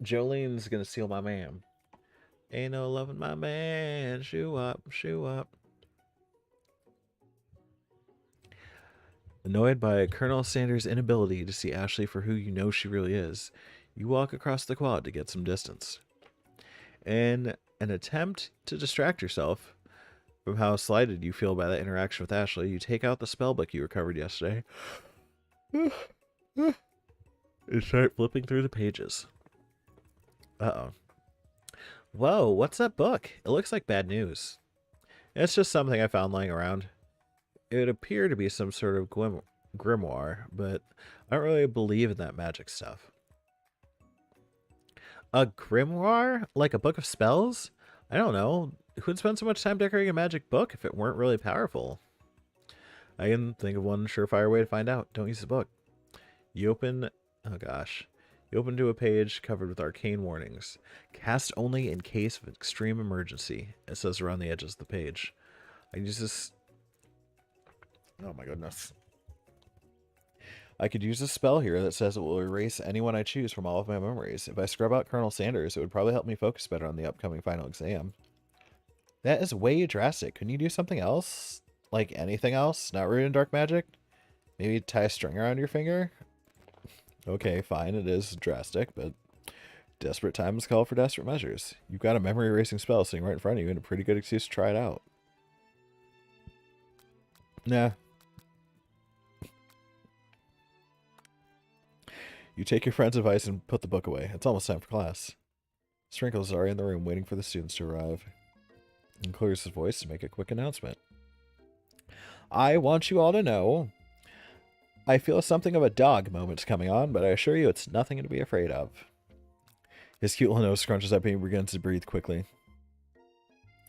Jolene's gonna steal my man. Ain't no loving my man. Shoe up, shoe up. Annoyed by Colonel Sanders' inability to see Ashley for who you know she really is, you walk across the quad to get some distance. In an attempt to distract yourself from how slighted you feel by that interaction with Ashley, you take out the spellbook you recovered yesterday and start flipping through the pages. Uh-oh. Whoa, what's that book? It looks like bad news. It's just something I found lying around. It would appear to be some sort of grimoire, but I don't really believe in that magic stuff. A grimoire? Like a book of spells? I don't know. Who'd spend so much time decorating a magic book if it weren't really powerful? I can think of one surefire way to find out. Don't use the book. You open... Oh gosh. You open to a page covered with arcane warnings. Cast only in case of extreme emergency. It says around the edges of the page. I use this... Oh my goodness. I could use a spell here that says it will erase anyone I choose from all of my memories. If I scrub out Colonel Sanders, it would probably help me focus better on the upcoming final exam. That is way drastic. Couldn't you do something else? Like anything else? Not rooted in dark magic? Maybe tie a string around your finger? Okay, fine, it is drastic, but desperate times call for desperate measures. You've got a memory erasing spell sitting right in front of you and a pretty good excuse to try it out. Nah. You take your friend's advice and put the book away. It's almost time for class. Sprinkles is already in the room waiting for the students to arrive. He clears his voice to make a quick announcement. I want you all to know I feel something of a dog moment coming on, but I assure you it's nothing to be afraid of. His cute little nose scrunches up and he begins to breathe quickly.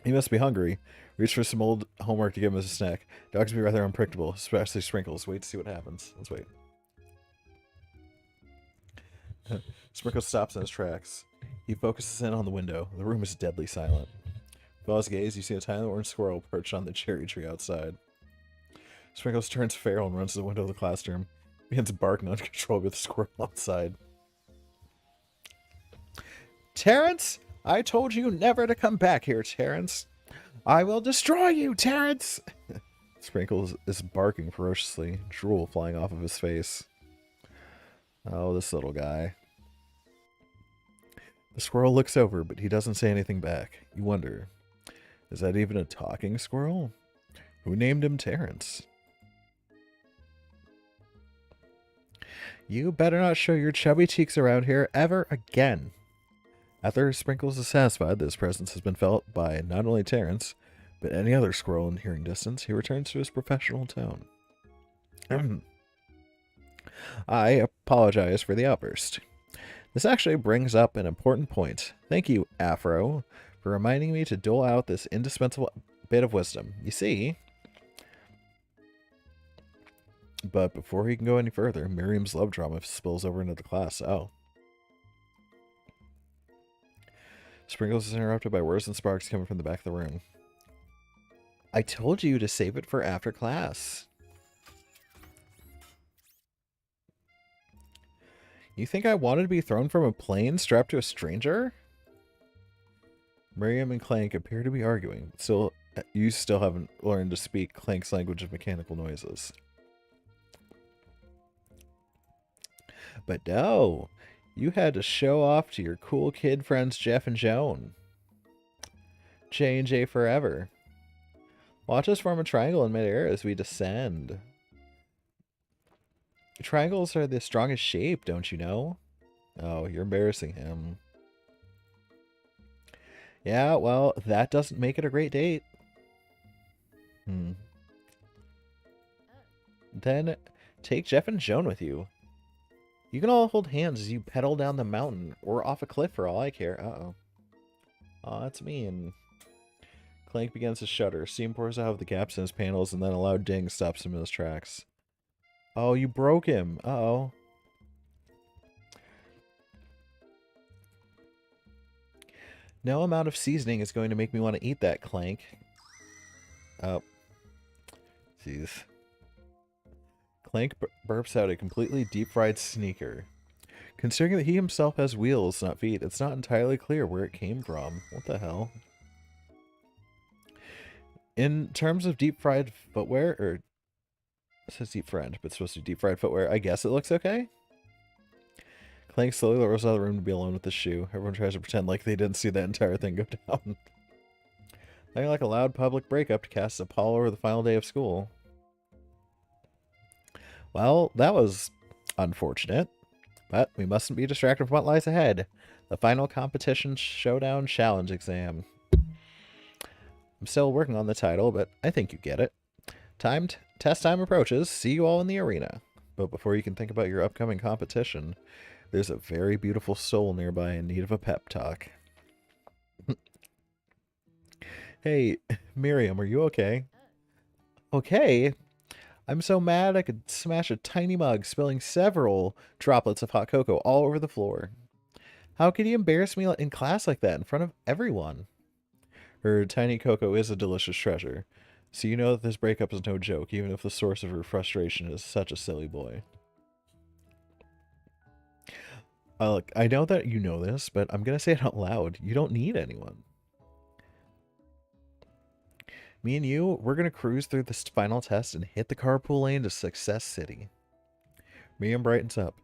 He must be hungry. Reach for some old homework to give him as a snack. Dogs can be rather unpredictable, especially Sprinkles. Wait to see what happens. Let's wait. Sprinkles stops in his tracks. He focuses in on the window. The room is deadly silent. With his gaze, you see a tiny orange squirrel perched on the cherry tree outside. Sprinkles turns feral and runs to the window of the classroom. He begins barking uncontrollably with the squirrel outside. Terrence! I told you never to come back here, Terrence. I will destroy you, Terrence! Sprinkles is barking ferociously, drool flying off of his face. Oh, this little guy. The squirrel looks over, but he doesn't say anything back. You wonder, is that even a talking squirrel? Who named him Terrence? You better not show your chubby cheeks around here ever again. After Sprinkles is satisfied that his presence has been felt by not only Terrence, but any other squirrel in hearing distance, he returns to his professional tone. I apologize for the outburst. This actually brings up an important point. Thank you, Afro, for reminding me to dole out this indispensable bit of wisdom. You see... But before he can go any further, Miriam's love drama spills over into the class. Oh. Sprinkles is interrupted by words and sparks coming from the back of the room. I told you to save it for after class. You think I wanted to be thrown from a plane strapped to a stranger? Miriam and Clank appear to be arguing. You still haven't learned to speak Clank's language of mechanical noises. But no, you had to show off to your cool kid friends Jeff and Joan. J&J forever. Watch us form a triangle in midair as we descend. Triangles are the strongest shape, don't you know? Oh, you're embarrassing him. Yeah, well, that doesn't make it a great date. Then take Jeff and Joan with you. You can all hold hands as you pedal down the mountain or off a cliff for all I care. Uh-oh. Aw, that's mean. Clank begins to shudder. Steam pours out of the gaps in his panels, and then a loud ding stops him in his tracks. Oh, you broke him. Uh-oh. No amount of seasoning is going to make me want to eat that, Clank. Oh. Jeez. Clank burps out a completely deep-fried sneaker. Considering that he himself has wheels, not feet, it's not entirely clear where it came from. What the hell? In terms of deep-fried footwear, or... It says deep-fried, but it's supposed to be deep-fried footwear. I guess it looks okay? Clank slowly lowers out of the room to be alone with the shoe. Everyone tries to pretend like they didn't see that entire thing go down. Nothing like a loud public breakup to cast a pall over the final day of school. Well, that was unfortunate, but we mustn't be distracted from what lies ahead. The final competition showdown challenge exam. I'm still working on the title, but I think you get it. Test time approaches. See you all in the arena. But before you can think about your upcoming competition, there's a very beautiful soul nearby in need of a pep talk. Hey, Miriam, are you okay? Okay? I'm so mad I could smash a tiny mug, spilling several droplets of hot cocoa all over the floor. How could you embarrass me in class like that in front of everyone? Her tiny cocoa is a delicious treasure, so you know that this breakup is no joke, even if the source of her frustration is such a silly boy. Look, I know that you know this, but I'm gonna say it out loud. You don't need anyone. Me and you, we're gonna cruise through this final test and hit the carpool lane to Success City. Miriam brightens up,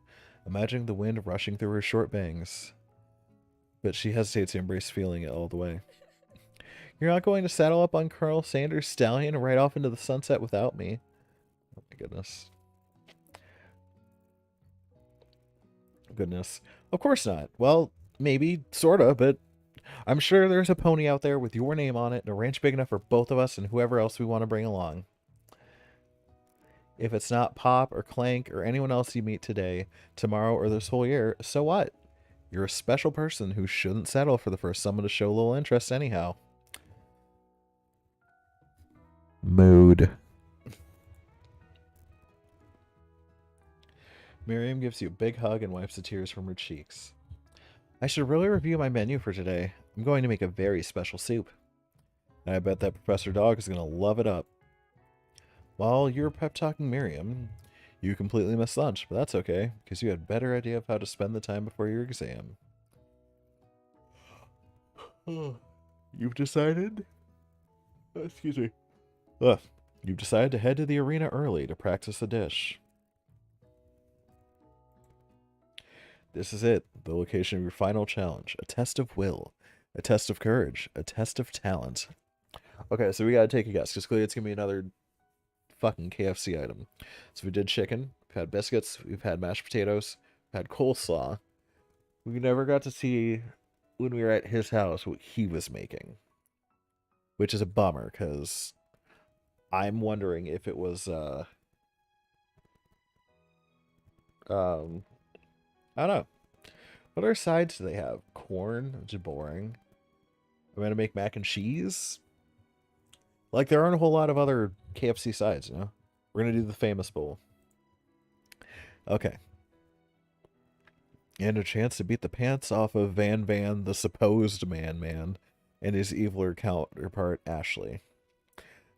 imagining the wind rushing through her short bangs. But she hesitates to embrace feeling it all the way. You're not going to saddle up on Colonel Sanders' stallion and ride off into the sunset without me. Oh my goodness. Goodness. Of course not. Well, maybe, sorta, but I'm sure there's a pony out there with your name on it and a ranch big enough for both of us and whoever else we want to bring along. If it's not Pop or Clank or anyone else you meet today, tomorrow, or this whole year, so what? You're a special person who shouldn't settle for the first someone to show a little interest anyhow. Mood. Miriam gives you a big hug and wipes the tears from her cheeks. I should really review my menu for today. I'm going to make a very special soup. And I bet that Professor Dog is going to love it up. While you were pep talking Miriam, you completely missed lunch, but that's okay, because you had a better idea of how to spend the time before your exam. You've decided? Excuse me. You've decided to head to the arena early to practice the dish. This is it, the location of your final challenge. A test of will, a test of courage, a test of talent. Okay, so we gotta take a guess, because clearly it's gonna be another fucking KFC item. So we did chicken, we've had biscuits, we've had mashed potatoes, we've had coleslaw. We never got to see, when we were at his house, what he was making. Which is a bummer, because I'm wondering if it was, I don't know. What other sides do they have? Corn, which is boring. I'm gonna make mac and cheese. Like, there aren't a whole lot of other KFC sides, you know? We're gonna do the famous bowl. Okay. And a chance to beat the pants off of Van, the supposed man, and his eviler counterpart, Ashley.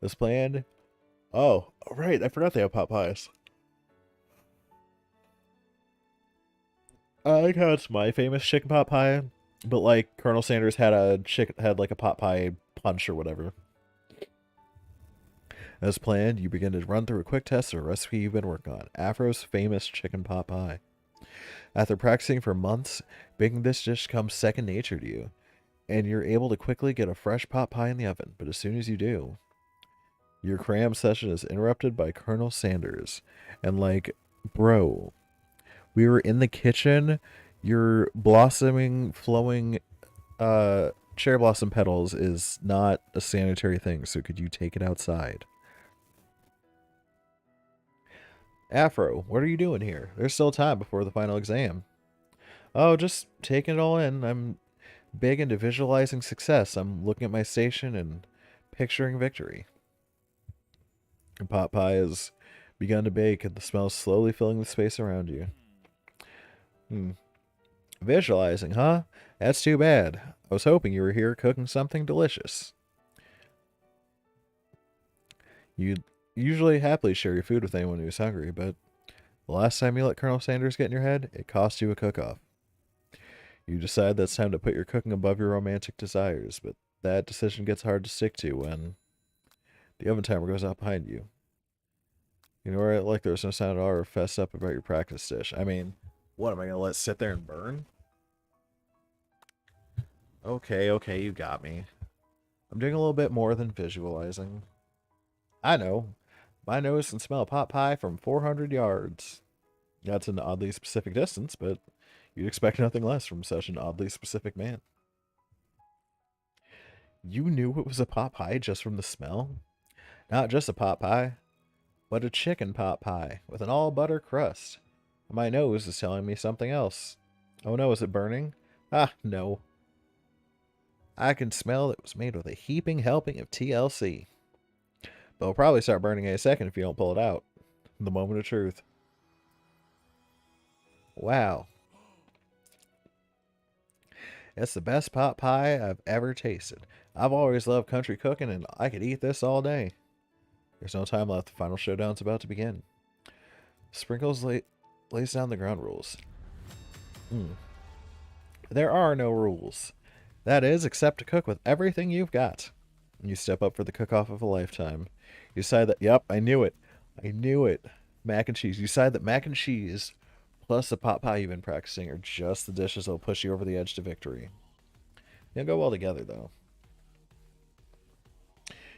This plan... Oh, right, I forgot they have pot pies. I like how it's my famous chicken pot pie, but like Colonel Sanders had like a pot pie punch or whatever. As planned, you begin to run through a quick test of a recipe you've been working on, Afro's famous chicken pot pie. After practicing for months, baking this dish comes second nature to you, and you're able to quickly get a fresh pot pie in the oven, but as soon as you do, your cram session is interrupted by Colonel Sanders, and like, bro, we were in the kitchen, your blossoming, flowing, cherry blossom petals is not a sanitary thing, so could you take it outside? Afro, what are you doing here? There's still time before the final exam. Oh, just taking it all in. I'm big into visualizing success. I'm looking at my station and picturing victory. Your pot pie has begun to bake, and the smell is slowly filling the space around you. Visualizing, huh? That's too bad. I was hoping you were here cooking something delicious. You'd usually happily share your food with anyone who's hungry, but the last time you let Colonel Sanders get in your head, it cost you a cook-off. You decide that's time to put your cooking above your romantic desires, but that decision gets hard to stick to when the oven timer goes out behind you. You know, right, like there's no sound at all or fess up about your practice dish. I mean, what, am I going to let sit there and burn? Okay, you got me. I'm doing a little bit more than visualizing. I know. My nose can smell a pot pie from 400 yards. That's an oddly specific distance, but you'd expect nothing less from such an oddly specific man. You knew it was a pot pie just from the smell? Not just a pot pie, but a chicken pot pie with an all-butter crust. My nose is telling me something else. Oh no, is it burning? Ah, no. I can smell it was made with a heaping helping of TLC. But it'll probably start burning in a second if you don't pull it out. The moment of truth. Wow. It's the best pot pie I've ever tasted. I've always loved country cooking, and I could eat this all day. There's no time left. The final showdown's about to begin. Sprinkles lays down the ground rules. There are no rules. That is, except to cook with everything you've got. You step up for the cook-off of a lifetime. You decide that, yep, I knew it. I knew it. Mac and cheese. You decide that mac and cheese plus the pot pie you've been practicing are just the dishes that'll push you over the edge to victory. They'll go well together, though.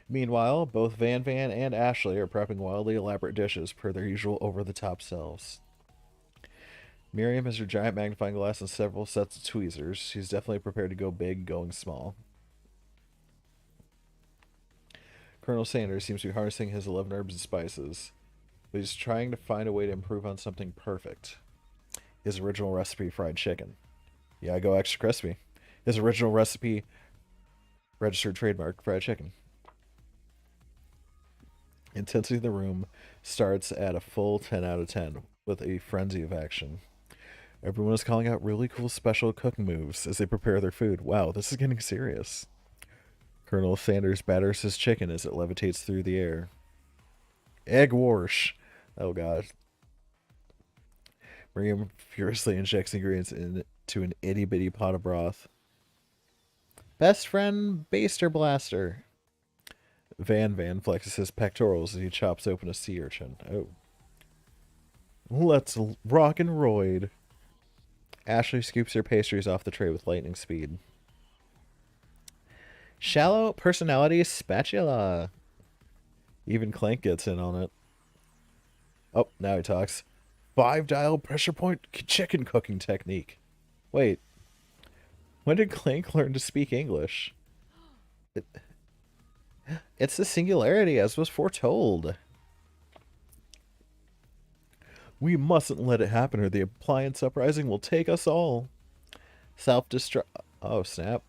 Meanwhile, both Van Van and Ashley are prepping wildly elaborate dishes per their usual over-the-top selves. Miriam has her giant magnifying glass and several sets of tweezers. She's definitely prepared to go big, going small. Colonel Sanders seems to be harnessing his 11 herbs and spices, but he's trying to find a way to improve on something perfect. His original recipe fried chicken. Yeah, I go extra crispy. His original recipe, registered trademark, fried chicken. Intensity in the room starts at a full 10 out of 10 with a frenzy of action. Everyone is calling out really cool special cooking moves as they prepare their food. Wow, this is getting serious. Colonel Sanders batters his chicken as it levitates through the air. Egg wash. Oh god. Miriam furiously injects ingredients into an itty bitty pot of broth. Best friend Baster Blaster. Van Van flexes his pectorals as he chops open a sea urchin. Oh. Let's rock and roid. Ashley scoops her pastries off the tray with lightning speed. Shallow personality spatula. Even Clank gets in on it. Oh, now he talks. 5-dial pressure point chicken cooking technique. Wait. When did Clank learn to speak English? It's the singularity, as was foretold. We mustn't let it happen, or the appliance uprising will take us all. Self-destruct. Oh, snap.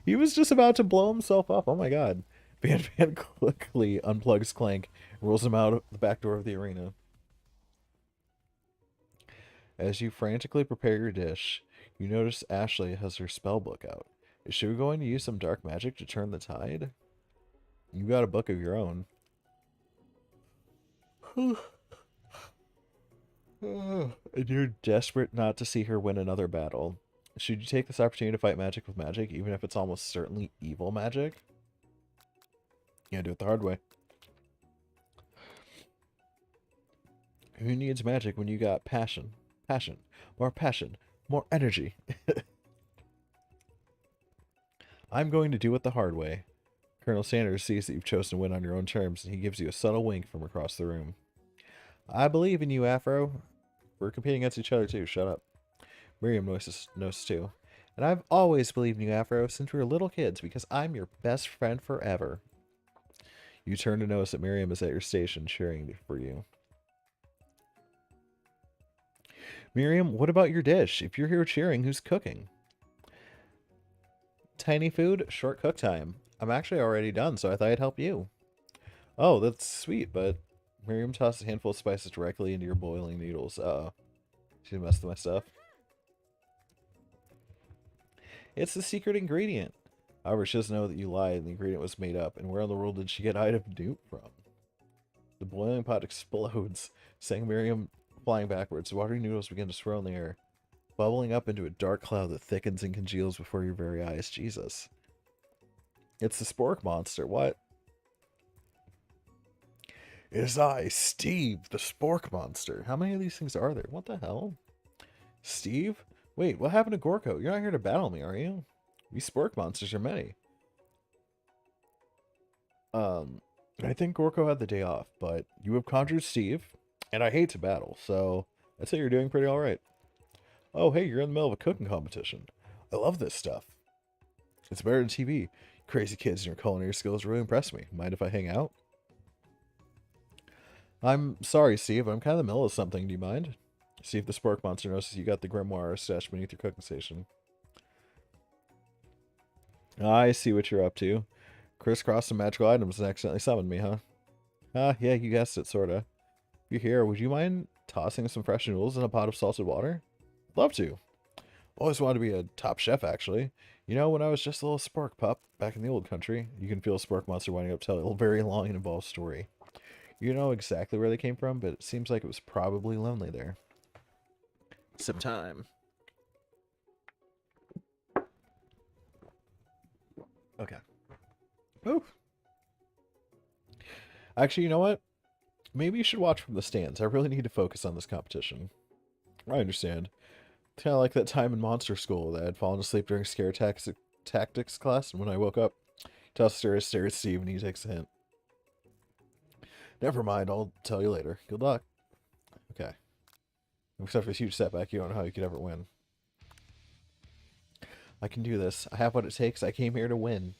He was just about to blow himself up. Oh my god. Van Van quickly unplugs Clank and rolls him out the back door of the arena. As you frantically prepare your dish, you notice Ashley has her spell book out. Is she going to use some dark magic to turn the tide? You got a book of your own. And you're desperate not to see her win another battle. Should you take this opportunity to fight magic with magic, even if it's almost certainly evil magic? Yeah, do it the hard way. Who needs magic when you got passion? Passion. More energy. I'm going to do it the hard way. Colonel Sanders sees that you've chosen to win on your own terms, and he gives you a subtle wink from across the room. I believe in you, Afro. We're competing against each other, too. Shut up. Miriam notices too. And I've always believed in you, Afro, since we were little kids, because I'm your best friend forever. You turn to notice that Miriam is at your station cheering for you. Miriam, what about your dish? If you're here cheering, who's cooking? Tiny food, short cook time. I'm actually already done, so I thought I'd help you. Oh, that's sweet, but Miriam tosses a handful of spices directly into your boiling noodles. She messed with my stuff. It's the secret ingredient. However, she doesn't know that you lied and the ingredient was made up. And where in the world did she get item Newt from? The boiling pot explodes, sending Miriam flying backwards. The watery noodles begin to swirl in the air, bubbling up into a dark cloud that thickens and congeals before your very eyes. Jesus. It's the Spork monster. What? It is I, Steve, the Spork monster. How many of these things are there? What the hell? Steve? Wait, what happened to Gorko? You're not here to battle me, are you? These Spork monsters are many. I think Gorko had the day off, but you have conjured Steve, and I hate to battle, so I'd say you're doing pretty alright. Oh, hey, you're in the middle of a cooking competition. I love this stuff. It's better than TV. Crazy kids and your culinary skills really impress me. Mind if I hang out? I'm sorry, Steve. I'm kind of in the middle of something. Do you mind? See if the Spork monster notices you got the grimoire stashed beneath your cooking station. I see what you're up to. Crisscross some magical items and accidentally summoned me, huh? Yeah, you guessed it, sorta. If you're here, would you mind tossing some fresh noodles in a pot of salted water? Love to. Always wanted to be a top chef, actually. You know, when I was just a little spork pup back in the old country, you can feel a spork monster winding up to tell a very long and involved story. You know exactly where they came from, but it seems like it was probably lonely there. Some time. Okay. Oh. Actually, you know what? Maybe you should watch from the stands. I really need to focus on this competition. I understand. Kind of like that time in Monster School that I had fallen asleep during scare tactics class, and when I woke up, Tuster stared at Steve and he takes a hint. Never mind, I'll tell you later. Good luck. Okay. Except for this huge setback, you don't know how you could ever win. I can do this. I have what it takes. I came here to win.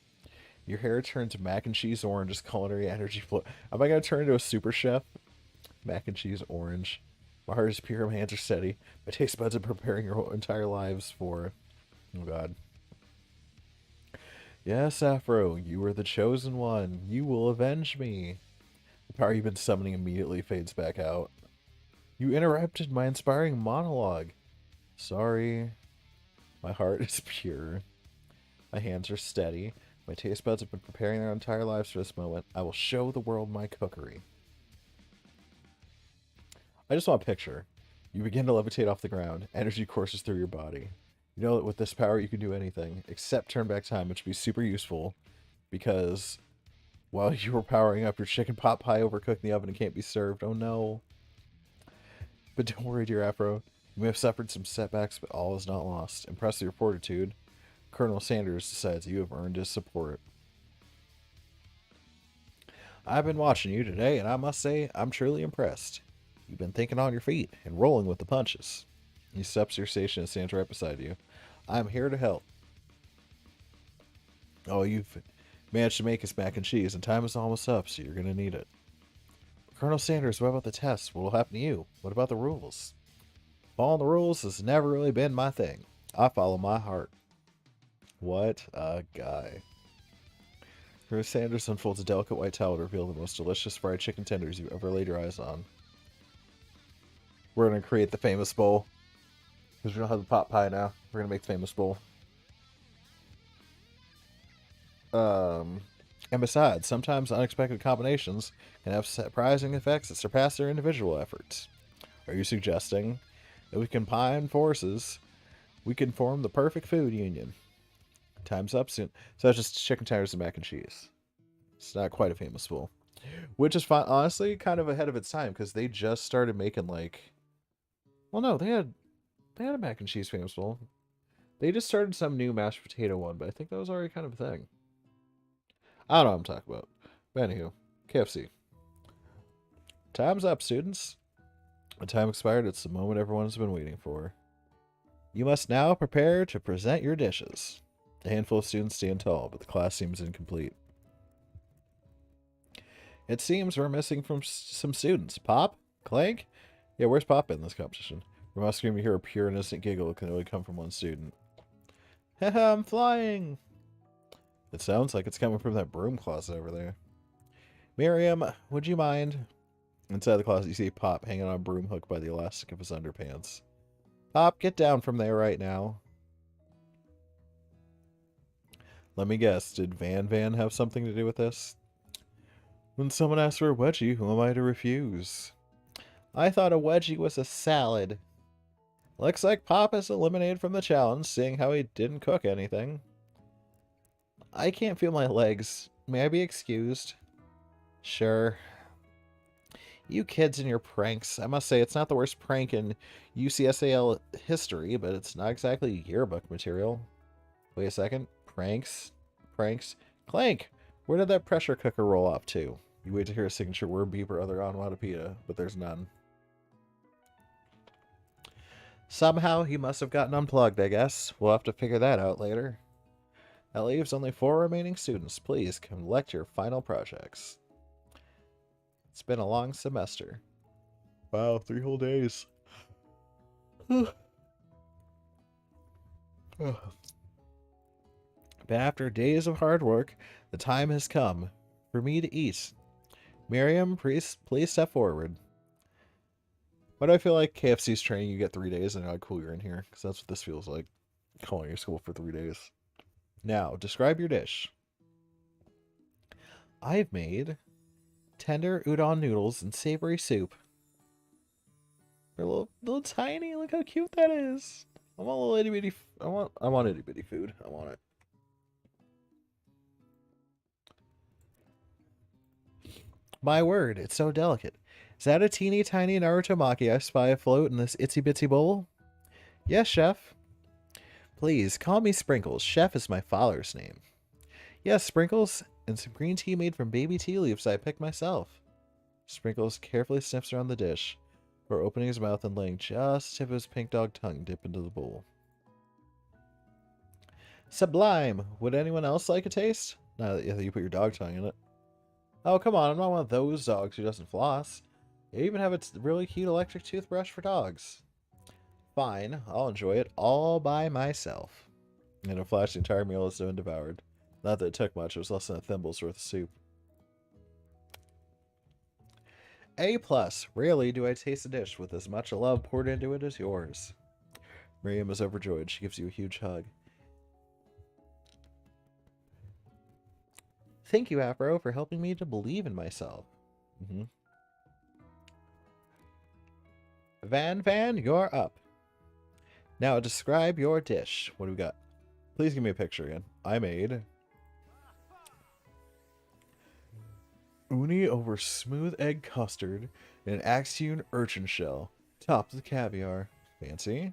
Your hair turns mac and cheese orange as culinary energy flow. Am I going to turn into a super chef? Mac and cheese orange. My heart is pure, my hands are steady. My taste buds are preparing your whole entire lives for... Oh, God. Yes, Afro, you are the chosen one. You will avenge me. The power you've been summoning immediately fades back out. You interrupted my inspiring monologue. Sorry. My heart is pure. My hands are steady. My taste buds have been preparing their entire lives for this moment. I will show the world my cookery. I just want a picture. You begin to levitate off the ground. Energy courses through your body. You know that with this power you can do anything, except turn back time, which would be super useful, because while you were powering up, your chicken pot pie overcooked in the oven and can't be served. Oh no. But don't worry, dear Afro. You may have suffered some setbacks, but all is not lost. Impressed with your fortitude, Colonel Sanders decides you have earned his support. I've been watching you today, and I must say, I'm truly impressed. You've been thinking on your feet and rolling with the punches. He steps to your station and stands right beside you. I'm here to help. Oh, you've managed to make us mac and cheese, and time is almost up, so you're going to need it. Colonel Sanders, what about the test? What will happen to you? What about the rules? Following the rules has never really been my thing. I follow my heart. What a guy. Colonel Sanders unfolds a delicate white towel to reveal the most delicious fried chicken tenders you've ever laid your eyes on. We're going to create the famous bowl. Because we don't have the pot pie now. We're going to make the famous bowl. And besides, sometimes unexpected combinations can have surprising effects that surpass their individual efforts. Are you suggesting that we combine forces, we can form the perfect food union? Time's up soon. So that's just chicken tenders and mac and cheese. It's not quite a famous bowl. Which is fine, honestly, kind of ahead of its time, because they just started making, like... Well, no, they had a mac and cheese famous bowl. They just started some new mashed potato one, but I think that was already kind of a thing. I don't know what I'm talking about. But anywho, KFC. Time's up, students. When time expired, it's the moment everyone's been waiting for. You must now prepare to present your dishes. A handful of students stand tall, but the class seems incomplete. It seems we're missing from some students. Pop? Clank? Yeah, where's Pop in this competition? From off screen, we hear a pure innocent giggle that can only come from one student. Haha, I'm flying! It sounds like it's coming from that broom closet over there. Miriam, would you mind? Inside the closet, you see Pop hanging on a broom hook by the elastic of his underpants. Pop, get down from there right now. Let me guess, did Van have something to do with this? When someone asks for a wedgie, who am I to refuse? I thought a wedgie was a salad. Looks like Pop is eliminated from the challenge, seeing how he didn't cook anything. I can't feel my legs. May I be excused? Sure. You kids and your pranks. I must say, it's not the worst prank in UCSAL history, but it's not exactly yearbook material. Wait a second. Pranks? Pranks? Clank! Where did that pressure cooker roll off to? You wait to hear a signature word beep or other onomatopoeia, but there's none. Somehow he must have gotten unplugged, I guess. We'll have to figure that out later. That leaves only 4 remaining students. Please collect your final projects. It's been a long semester. Wow, 3 whole days. But after days of hard work, the time has come for me to eat. Miriam, please step forward. Why do I feel like KFC's training you get 3 days and they're like, cool, you're in here? Because that's what this feels like. Calling your school for 3 days. Now, describe your dish. I've made tender udon noodles and savory soup. They're little tiny. Look how cute that is. I want a little itty bitty. I want itty bitty food. I want it. My word, it's so delicate. Is that a teeny tiny Naruto Maki I spy afloat in this itsy bitsy bowl? Yes, chef. Please, call me Sprinkles. Chef is my father's name. Yes, Sprinkles, and some green tea made from baby tea leaves I picked myself. Sprinkles carefully sniffs around the dish, before opening his mouth and laying just tip of his pink dog tongue dip into the bowl. Sublime! Would anyone else like a taste? Now that you put your dog tongue in it. Oh, come on, I'm not one of those dogs who doesn't floss. They even have a really cute electric toothbrush for dogs. Fine, I'll enjoy it all by myself. In a flash, the entire meal is soon devoured. Not that it took much, it was less than a thimble's worth of soup. A+. Rarely do I taste a dish with as much love poured into it as yours. Miriam is overjoyed. She gives you a huge hug. Thank you, Afro, for helping me to believe in myself. Van, you're up. Now describe your dish. What do we got? Please give me a picture again. I made uni over smooth egg custard and an axe-hewn urchin shell, topped with caviar. Fancy.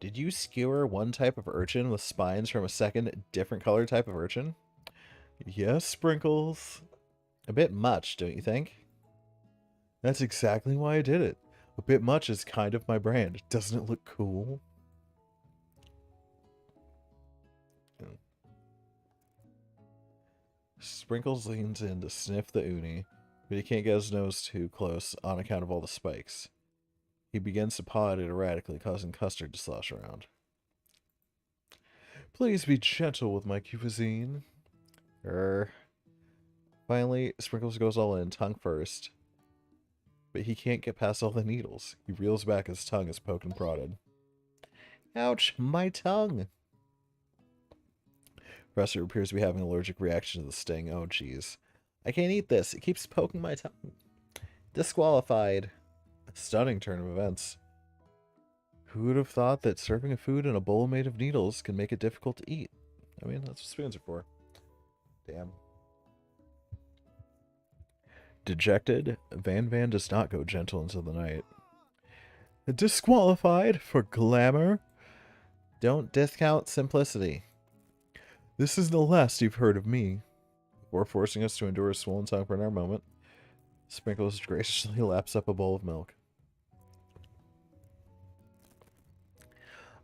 Did you skewer one type of urchin with spines from a second, different color type of urchin? Yes, Sprinkles. A bit much, don't you think? That's exactly why I did it. A bit much is kind of my brand. Doesn't it look cool? Sprinkles leans in to sniff the uni, but he can't get his nose too close on account of all the spikes. He begins to paw at it erratically, causing custard to slosh around. Please be gentle with my cuisine. Finally, Sprinkles goes all in, tongue first. But he can't get past all the needles. He reels back, his tongue is poked and prodded. Ouch, my tongue! Professor appears to be having an allergic reaction to the sting. Oh, jeez. I can't eat this. It keeps poking my tongue. Disqualified. A stunning turn of events. Who would have thought that serving a food in a bowl made of needles can make it difficult to eat? I mean, that's what spoons are for. Damn. Dejected, Van does not go gentle into the night. Disqualified for glamour? Don't discount simplicity. This is the last you've heard of me. Before forcing us to endure a swollen tongue for another moment, Sprinkles graciously laps up a bowl of milk.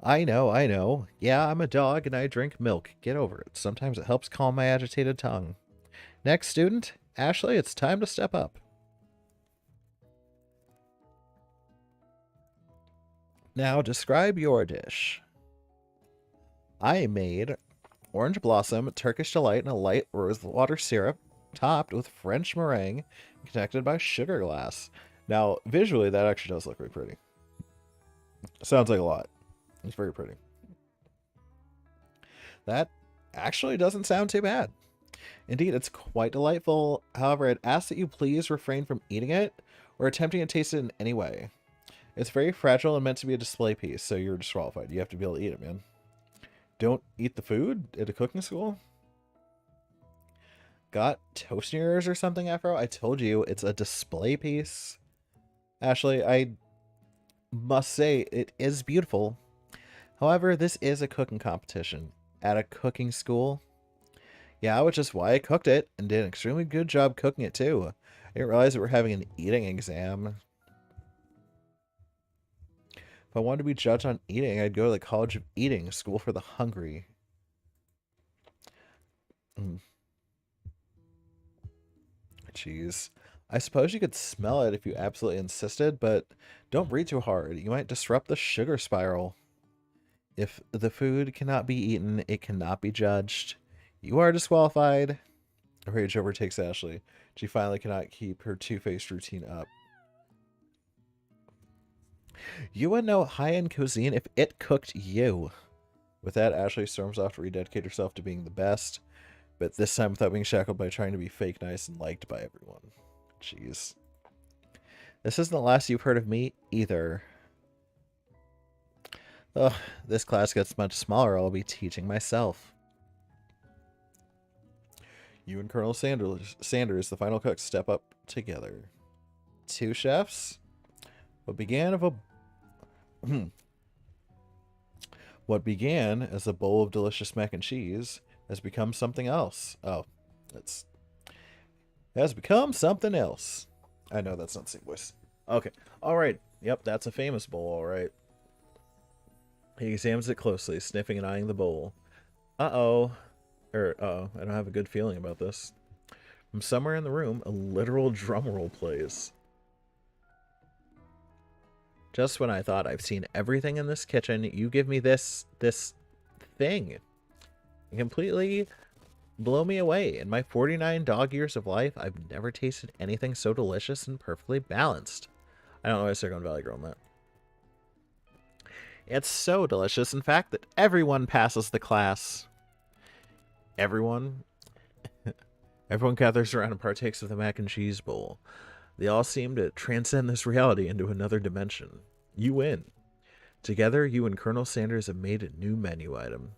I know. Yeah, I'm a dog and I drink milk. Get over it. Sometimes it helps calm my agitated tongue. Next student, Ashley, it's time to step up. Now describe your dish. I made orange blossom, Turkish delight, and a light rose water syrup, topped with French meringue, connected by sugar glass. Now, visually, that actually does look really pretty. Sounds like a lot. It's very pretty. That actually doesn't sound too bad. Indeed, it's quite delightful. However, I'd ask that you please refrain from eating it or attempting to taste it in any way. It's very fragile and meant to be a display piece, so you're disqualified. You have to be able to eat it, man. Don't eat the food at a cooking school? Got toast in your ears or something, Afro? I told you, it's a display piece. Ashley, I must say, it is beautiful. However, this is a cooking competition at a cooking school. Yeah, which is why I cooked it and did an extremely good job cooking it too. I didn't realize that we're having an eating exam. If I wanted to be judged on eating, I'd go to the College of Eating, School for the Hungry. Jeez. I suppose you could smell it if you absolutely insisted, but don't breathe too hard. You might disrupt the sugar spiral. If the food cannot be eaten, it cannot be judged. You are disqualified. Rage overtakes Ashley. She finally cannot keep her two-faced routine up. You would know high-end cuisine if it cooked you. With that, Ashley storms off to rededicate herself to being the best, but this time without being shackled by trying to be fake nice and liked by everyone. Jeez. This isn't the last you've heard of me, either. Ugh, this class gets much smaller. I'll be teaching myself. You and Colonel Sanders, the final cook, step up together. Two chefs? What began of a what began as a bowl of delicious mac and cheese has become something else. Oh, it's has become something else. I know that's not the same voice. Okay. All right. Yep, that's a famous bowl, all right. He examines it closely, sniffing and eyeing the bowl. Uh-oh. Uh-oh. I don't have a good feeling about this. From somewhere in the room, a literal drumroll plays. Just when I thought I've seen everything in this kitchen, you give me this thing. You completely blow me away. In my 49 dog years of life, I've never tasted anything so delicious and perfectly balanced. I don't know why Silicon Valley Girl on that. It's so delicious, in fact, that everyone passes the class. Everyone? Everyone gathers around and partakes of the mac and cheese bowl. They all seem to transcend this reality into another dimension. You win. Together, you and Colonel Sanders have made a new menu item.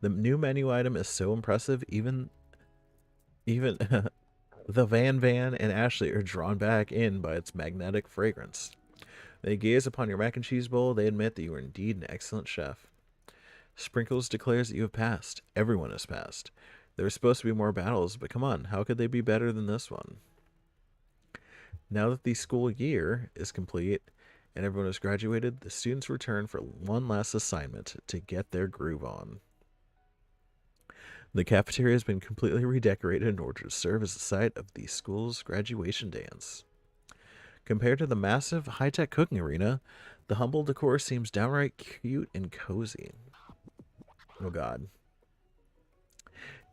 The new menu item is so impressive, even the Van and Ashley are drawn back in by its magnetic fragrance. They gaze upon your mac and cheese bowl. They admit that you are indeed an excellent chef. Sprinkles declares that you have passed. Everyone has passed. There are supposed to be more battles, but come on, how could they be better than this one? Now that the school year is complete and everyone has graduated, the students return for one last assignment to get their groove on. The cafeteria has been completely redecorated in order to serve as the site of the school's graduation dance. Compared to the massive high-tech cooking arena, the humble decor seems downright cute and cozy. Oh god.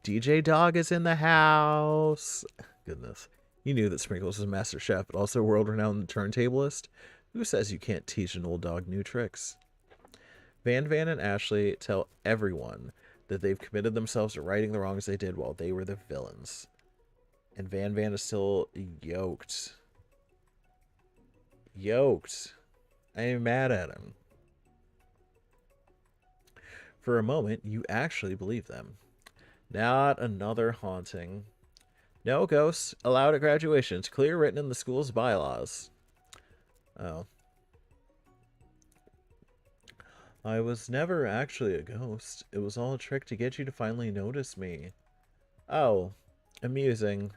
DJ Dog is in the house. Goodness. You knew that Sprinkles was a master chef, but also a world-renowned turntablist. Who says you can't teach an old dog new tricks? Van and Ashley tell everyone that they've committed themselves to righting the wrongs they did while they were the villains. And Van is still yoked. I am mad at him. For a moment, you actually believe them. Not another haunting. No ghosts allowed at graduation. It's clear written in the school's bylaws. Oh. I was never actually a ghost. It was all a trick to get you to finally notice me. Oh. Amusing.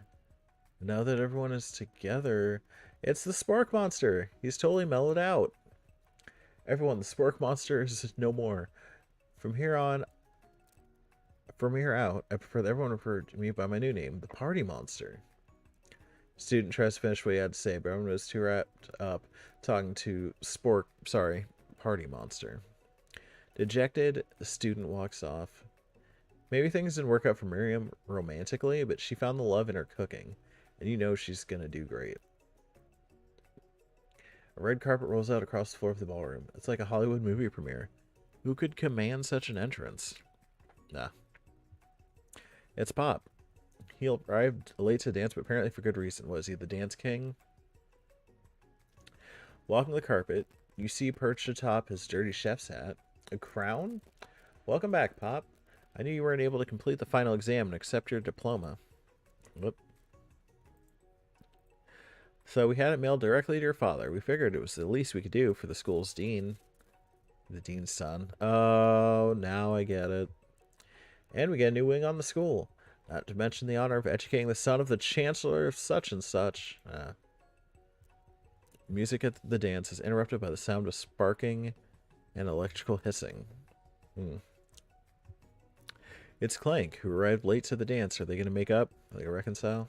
Now that everyone is together, it's the Spark Monster. He's totally mellowed out. Everyone, the Spark Monster is no more. From here out, I prefer that everyone refer to me by my new name, the Party Monster. Student tries to finish what he had to say, but everyone was too wrapped up talking to Party Monster. Dejected, the student walks off. Maybe things didn't work out for Miriam romantically, but she found the love in her cooking, and you know she's gonna do great. A red carpet rolls out across the floor of the ballroom. It's like a Hollywood movie premiere. Who could command such an entrance? Nah. It's Pop. He arrived late to the dance, but apparently for good reason. Was he the dance king? Walking the carpet, you see perched atop his dirty chef's hat. A crown? Welcome back, Pop. I knew you weren't able to complete the final exam and accept your diploma. Whoop. So we had it mailed directly to your father. We figured it was the least we could do for the school's dean. The dean's son. Oh, now I get it. And we get a new wing on the school. Not to mention the honor of educating the son of the chancellor of such and such. Music at the dance is interrupted by the sound of sparking and electrical hissing. It's Clank, who arrived late to the dance. Are they going to make up? Are they going to reconcile?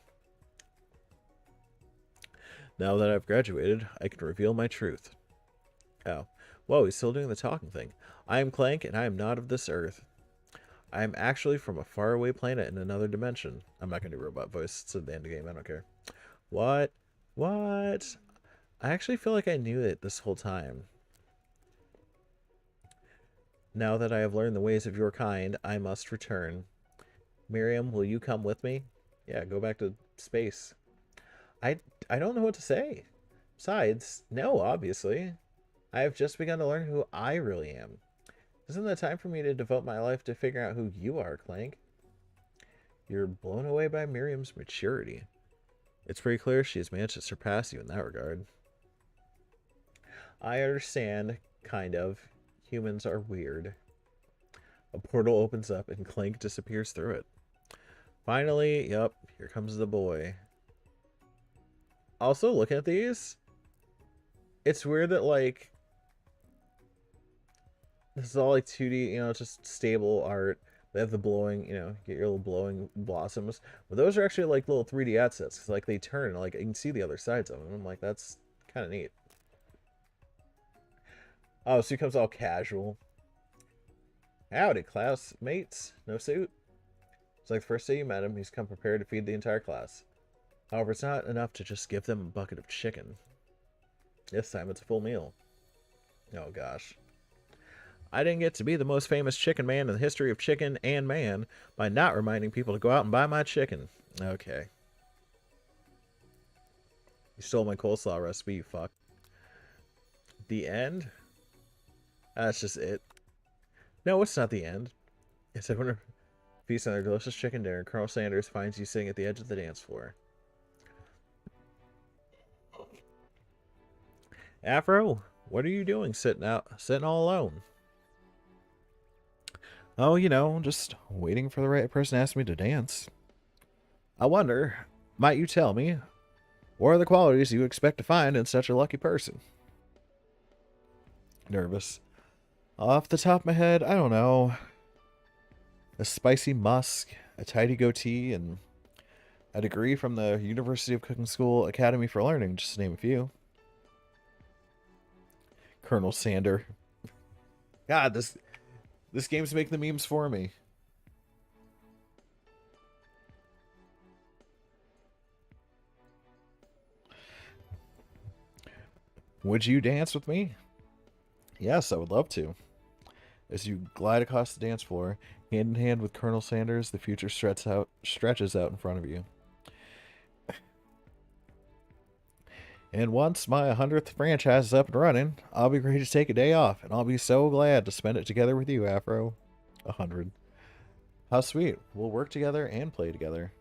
Now that I've graduated, I can reveal my truth. Oh. Whoa, he's still doing the talking thing. I am Clank, and I am not of this earth. I am actually from a faraway planet in another dimension. I'm not going to do robot voice. It's at the end of the game. I don't care. What? I actually feel like I knew it this whole time. Now that I have learned the ways of your kind, I must return. Miriam, will you come with me? Yeah, go back to space. I don't know what to say. Besides, no, obviously. I have just begun to learn who I really am. Isn't that time for me to devote my life to figuring out who you are, Clank? You're blown away by Miriam's maturity. It's pretty clear she has managed to surpass you in that regard. I understand, kind of. Humans are weird. A portal opens up and Clank disappears through it. Finally, yep, here comes the boy. Also, looking at these, it's weird that, like, this is all, like, 2D, you know, just stable art. They have the blowing, you know, get your little blowing blossoms. But those are actually, like, little 3D assets. Cause, like, they turn, like, you can see the other sides of them. I'm like, that's kind of neat. Oh, so he comes all casual. Howdy, classmates. No suit? It's like the first day you met him, he's come prepared to feed the entire class. However, it's not enough to just give them a bucket of chicken. This time it's a full meal. Oh gosh. I didn't get to be the most famous chicken man in the history of chicken and man by not reminding people to go out and buy my chicken. Okay. You stole my coleslaw recipe, you fuck. The end? That's just it. No, it's not the end. It's everyone feast on their delicious chicken dinner. Colonel Sanders finds you sitting at the edge of the dance floor. Afro, what are you doing sitting all alone? Oh, you know, just waiting for the right person to ask me to dance. I wonder, might you tell me, what are the qualities you expect to find in such a lucky person? Nervous. Off the top of my head, I don't know. A spicy musk, a tidy goatee, and a degree from the University of Cooking School Academy for Learning, just to name a few. Colonel Sander. God, this game's making the memes for me. Would you dance with me? Yes, I would love to. As you glide across the dance floor, hand in hand with Colonel Sanders, the future stretches out in front of you. And once my 100th franchise is up and running, I'll be ready to take a day off, and I'll be so glad to spend it together with you, Afro. 100. How sweet. We'll work together and play together.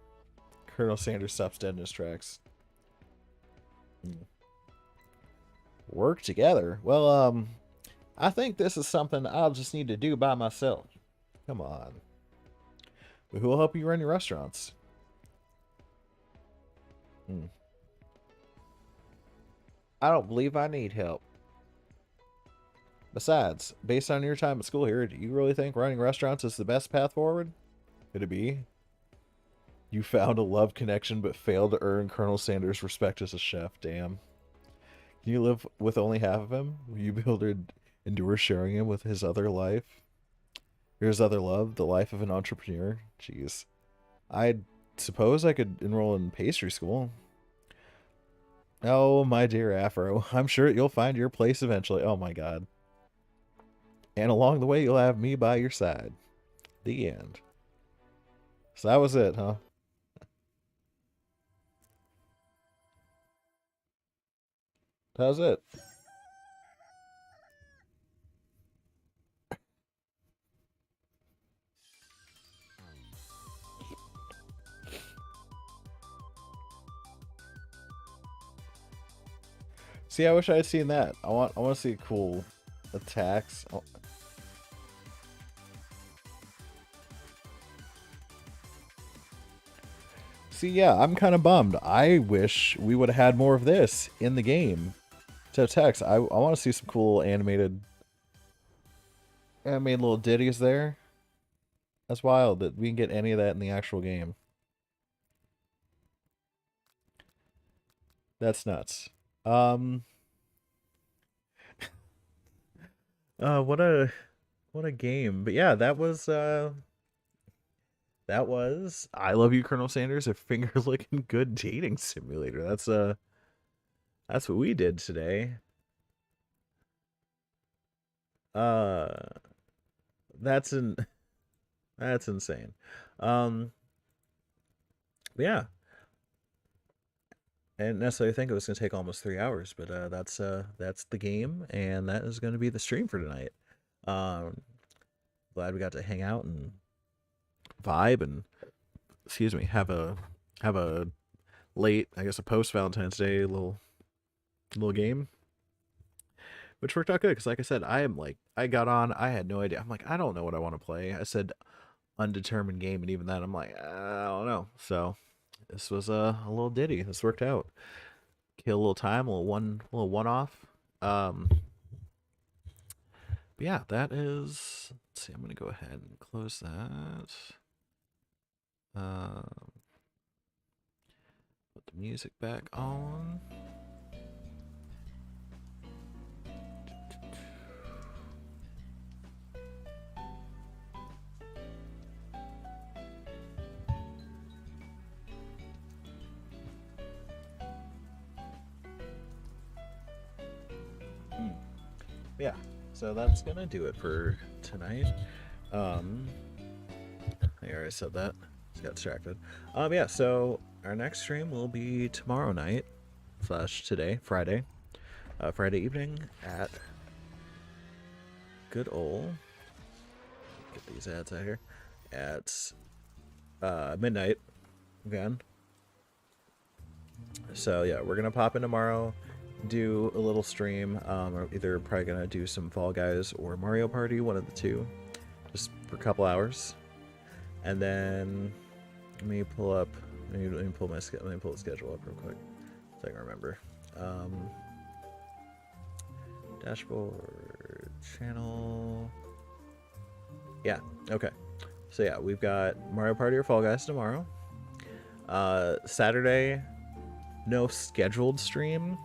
Colonel Sanders stops dead in his tracks. Work together? Well, I think this is something I'll just need to do by myself. Come on. But who'll help you run your restaurants? I don't believe I need help. Besides, based on your time at school here, do you really think running restaurants is the best path forward? Could it be? You found a love connection but failed to earn Colonel Sanders' respect as a chef. Damn. Can you live with only half of him? Will you be able to endure sharing him with his other life? His other love, the life of an entrepreneur? Jeez. I suppose I could enroll in pastry school. Oh, my dear Afro. I'm sure you'll find your place eventually. Oh my god. And along the way, you'll have me by your side. The end. So that was it, huh? That was it. See, I wish I had seen that. I want to see cool attacks. See, yeah, I'm kind of bummed. I wish we would have had more of this in the game. To text, I want to see some cool animated little ditties there. That's wild that we can get any of that in the actual game. That's nuts. What a game. But yeah, that was I Love You, Colonel Sanders, a finger licking good dating simulator. That's what we did today. Uh that's insane. Yeah. I didn't necessarily think it was gonna take almost 3 hours, but that's the game, and that is gonna be the stream for tonight. Um glad we got to hang out and vibe and have a late, I guess, a post Valentine's Day little game, which worked out good because, like I said, I got on, I had no idea. I'm like, I don't know what I want to play. I said undetermined game, and even then, I'm like, I don't know. So this was a little ditty. This worked out. Kill a little time, a little one off. But yeah, that is. Let's see. I'm gonna go ahead and close that. Put the music back on. Yeah, so that's gonna do it for tonight. I already said that. Just got distracted. Yeah, so our next stream will be tomorrow night / today, Friday. Friday evening at good old, get these ads out here, at midnight again. So yeah, we're gonna pop in tomorrow, do a little stream. We're either probably gonna do some Fall Guys or Mario Party, one of the two, just for a couple hours. And then let me pull the schedule up real quick so I can remember. Dashboard, channel. Yeah, okay. So yeah, we've got Mario Party or Fall Guys tomorrow. Saturday, no scheduled stream,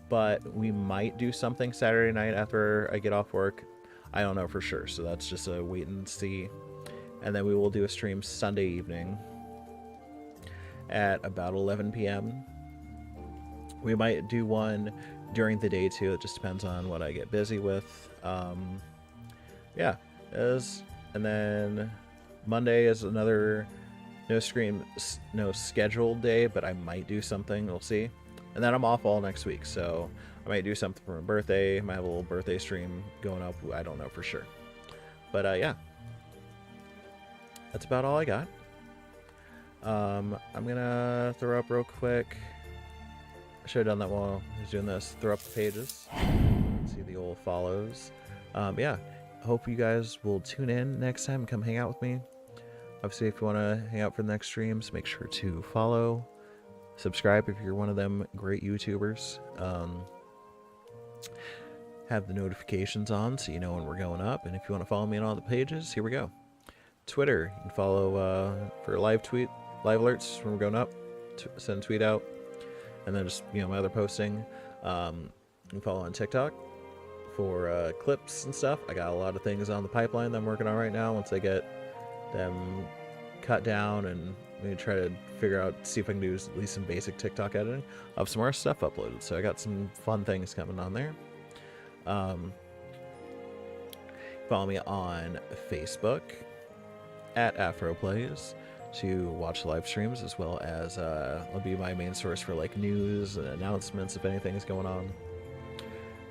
but we might do something Saturday night after I get off work. I don't know for sure, so that's just a wait and see. And then we will do a stream Sunday evening at about 11 p.m. We might do one during the day too. It just depends on what I get busy with. Yeah, and then Monday is another no scheduled day, but I might do something. We'll see. And then I'm off all next week, so I might do something for my birthday. I might have a little birthday stream going up. I don't know for sure. But yeah, that's about all I got. I'm gonna throw up real quick. I should have done that while I was doing this. Throw up the pages. See the old follows. Yeah, hope you guys will tune in next time and come hang out with me. Obviously, if you want to hang out for the next streams, make sure to follow, subscribe if you're one of them great YouTubers. Have the notifications on so you know when we're going up. And if you want to follow me on all the pages, here we go. Twitter, you can follow for live alerts when we're going up. Send a tweet out, and then just my other posting. You can follow on TikTok for clips and stuff. I got a lot of things on the pipeline that I'm working on right now. Once I get them cut down, and I'm gonna try to figure out, see if I can do at least some basic TikTok editing. I have some more stuff uploaded, so I got some fun things coming on there. Follow me on Facebook at AfroPlays to watch live streams, as well as I'll be my main source for like news and announcements if anything's going on.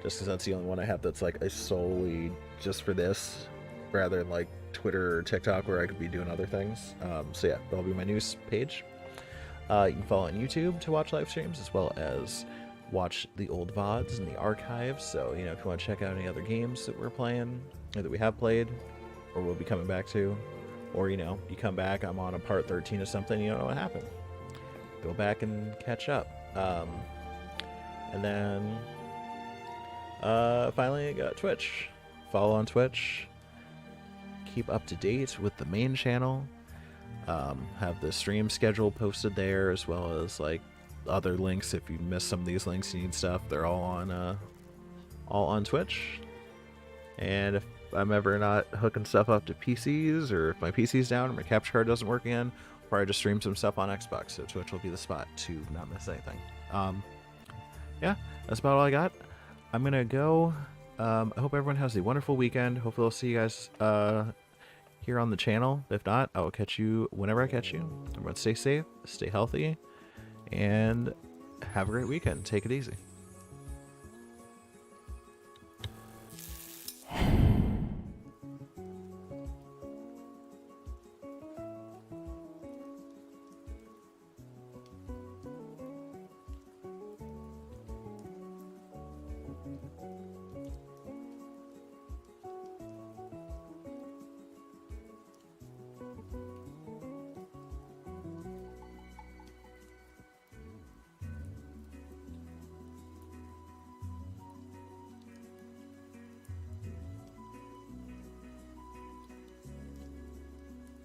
Just because that's the only one I have that's like solely just for this, rather than like Twitter or TikTok where I could be doing other things. So yeah, that'll be my news page. You can follow on YouTube to watch live streams, as well as watch the old VODs in the archives. So, if you want to check out any other games that we're playing, or that we have played, or we'll be coming back to, or, you come back, I'm on a part 13 of something, you don't know what happened. Go back and catch up. And then, finally, I got Twitch. Follow on Twitch. Keep up to date with the main channel. Have the stream schedule posted there, as well as like other links. If you miss some of these links, you need stuff, they're all on Twitch. And if I'm ever not hooking stuff up to PCs, or if my PC's down or my capture card doesn't work again, I'll probably just stream some stuff on Xbox, so Twitch will be the spot to not miss anything. Yeah, that's about all I got. I'm gonna go. I hope everyone has a wonderful weekend. Hopefully I'll see you guys here on the channel. If not, I will catch you whenever I catch you. Everyone stay safe, stay healthy, and have a great weekend. Take it easy.